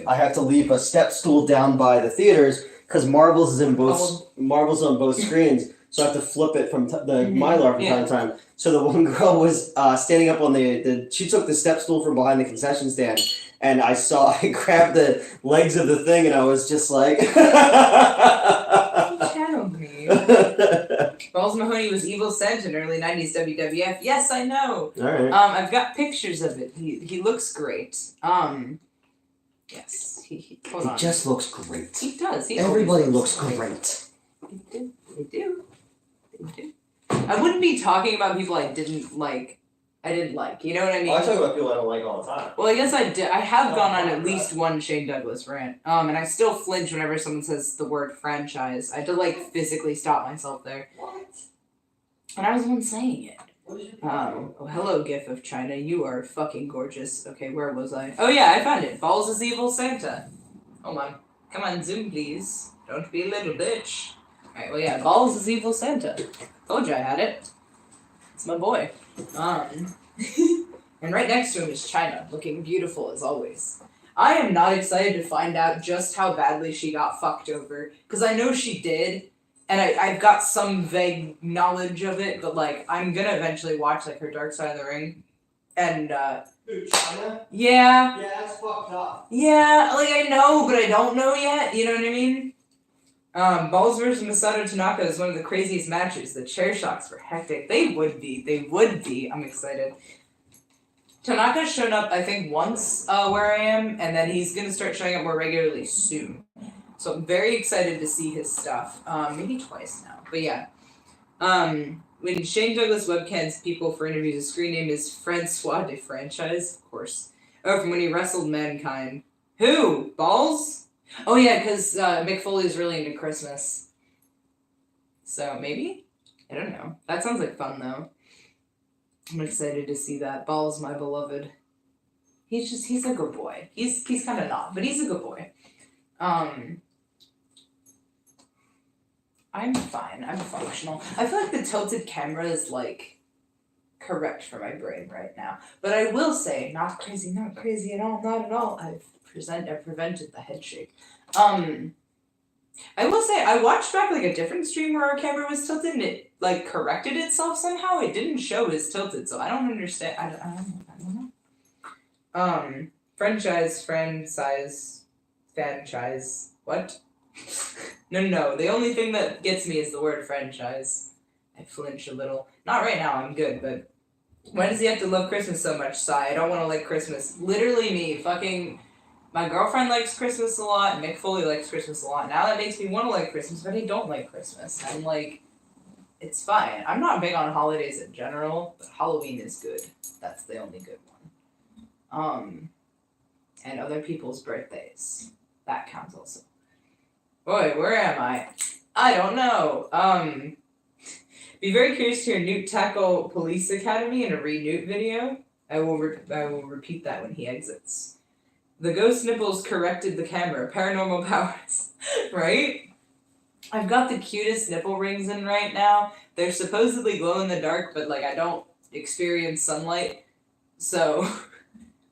I have to leave a step stool down by the theaters because Marvel's is in both. Marvel's on both screens, so I have to flip it from the Mylar from time to time. So the one girl was standing up on she took the step stool from behind the concession stand, and I grabbed the legs of the thing, and I was just like. He channeled me. Balls Mahoney was Evil Scent in early 90s WWF. Yes, I know. Alright. I've got pictures of it. He looks great. Yes. Hold on. He just looks great. He does. Everybody looks great. They do. I wouldn't be talking about people I didn't like. You know what I mean? I talk about people I don't like all the time. Well, I guess I did. I have gone on at least one Shane Douglas rant. And I still flinch whenever someone says the word franchise. I had to physically stop myself there. What? And I was the one saying it. Oh, hello, GIF of China. You are fucking gorgeous. Okay, where was I? Oh yeah, I found it. Balls is Evil Santa. Hold on. Come on, zoom please. Don't be a little bitch. Alright, well yeah, Balls is Evil Santa. Told you I had it. It's my boy. And right next to him is China, looking beautiful as always. I am not excited to find out just how badly she got fucked over, because I know she did, and I've got some vague knowledge of it, but I'm gonna eventually watch her Dark Side of the Ring, and Dude, China? Yeah. Yeah, that's fucked up. Yeah, I know, but I don't know yet, you know what I mean? Balls versus Masato Tanaka is one of the craziest matches. The chair shocks were hectic. They would be. I'm excited. Tanaka's shown up, I think, once where I am, and then he's going to start showing up more regularly soon. So I'm very excited to see his stuff. Maybe twice now, but yeah. When Shane Douglas webcams people for interviews, his screen name is Francois de Franchise, of course. Oh, from when he wrestled Mankind. Who? Balls? Oh yeah, because Mick Foley's really into Christmas. So maybe? I don't know. That sounds like fun though. I'm excited to see that. Balls, my beloved. He's a good boy. He's kind of not, but he's a good boy. I'm fine. I'm functional. I feel like the tilted camera is correct for my brain right now. But I will say, not crazy at all, not at all. I've prevented the head shake. I will say, I watched back a different stream where our camera was tilted and it corrected itself somehow. It didn't show as tilted, so I don't understand. I don't know. Franchise, what? No. The only thing that gets me is the word franchise. I flinch a little. Not right now, I'm good, but why does he have to love Christmas so much? Sigh, I don't want to like Christmas. Literally me, my girlfriend likes Christmas a lot, and Mick Foley likes Christmas a lot. Now that makes me want to like Christmas, but I don't like Christmas. I'm it's fine. I'm not big on holidays in general, but Halloween is good. That's the only good one. And other people's birthdays. That counts also. Boy, where am I? I don't know. Be very curious to hear Newt tackle Police Academy in a Re-Newt video. I will repeat that when he exits. The ghost nipples corrected the camera. Paranormal powers. Right? I've got the cutest nipple rings in right now. They're supposedly glow in the dark, but like I don't experience sunlight. So,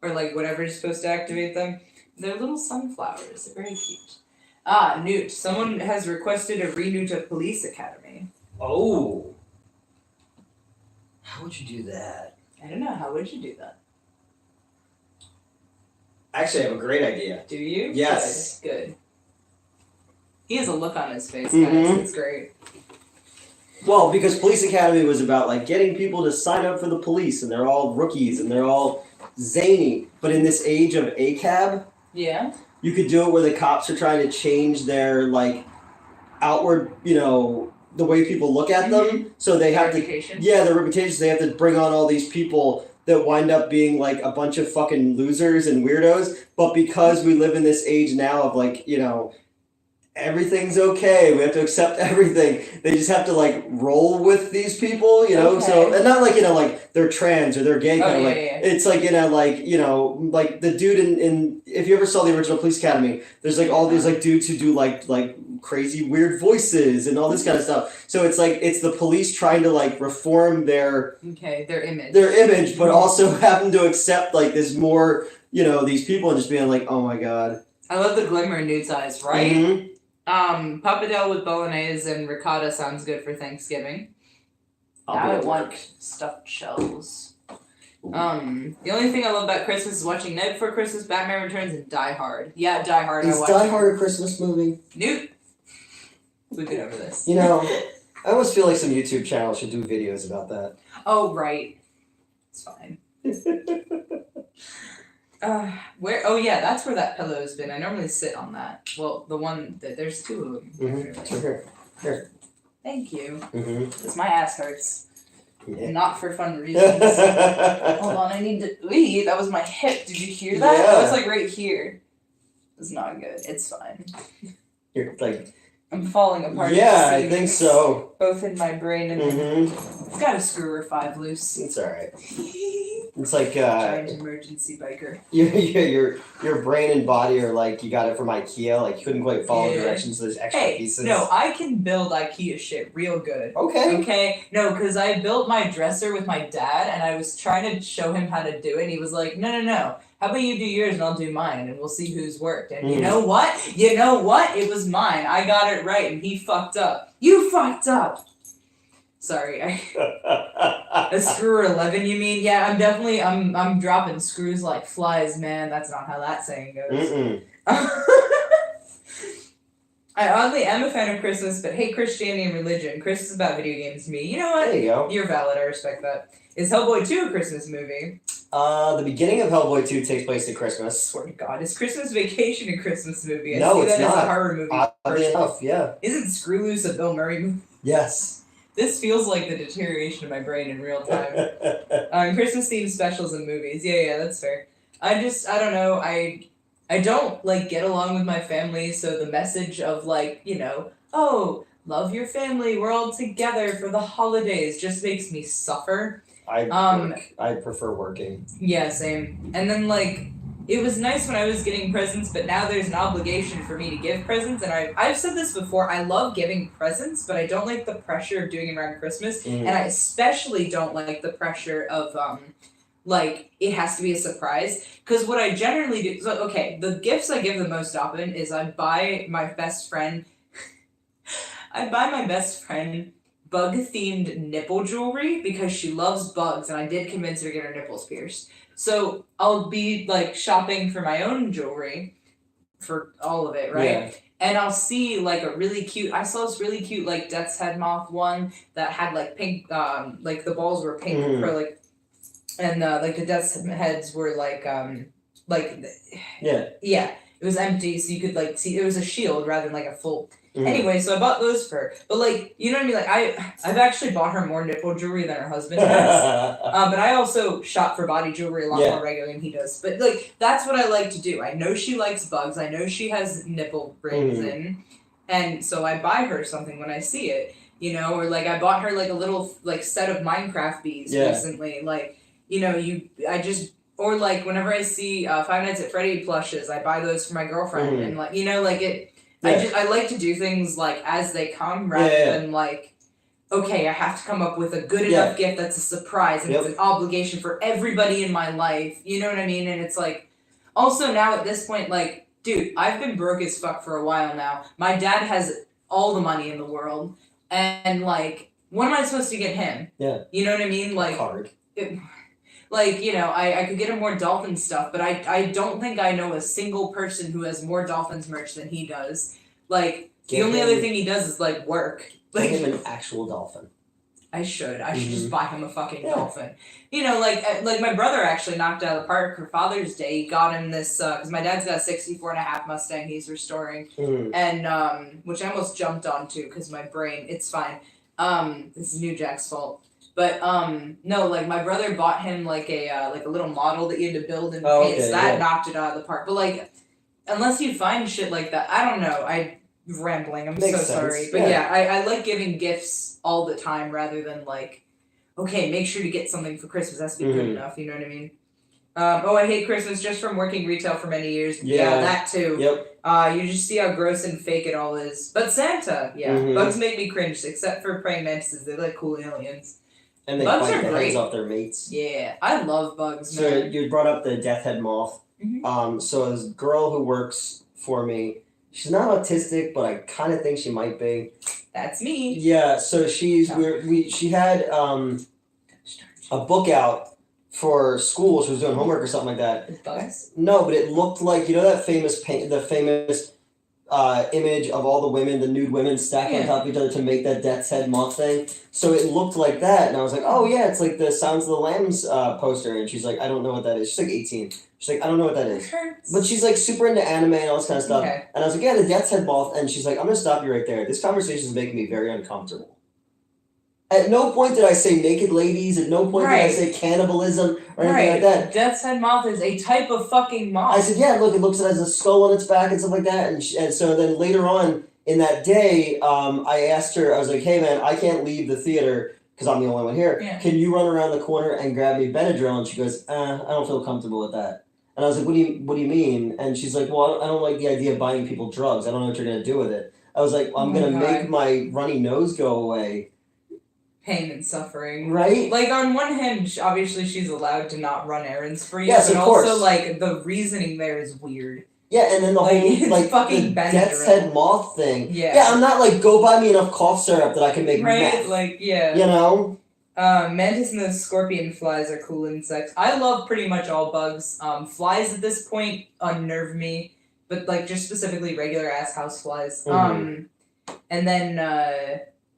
or like whatever's supposed to activate them. They're little sunflowers. They're very cute. Newt. Someone has requested a Re-Newt of Police Academy. Oh. How would you do that? I don't know. How would you do that? Actually, I have a great idea. Do you? Yes. Good. He has a look on his face, guys. Mm-hmm. It's great. Well, because Police Academy was about like getting people to sign up for the police, and they're all rookies, and they're all zany. But in this age of ACAB, yeah, you could do it where the cops are trying to change their like outward, the way people look at them. So they have reputation. their reputations. They have to bring on all these people that wind up being like a bunch of fucking losers and weirdos. But because we live in this age now of like, everything's okay. We have to accept everything. They just have to like roll with these people, Okay. So, and not like, like they're trans or they're gay kind of like, yeah. it's like, like the dude in, if you ever saw the original Police Academy, there's like all these like dudes who do like crazy weird voices and all this kind of stuff. So it's like, it's the police trying to like reform their image, but also having to accept like this more, these people and just being like, oh my God. I love the glimmer in Newt's eyes, right? Mm-hmm. Pappardelle with bolognese and ricotta sounds good for Thanksgiving. Now I want stuffed shells. The only thing I love about Christmas is watching Night Before Christmas, Batman Returns, and Die Hard. Yeah, Die Hard. Is Die Hard a Christmas movie? Newt! We've been over this. I almost feel like some YouTube channels should do videos about that. Oh, right. It's fine. Where? Oh yeah, that's where that pillow's been. I normally sit on that. Well, the one that there's two of them. Mm-hmm. Here. Thank you. Mm-hmm. Because my ass hurts. Yeah. Not for fun reasons. Hold on, I need to. Wait, that was my hip. Did you hear that? Yeah. That was like right here. It's not good. It's fine. You're like. I'm falling apart. Yeah, I think so. Both in my brain and. Mm-hmm. Got a screw or five loose. It's alright. It's like giant emergency biker. Your brain and body are like you got it from IKEA. Like you couldn't quite follow directions. So there's extra pieces. No, I can build IKEA shit real good. Okay. Okay. No, because I built my dresser with my dad, and I was trying to show him how to do it. And he was like, "No. How about you do yours and I'll do mine, and we'll see who's worked." And you know what? It was mine. I got it right, and he fucked up. You fucked up. Sorry, a screw or 11, you mean? Yeah, I'm definitely, I'm dropping screws like flies, man. That's not how that saying goes. I oddly am a fan of Christmas, but hate Christianity and religion. Christmas is about video games to me. You know what? There you go. You're valid, I respect that. Is Hellboy 2 a Christmas movie? The beginning of Hellboy 2 takes place at Christmas. Swear to God. Is Christmas Vacation a Christmas movie? No, it's that not. As a horror movie. Oddly enough, yeah. Isn't Screw Loose a Bill Murray movie? Yes. This feels like the deterioration of my brain in real time. Christmas themed specials and movies. Yeah, that's fair. I don't know. I don't like get along with my family, so the message of like, oh, love your family, we're all together for the holidays just makes me suffer. I prefer working. Yeah, same. And then like it was nice when I was getting presents, but now there's an obligation for me to give presents, and I've said this before, I love giving presents, but I don't like the pressure of doing it around Christmas, and I especially don't like the pressure of, like, it has to be a surprise, because what I generally do, so, okay, the gifts I give the most often is I buy my best friend bug-themed nipple jewelry, because she loves bugs, and I did convince her to get her nipples pierced. So I'll be like shopping for my own jewelry for all of it, right? Yeah. And I'll see like I saw this really cute like Death's Head Moth one that had like pink, like the balls were pink acrylic, and like the Death's Heads were like yeah, it was empty, so you could like see it was a shield rather than like a full. Anyway, so I bought those for her. But, like, you know what I mean? Like, I've actually bought her more nipple jewelry than her husband has. But I also shop for body jewelry a lot more regularly than he does. But, like, that's what I like to do. I know she likes bugs. I know she has nipple rings in. And so I buy her something when I see it. You know, or, like, I bought her, like, a little, like, set of Minecraft bees recently. Like, you know, or, like, whenever I see Five Nights at Freddy plushes, I buy those for my girlfriend. And, like, you know, like, I like to do things, like, as they come rather than, like, okay, I have to come up with a good enough gift that's a surprise and it's an obligation for everybody in my life. You know what I mean? And it's, like, also now at this point, like, dude, I've been broke as fuck for a while now. My dad has all the money in the world. And, like, what am I supposed to get him? Yeah. You know what I mean? Like, card. Like, you know, I could get him more Dolphins stuff, but I don't think I know a single person who has more Dolphins merch than he does. Like, the only other thing he does is, like, work. Like, get him an actual dolphin. I should just buy him a fucking dolphin. You know, like my brother actually knocked out of the park for Father's Day. He got him this, because my dad's got a 64.5 Mustang he's restoring. And, which I almost jumped onto because my brain, it's fine. This is New Jack's fault. But, no, like, my brother bought him, like, a little model that you had to build and paint. So that knocked it out of the park. But, like, unless you find shit like that, I don't know. I'm rambling. I'm so sorry. But, I like giving gifts all the time rather than, like, okay, make sure to get something for Christmas. That's be good enough. You know what I mean? I hate Christmas just from working retail for many years. Yeah, that too. Yep. You just see how gross and fake it all is. But Santa, bugs make me cringe, except for praying mantises. They're like cool aliens. And they bite the heads off their mates. Yeah, I love bugs, man. So you brought up the death head moth. So this girl who works for me, she's not autistic, but I kind of think she might be. That's me. Yeah, so she had a book out for school. She was doing homework or something like that. With bugs? No, but it looked like, you know that famous image of all the women, the nude women stacked on top of each other to make that death's head moth thing. So it looked like that, and I was like, oh yeah, it's like the Sounds of the Lambs poster. And she's like, I don't know what that is. She's like 18. She's like, I don't know what that is. But she's like super into anime and all this kind of stuff. Okay. And I was like, yeah, the death's head moth. And she's like, I'm gonna stop you right there. This conversation is making me very uncomfortable. At no point did I say naked ladies. At no point did I say cannibalism or anything like that. Death's head moth is a type of fucking moth. I said, yeah, look, it looks like it has a skull on its back and stuff like that. And so then later on in that day, I asked her, I was like, hey, man, I can't leave the theater because I'm the only one here. Yeah. Can you run around the corner and grab me Benadryl? And she goes, I don't feel comfortable with that. And I was like, what do you mean? And she's like, well, I don't like the idea of buying people drugs. I don't know what you're going to do with it. I was like, well, I'm going to make my runny nose go away. Pain and suffering. Right? Like, on one hand, obviously she's allowed to not run errands for you, yes, but of also, course. like, the reasoning there is weird. Yeah, and then the whole, like, fucking the death's head moth thing. Yeah. Yeah, I'm not like, go buy me enough cough syrup that I can make meth. Right, like, yeah. You know? Mantis and the scorpion flies are cool insects. I love pretty much all bugs. Flies at this point unnerve me, but, like, just specifically regular-ass house flies. And then,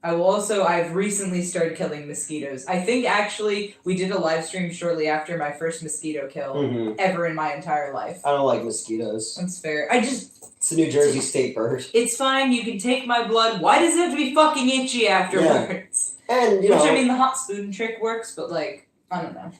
I've recently started killing mosquitoes. I think, actually, we did a live stream shortly after my first mosquito kill ever in my entire life. I don't like mosquitoes. That's fair. It's a New Jersey state bird. It's fine, you can take my blood. Why does it have to be fucking itchy afterwards? Yeah. And, you know... Which, I mean, the hot spoon trick works, but, like, I don't know.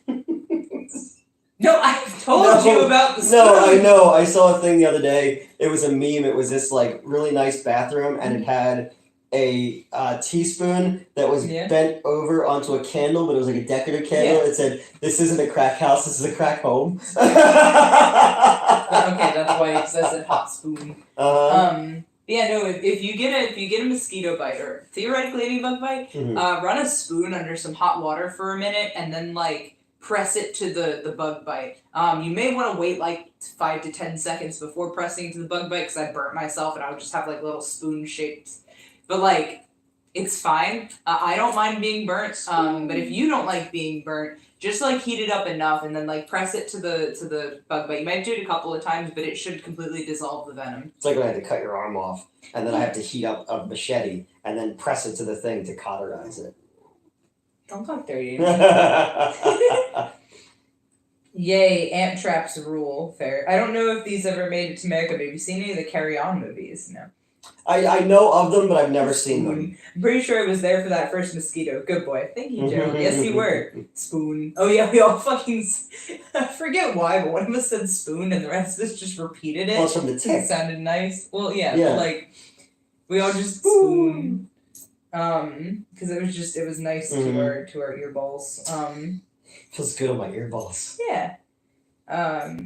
No, I've told you about the spoon. No, I know. I saw a thing the other day. It was a meme. It was this, like, really nice bathroom, and it had a teaspoon that was bent over onto a candle, but it was like a decorative candle. It said, "This isn't a crack house, this is a crack home." Okay, that's why it says it hot spoon. Yeah, no, if you get a mosquito bite, or theoretically any bug bite, run a spoon under some hot water for a minute, and then, like, press it to the bug bite. You may want to wait, like, 5 to 10 seconds before pressing it to the bug bite, because I burnt myself, and I would just have, like, little spoon-shaped. But, like, it's fine. I don't mind being burnt. But if you don't like being burnt, just, like, heat it up enough and then, like, press it to the bug bite. You might do it a couple of times, but it should completely dissolve the venom. It's like when I had to cut your arm off, and then I have to heat up a machete and then press it to the thing to cauterize it. Don't talk dirty. Yay, ant traps rule. Fair. I don't know if these ever made it to America, but have you seen any of the Carry On movies? No. I know of them, but I've never seen them. I'm pretty sure I was there for that first mosquito. Good boy. Thank you, Gerald. Yes, you were. Spoon. Oh, yeah, we all fucking... I forget why, but one of us said spoon and the rest of us just repeated it. Well, it's from the tick. It sounded nice. Well, yeah. But, like, we all just spoon. Because it was nice to our ear balls. Feels good on my ear balls. Yeah. But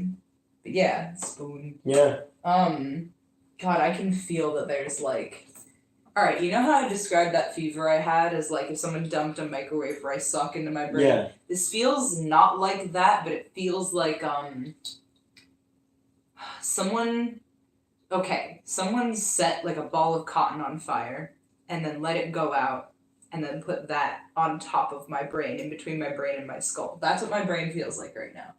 yeah, spoon. Yeah. God, I can feel that there's like... Alright, you know how I described that fever I had as like if someone dumped a microwave rice sock into my brain? Yeah. This feels not like that, but it feels like, someone set like a ball of cotton on fire and then let it go out and then put that on top of my brain, in between my brain and my skull. That's what my brain feels like right now.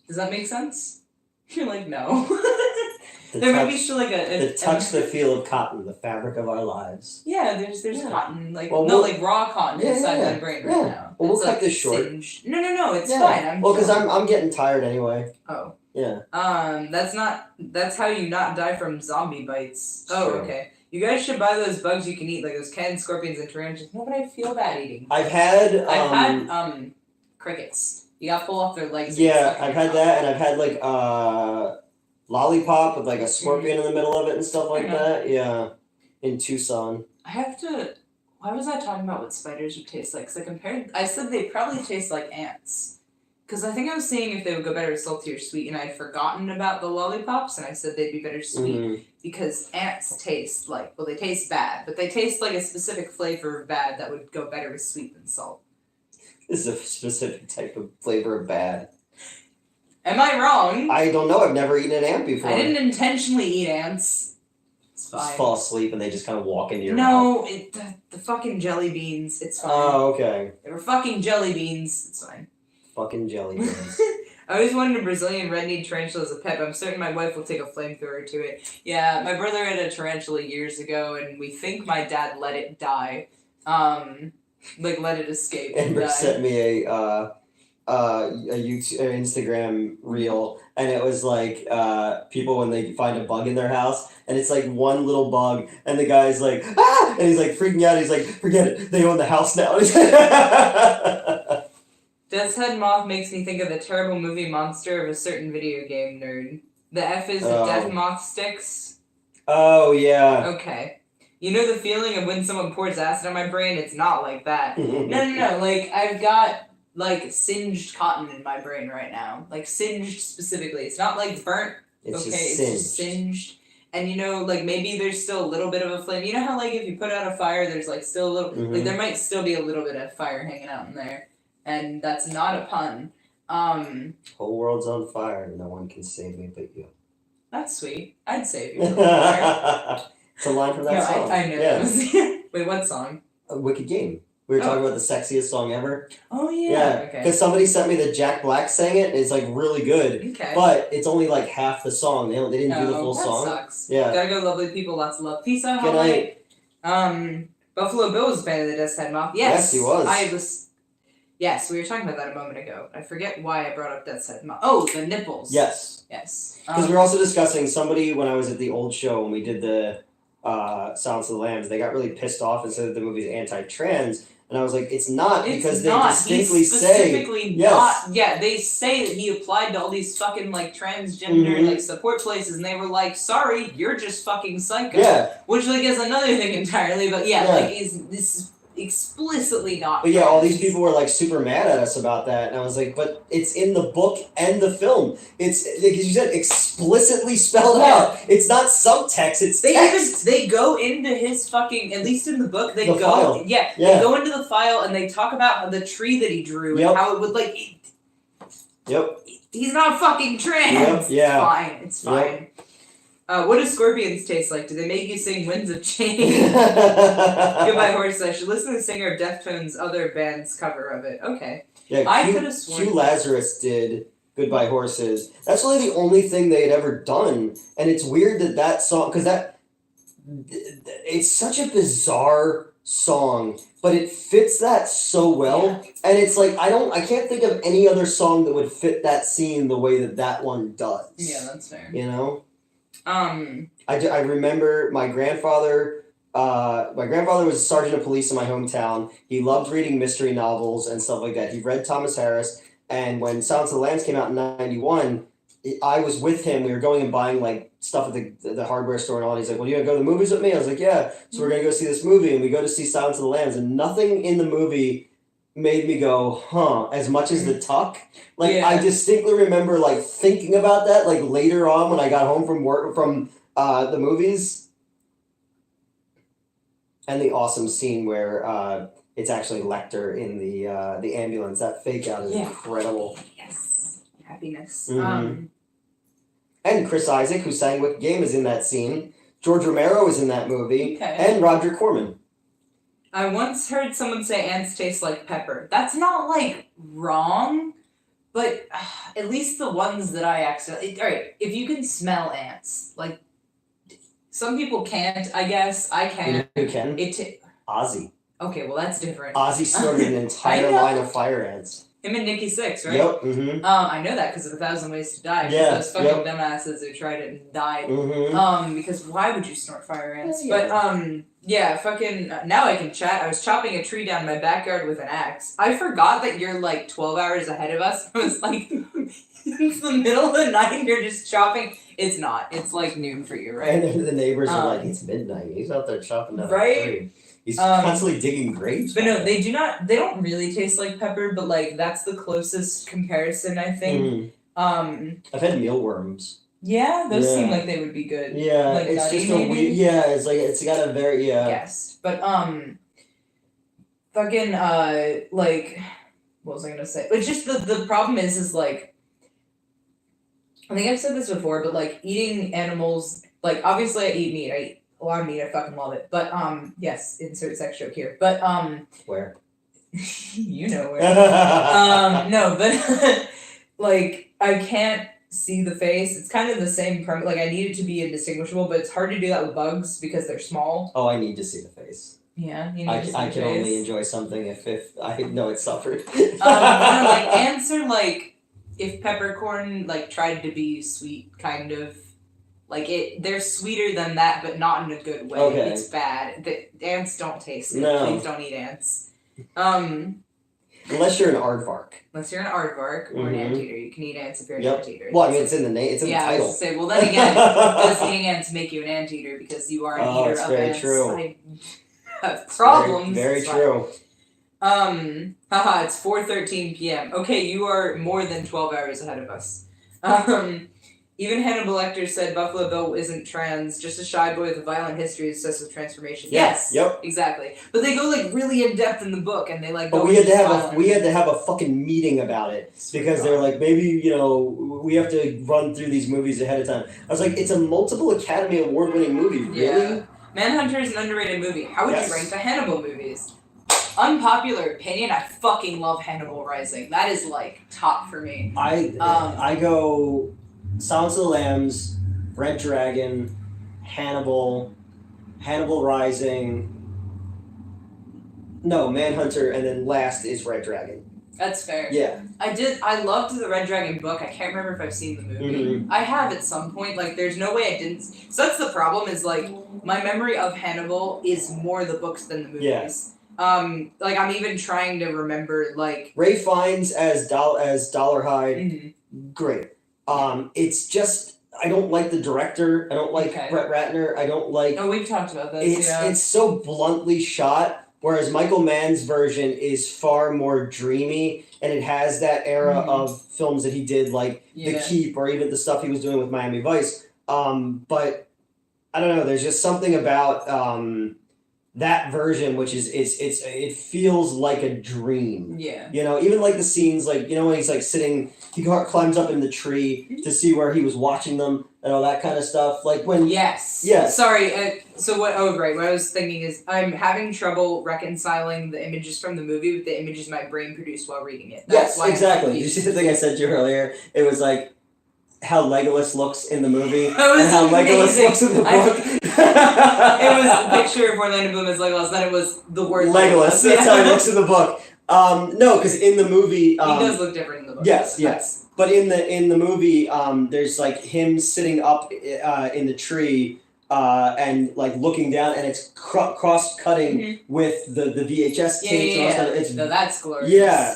Does that make sense? You're like, no. Might be still like the touch, the feel of cotton, the fabric of our lives. Yeah, there's cotton, like like raw cotton inside my brain right now. Well, we'll cut this short. Singed. No, it's fine. Well, because I'm getting tired anyway. Oh. Yeah. That's how you not die from zombie bites. Oh, True. Okay. You guys should buy those bugs you can eat, like those canned scorpions and tarantulas. No, but I feel bad eating. I've had crickets. You gotta pull off their legs. Yeah, I've had that, and I've had like lollipop with like a scorpion in the middle of it and stuff like that. Yeah, in Tucson. Why was I talking about what spiders would taste like? Because I said they probably taste like ants. Because I think I was saying if they would go better salty or sweet, and I had forgotten about the lollipops, and I said they'd be better sweet. Because ants taste like, well, they taste bad, but they taste like a specific flavor of bad that would go better with sweet than salt. This is a specific type of flavor of bad. Am I wrong? I don't know. I've never eaten an ant before. I didn't intentionally eat ants. It's fine. Just fall asleep and they just kind of walk into your mouth. No, the fucking jelly beans. It's fine. Oh, okay. They were fucking jelly beans. It's fine. Fucking jelly beans. I always wanted a Brazilian red-kneed tarantula as a pet, but I'm certain my wife will take a flamethrower to it. Yeah, my brother had a tarantula years ago, and we think my dad let it die. Let it escape. Amber sent me a YouTube, Instagram reel, and it was like people when they find a bug in their house, and it's like one little bug, and the guy's like, ah! And he's like freaking out. He's like, forget it, they own the house now. Death's Head Moth makes me think of the terrible movie monster of a certain video game nerd. The F is the Death Moth sticks. Oh, yeah. Okay. You know the feeling of when someone pours acid on my brain? It's not like that. No. Like, I've got, like, singed cotton in my brain right now. Like, singed specifically. It's not, like, burnt. It's just singed. And, you know, like, maybe there's still a little bit of a flame. You know how, like, if you put out a fire, there's, like, still a little... Like, there might still be a little bit of fire hanging out in there. And that's not a pun. Whole world's on fire. No one can save me but you. That's sweet. I'd save you from fire. It's a line from that song. I know. Yeah. Wait, what song? A Wicked Game. We were talking about the sexiest song ever. Oh, yeah. Yeah, okay. because somebody sent me that Jack Black sang it, and it's, like, really good. Okay. But it's only, like, half the song. They didn't do the full song. That sucks. Yeah. Gotta go, lovely people. Lots of love. Peace out. Good night. Buffalo Bill was a fan of the Death's Head Moth. Yes, he was. Yes, we were talking about that a moment ago. I forget why I brought up Death's Head Moth. Oh, the nipples. Yes. Because we were also discussing somebody when I was at the old show when we did the Silence of the Lambs. They got really pissed off and said that the movie's anti-trans. And I was like, it's not, because they distinctly say... Not, yeah, they say that he applied to all these fucking, like, transgender, like, support places, and they were like, sorry, you're just fucking psycho. Yeah. Which, like, is another thing entirely, but like, this is explicitly not But yeah, all these people were, like, super mad at us about that, and I was like, but it's in the book and the film. It's, like you said, explicitly spelled out. It's not subtext, it's text. They go into his fucking, at least in the book, they file. They go into the file and they talk about the tree that he drew and how it would, like... He's not fucking trans! It's fine. What do scorpions taste like? Do they make you sing Winds of Change? Goodbye Horse. I should listen to the singer of Deftones' other band's cover of it. Okay. Yeah, I could have sworn... Q Lazarus did Goodbye Horses. That's really the only thing they had ever done. And it's weird that song... Because it's such a bizarre song, but it fits that so well. Yeah. And it's like, I can't think of any other song that would fit that scene the way that one does. Yeah, that's fair. You know? I remember my grandfather. My grandfather was a sergeant of police in my hometown. He loved reading mystery novels and stuff like that. He read Thomas Harris, and when Silence of the Lambs came out in '91, I was with him. We were going and buying like stuff at the hardware store and all. And he's like, "Well, you gonna go to the movies with me?" I was like, "Yeah." So we're gonna go see this movie, and we go to see Silence of the Lambs, and nothing in the movie made me go, "Huh," as much as the tuck. Like I distinctly remember like thinking about that like later on when I got home from work from the movies. And the awesome scene where it's actually Lecter in the ambulance. That fake out is incredible. Yes. Happiness. Mm-hmm. And Chris Isaac, who sang Wicked Game, is in that scene. George Romero is in that movie. Okay. And Roger Corman. I once heard someone say ants taste like pepper. That's not, like, wrong, but at least the ones that I accidentally... Alright, if you can smell ants, like... Some people can't, I guess. I can. Who can? Ozzy. Okay, well that's different. Ozzy snorted an entire line of fire ants. Him and Nikki Sixx, right? Yep. Mm-hmm. I know that because of 1,000 Ways to Die. Yeah. Those fucking dumbasses who tried it and died. Mm-hmm. Because why would you snort fire ants? Yeah. But fucking now I can chat. I was chopping a tree down in my backyard with an axe. I forgot that you're like 12 hours ahead of us. I was like, it's the middle of the night and you're just chopping. It's not. It's like noon for you, right? And the neighbors are like, it's midnight. He's out there chopping down right? a tree. He's constantly digging graves. But no, they don't really taste like pepper, but like that's the closest comparison, I think. I've had mealworms. Yeah, those seem like they would be good. Yeah, like it's nutty, just a weird. Yeah, it's like it's got a very Yes, but fucking like, what was I gonna say? It's just the problem is like, I think I've said this before, but like eating animals, like obviously I eat meat. I eat a lot of meat. I fucking love it. But yes, insert sex joke here. But where? You know where. No, but like I can't see the face. It's kind of the same premise. Like I need it to be indistinguishable, but it's hard to do that with bugs because they're small. Oh, I need to see the face. Yeah, you need to see the face. I can only enjoy something if I know it suffered. Like ants are like if peppercorn like tried to be sweet, kind of. Like they're sweeter than that, but not in a good way. Okay. It's bad. The ants don't taste good. No. Please don't eat ants. Unless you're an aardvark. Unless you're an aardvark or an anteater, you can eat ants if you're an anteater. Well, I mean, it's in the name. It's in the title. I was say. Well, then again, does eating ants make you an anteater because you are an eater of ants? True. I have problems. Very true. It's 4:13 p.m. Okay, you are more than 12 hours ahead of us. Even Hannibal Lecter said Buffalo Bill isn't trans, just a shy boy with a violent history obsessed with transformation. Yes. Yep. Exactly. But they go like really in depth in the book, and they like. But we had to have a fucking meeting about it because they're like, maybe we have to run through these movies ahead of time. I was like, it's a multiple Academy Award-winning movie, really. Yeah. Manhunter is an underrated movie. How would you rank the Hannibal movies? Unpopular opinion, I fucking love Hannibal Rising. That is like top for me. I go Silence of the Lambs, Red Dragon, Hannibal Rising. No, Manhunter, and then last is Red Dragon. That's fair. Yeah. I loved the Red Dragon book. I can't remember if I've seen the movie. Mm-hmm. I have at some point. Like, there's no way I didn't. So that's the problem is, like, my memory of Hannibal is more the books than the movies. Yeah. Like, I'm even trying to remember, like... Ralph Fiennes as Dollarhide, great. It's just... I don't like the director. I don't like Brett Ratner. I don't like... Oh, we've talked about this, It's so bluntly shot, whereas Michael Mann's version is far more dreamy, and it has that era of films that he did, like The Keep, or even the stuff he was doing with Miami Vice. But, I don't know, there's just something about... that version, which is it feels like a dream. Yeah. Even like the scenes, like when he's like sitting, he climbs up in the tree to see where he was watching them and all that kind of stuff. Like when. Yes. Yes. Sorry. So what? Oh, right. What I was thinking is I'm having trouble reconciling the images from the movie with the images my brain produced while reading it. That's yes. Exactly. Did you see the thing I said to you earlier? It was like how Legolas looks in the movie and how Legolas looks in the book. It was a picture of Orlando Bloom as Legolas, then it was the word Legolas. That's how he looks in the book. No, because in the movie... he does look different in the book. Yes. But in the movie, there's like him sitting up in the tree and like looking down, and it's cross cutting with the VHS tapes. Yeah. No, that's glorious. Yeah.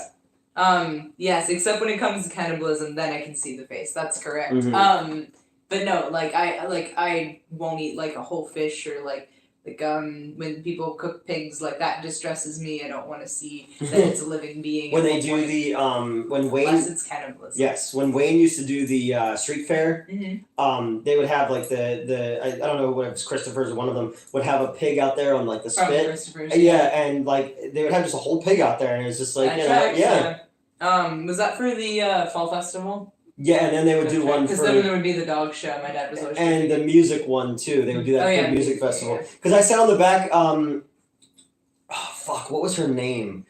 Yes, except when it comes to cannibalism, then I can see the face. That's correct. Mm-hmm. But no, I won't eat like a whole fish or like when people cook pigs, like that distresses me. I don't want to see that it's a living being. When they do the when Wayne, unless it's cannibalism. Yes, when Wayne used to do the street fair, they would have like I don't know what it was, Christopher's or one of them would have a pig out there on like the spit. Christopher's. Yeah, and like they would have just a whole pig out there, and it was just like Was that for the fall festival? Yeah, and then they would do one because then there would be the dog show. My dad was always and the music one too. They would do that big music festival. Because I said on the back, what was her name?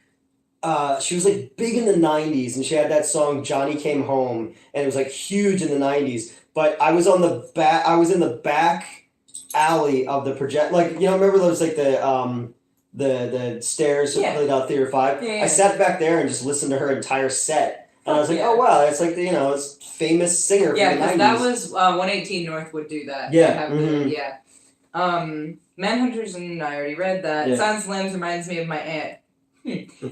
She was like big in the '90s, and she had that song "Johnny Came Home," and it was like huge in the '90s. But I was on the back. I was in the back alley of the project. Like remember those like the stairs that played out Theater 5. I sat back there and just listened to her entire set. And I was like, oh wow, that's like it's famous singer from the 90s. Yeah, because that was 118 North would do that. Yeah. Manhunters, and I already read that. Yeah. Silence of the Lambs reminds me of my aunt.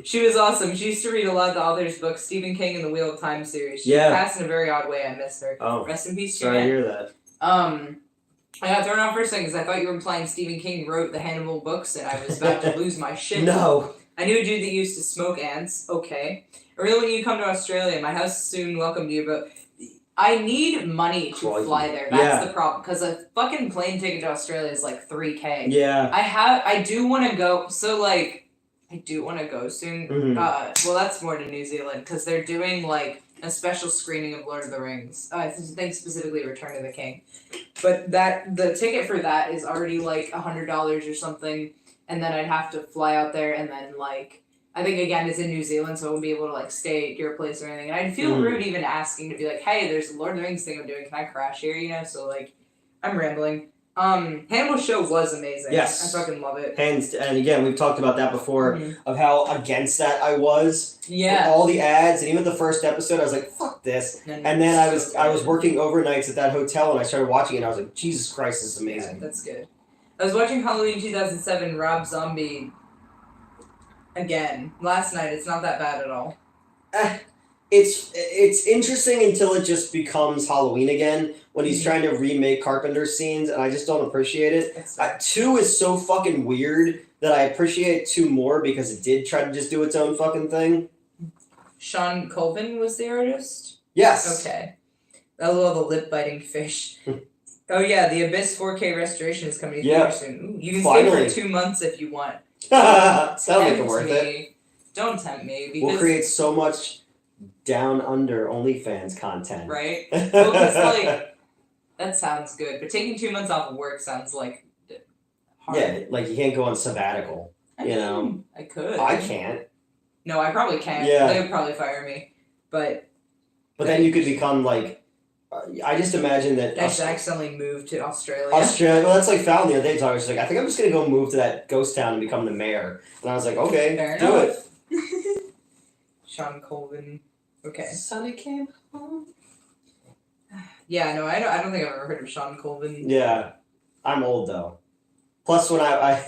She was awesome. She used to read a lot of the author's books, Stephen King and the Wheel of Time series. She passed in a very odd way. I miss her. Oh. Rest in peace, sorry to hear that. I got thrown off for a second because I thought you were implying Stephen King wrote the Hannibal books, and I was about to lose my shit. No. I knew a dude that used to smoke ants. Okay. Really, when you come to Australia, my house soon welcomed you, but I need money to fly there. That's the problem, because a fucking plane ticket to Australia is like $3,000. Yeah. I do want to go. So like, I do want to go soon. Well, that's more to New Zealand because they're doing like a special screening of Lord of the Rings. I think specifically Return of the King, but the ticket for that is already like $100 or something, and then I'd have to fly out there and then like. I think, again, it's in New Zealand, so I won't be able to, like, stay at your place or anything. And I'd feel rude even asking to be like, hey, there's a Lord of the Rings thing I'm doing. Can I crash here, So, like, I'm rambling. Hannibal's show was amazing. Yes. I fucking love it. And again, we've talked about that before, of how against that I was. Yeah. All the ads, and even the first episode, I was like, fuck this. And then I was working overnights at that hotel, and I started watching it, and I was like, Jesus Christ, this is amazing. Yeah, that's good. I was watching Halloween 2007, Rob Zombie... Again, last night. It's not that bad at all. It's interesting until it just becomes Halloween again when he's trying to remake Carpenter's scenes, and I just don't appreciate it. 2 is so fucking weird that I appreciate 2 more because it did try to just do its own fucking thing. Sean Colvin was the artist? Yes. Okay. I love the lip-biting fish. Oh yeah, the Abyss 4K restoration is coming to soon. Ooh, you can stay for 2 months if you want. Sounds like it's worth it. Don't tempt me. Because we'll create so much down under OnlyFans content. Right? Well, like, that sounds good. But taking 2 months off of work sounds like hard. Yeah, like you can't go on sabbatical. I could. I can't. No, I probably can't. Yeah. They would probably fire me. But then you could become like. I just imagine that. I just accidentally moved to Australia. Well, that's like Fallon the other day. So I was like, I think I'm just gonna go move to that ghost town and become the mayor. And I was like, okay, fair do enough. It. Sean Colvin. Okay. Sonny came home. Yeah, no, I don't think I've ever heard of Sean Colvin. Yeah, I'm old though. Plus, when I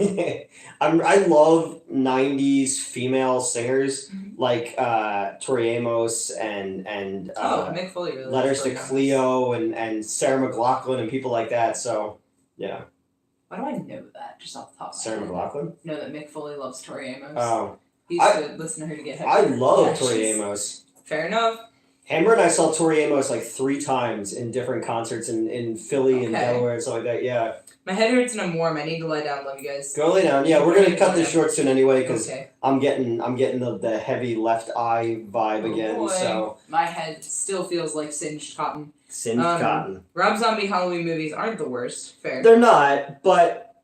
love '90s female singers like Tori Amos and Mick Foley really Letters to Cleo and Sarah McLachlan and people like that. So yeah. Why do I know that just off the top of my Sarah head? McLachlan? Know that Mick Foley loves Tori Amos. Oh. He used to listen to her to get heavy. I love Tori Amos. Fair enough. Hammer and I saw Tori Amos like 3 times in different concerts in Philly and Delaware and stuff like that. Yeah. My head hurts and I'm warm. I need to lie down. Love you guys. Go lay down. Yeah, we're gonna cut this short soon anyway because I'm getting the heavy left eye vibe again. Boy. So my head still feels like singed cotton. Singed cotton. Rob Zombie Halloween movies aren't the worst. Fair. They're not, but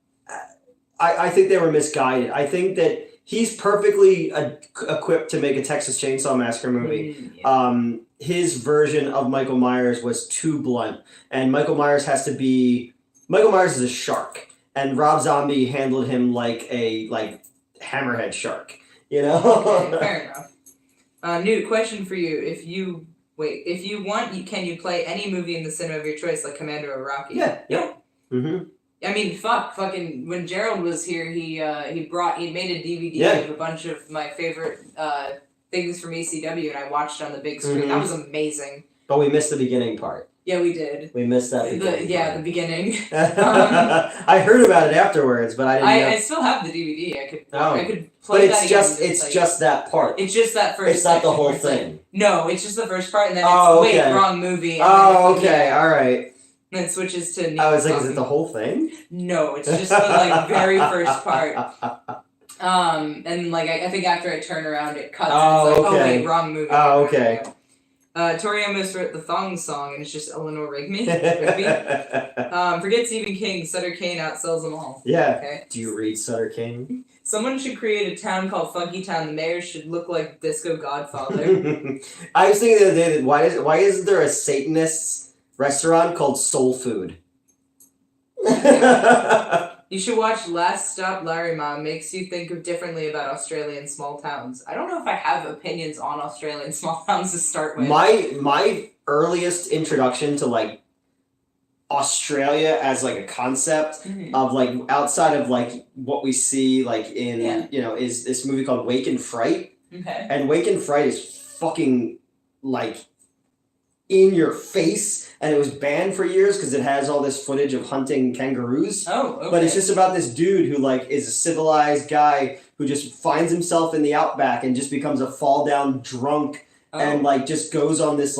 I think they were misguided. I think that he's perfectly equipped to make a Texas Chainsaw Massacre movie. His version of Michael Myers was too blunt, and Michael Myers is a shark, and Rob Zombie handled him like a hammerhead shark. Okay, fair enough. Newt, question for you: if you Wait, if you want, can you play any movie in the cinema of your choice, like Commando or Rocky? Yeah. Yep. Mm-hmm. I mean, fucking when Gerald was here, he made a DVD of a bunch of my favorite things from ECW, and I watched it on the big screen. That was amazing. But we missed the beginning part. Yeah, we did. We missed that beginning. The beginning. I heard about it afterwards, but I didn't. I still have the DVD. I could play that. But it's just that part. It's just that first. It's not the whole thing. No, it's just the first part, and then it's wrong movie. Oh, okay, all right. And then it switches to. I was like, is it the whole thing? No, it's just the very first part. And I think after I turn around, it cuts. Oh, and it's okay. Oh wait, wrong movie. Oh, okay. Tori Amos wrote the thong song, and it's just Eleanor Rigby. Forget Stephen King. Sutter Kane outsells them all. Yeah. Okay. Do you read Sutter Kane? Someone should create a town called Funky Town. The mayor should look like Disco Godfather. I was thinking the other day that why isn't there a Satanist restaurant called Soul Food? You should watch Last Stop Larry Mom. Makes you think differently about Australian small towns. I don't know if I have opinions on Australian small towns to start with. My earliest introduction to Australia as a concept of outside of what we see in is this movie called Wake and Fright. Okay. And Wake and Fright is fucking in your face, and it was banned for years because it has all this footage of hunting kangaroos. Oh, okay. But it's just about this dude who is a civilized guy who just finds himself in the outback and just becomes a fall down drunk and just goes on this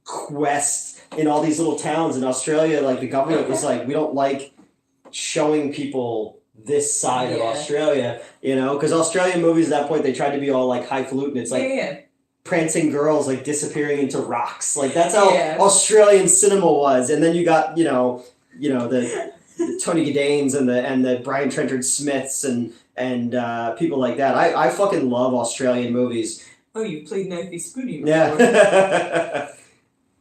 quest in all these little towns in Australia. The government was we don't like showing people this side of Australia, because Australian movies at that point they tried to be all highfalutin. It's prancing girls disappearing into rocks. That's how Australian cinema was. And then you got the Tony Gadanes and the Brian Trenchard Smiths and people like that. I fucking love Australian movies. Oh, you played Knifey Spoony before. Yeah.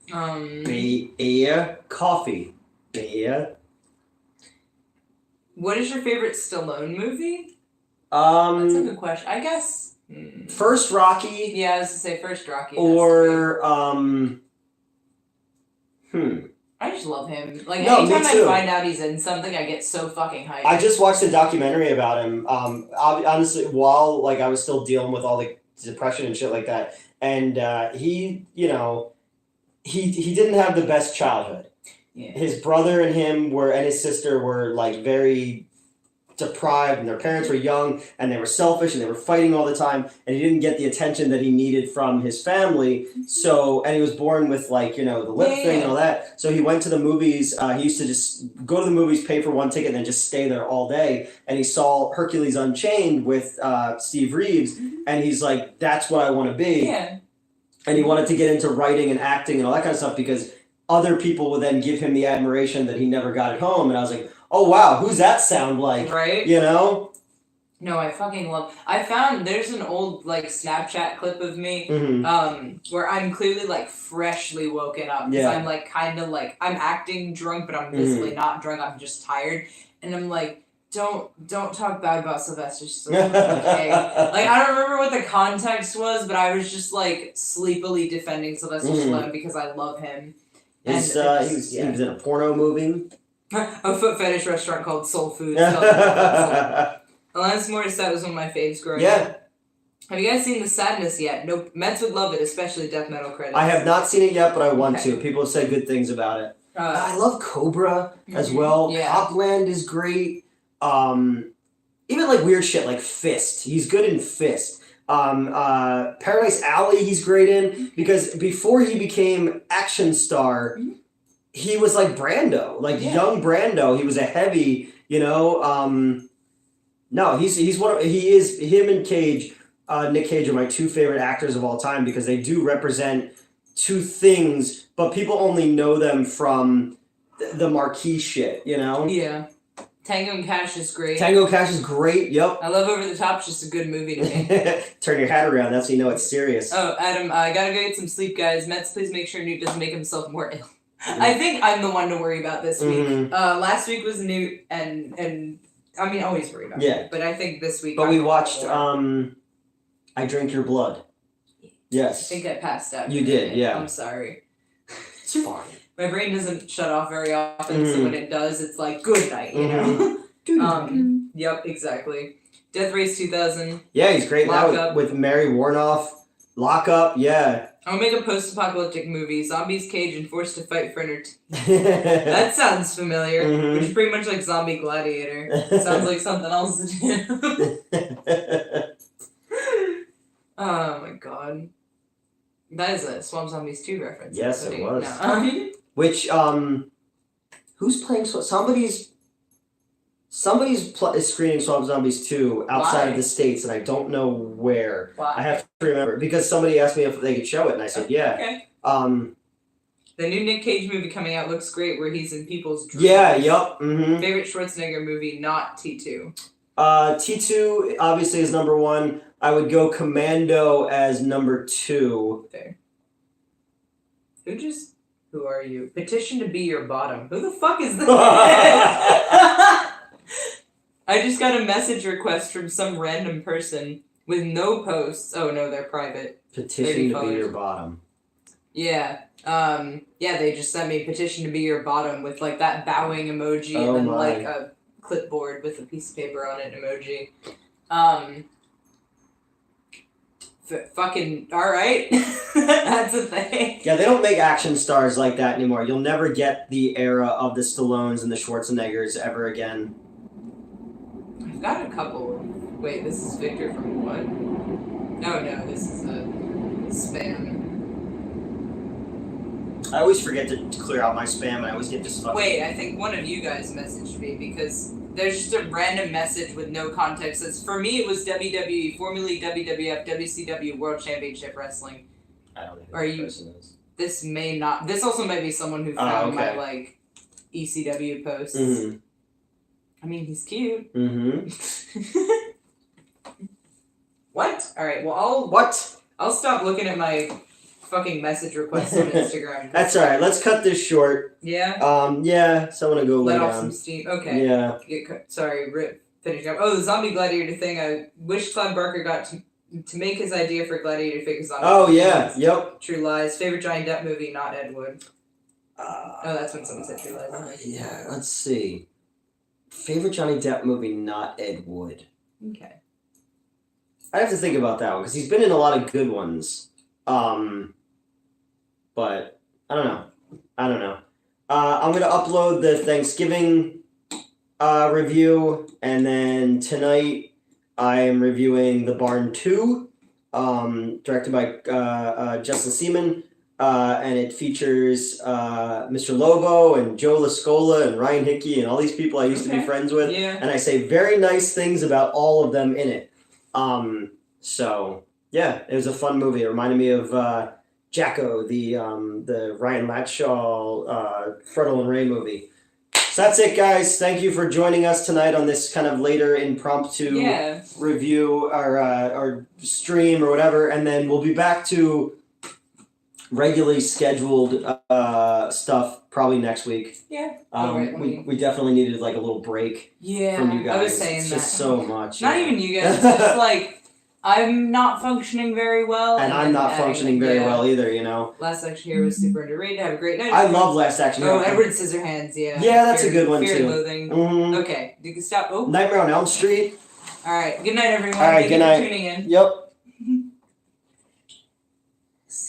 Beer, coffee, beer. What is your favorite Stallone movie? That's a good question. I guess. First Rocky. Yeah, I was to say first Rocky. Or I just love him. Anytime I find out he's in something, I get so fucking hyped. I just watched a documentary about him. Honestly, while I was still dealing with all the depression and shit like that, and he didn't have the best childhood. Yeah. His brother and his sister were very deprived, and their parents were young, and they were selfish, and they were fighting all the time, and he didn't get the attention that he needed from his family. So, and he was born with the lip thing and all that. So he went to the movies. He used to just go to the movies, pay for one ticket, and then just stay there all day. And he saw Hercules Unchained with Steve Reeves, and he's like, "That's what I want to be." Yeah. And he wanted to get into writing and acting and all that kind of stuff because other people would then give him the admiration that he never got at home. And I was like, oh, wow, who's that sound like? Right? No, I fucking love... I found there's an old, Snapchat clip of me where I'm clearly, freshly woken up. Because I'm, I'm acting drunk, but I'm visibly not drunk. I'm just tired. And I'm like, don't talk bad about Sylvester Stallone, okay? I don't remember what the context was, but I was just, sleepily defending Sylvester Stallone because I love him. He was in a porno movie. A foot fetish restaurant called Soul Food. Alanis Morissette was one of my faves growing up. Have you guys seen The Sadness yet? Nope. Mets would love it, especially death metal credits. I have not seen it yet, but I want to. People have said good things about it. I love Cobra as well. Yeah. Copland is great. Even weird shit like Fist. He's good in Fist. Paradise Alley he's great in because before he became action star, he was like Brando, young Brando. He was a heavy, no, him and Cage, Nick Cage are my two favorite actors of all time because they do represent two things, but people only know them from the marquee shit, Yeah. Tango and Cash is great. Tango and Cash is great, yep. I love Over the Top, it's just a good movie to me. Turn your hat around, that's how you know it's serious. Oh, Adam, I gotta go get some sleep, guys. Mets, please make sure Newt doesn't make himself more ill. I think I'm the one to worry about this week. Last week was Newt, and I mean, always worry about it. But I think this week... But we watched I Drink Your Blood. Yes. I think I passed out. You did, yeah. I'm sorry. It's fine. My brain doesn't shut off very often, so when it does, it's like, good night, you know? Yep, exactly. Death Race 2000. Yeah, he's great Lock now Up. with Mary Warnoff. Lock Up, yeah. I'll make a post-apocalyptic movie. Zombies caged and forced to fight for entertainment. That sounds familiar. Which is pretty much like Zombie Gladiator. Sounds like something else to do. Oh my god. That is a Swamp Zombies 2 reference. Yes, everybody. it was. No. Which, who's playing Somebody's screening Swamp Zombies 2 outside of the States, and I don't know where. Why? I have to remember, because somebody asked me if they could show it, and I said, yeah. Okay. The new Nick Cage movie coming out looks great, where he's in people's dreams. Yeah, yup. Mm-hmm. Favorite Schwarzenegger movie, not T2. T2 obviously is number 1. I would go Commando as number 2. Fair. Who are you? Petition to be your bottom. Who the fuck is that? I just got a message request from some random person with no posts. Oh no, they're private. Petition to be your bottom. Yeah. They just sent me petition to be your bottom with like that bowing emoji and then like a clipboard with a piece of paper on it emoji. Fucking alright. That's a thing. Yeah, they don't make action stars like that anymore. You'll never get the era of the Stallones and the Schwarzeneggers ever again. I've got a couple. Wait, this is Victor from what? Oh no, this is a spam. I always forget to clear out my spam, and I always get this fucking... Wait, I think one of you guys messaged me because there's just a random message with no context. It's, for me, it was WWE, formerly WWF, WCW World Championship Wrestling. I don't know who the person is. This may not... This also might be someone who found my, like, ECW posts. Mm-hmm. I mean, he's cute. Mm-hmm. What? Alright, well, I'll stop looking at my fucking message requests on Instagram. That's alright, let's cut this short. Yeah? Yeah, so I'm gonna go lay Let off down. some steam. Okay. Yeah. Finishing up. Oh, the Zombie Gladiator thing. I wish Clive Barker got to make his idea for Gladiator figures on. Oh, yeah, yep. True Lies. Favorite Johnny Depp movie, not Ed Wood. That's when someone said True Lies. Yeah, let's see. Favorite Johnny Depp movie, not Ed Wood. Okay. I have to think about that one, because he's been in a lot of good ones. But, I don't know. I'm going to upload the Thanksgiving review, and then tonight I am reviewing The Barn 2, directed by Justin Seaman, and it features Mr. Lobo and Joe Lascola and Ryan Hickey and all these people I used to be friends with, and I say very nice things about all of them in it. So, yeah, it was a fun movie. It reminded me of Jacko, the Ryan Latshaw, Fredel and Ray movie. So that's it, guys. Thank you for joining us tonight on this kind of later impromptu review or stream or whatever, and then we'll be back to regularly scheduled stuff probably next week. Yeah. We definitely needed like a little break from you guys. I was saying it's that. just so much. Not even you guys. It's just like I'm not functioning very well. And I'm not functioning very well either, you know. Last Action Hero was super underrated. Have a great night. I love Last Action Hero. Oh, Edward Scissorhands, yeah. Yeah, that's a good one Fear too. and Loathing. Mm-hmm. Okay, you can stop. Oh. Nightmare on Elm Street. Alright, good night everyone. Alright, good night. Thank you for tuning in. Yep.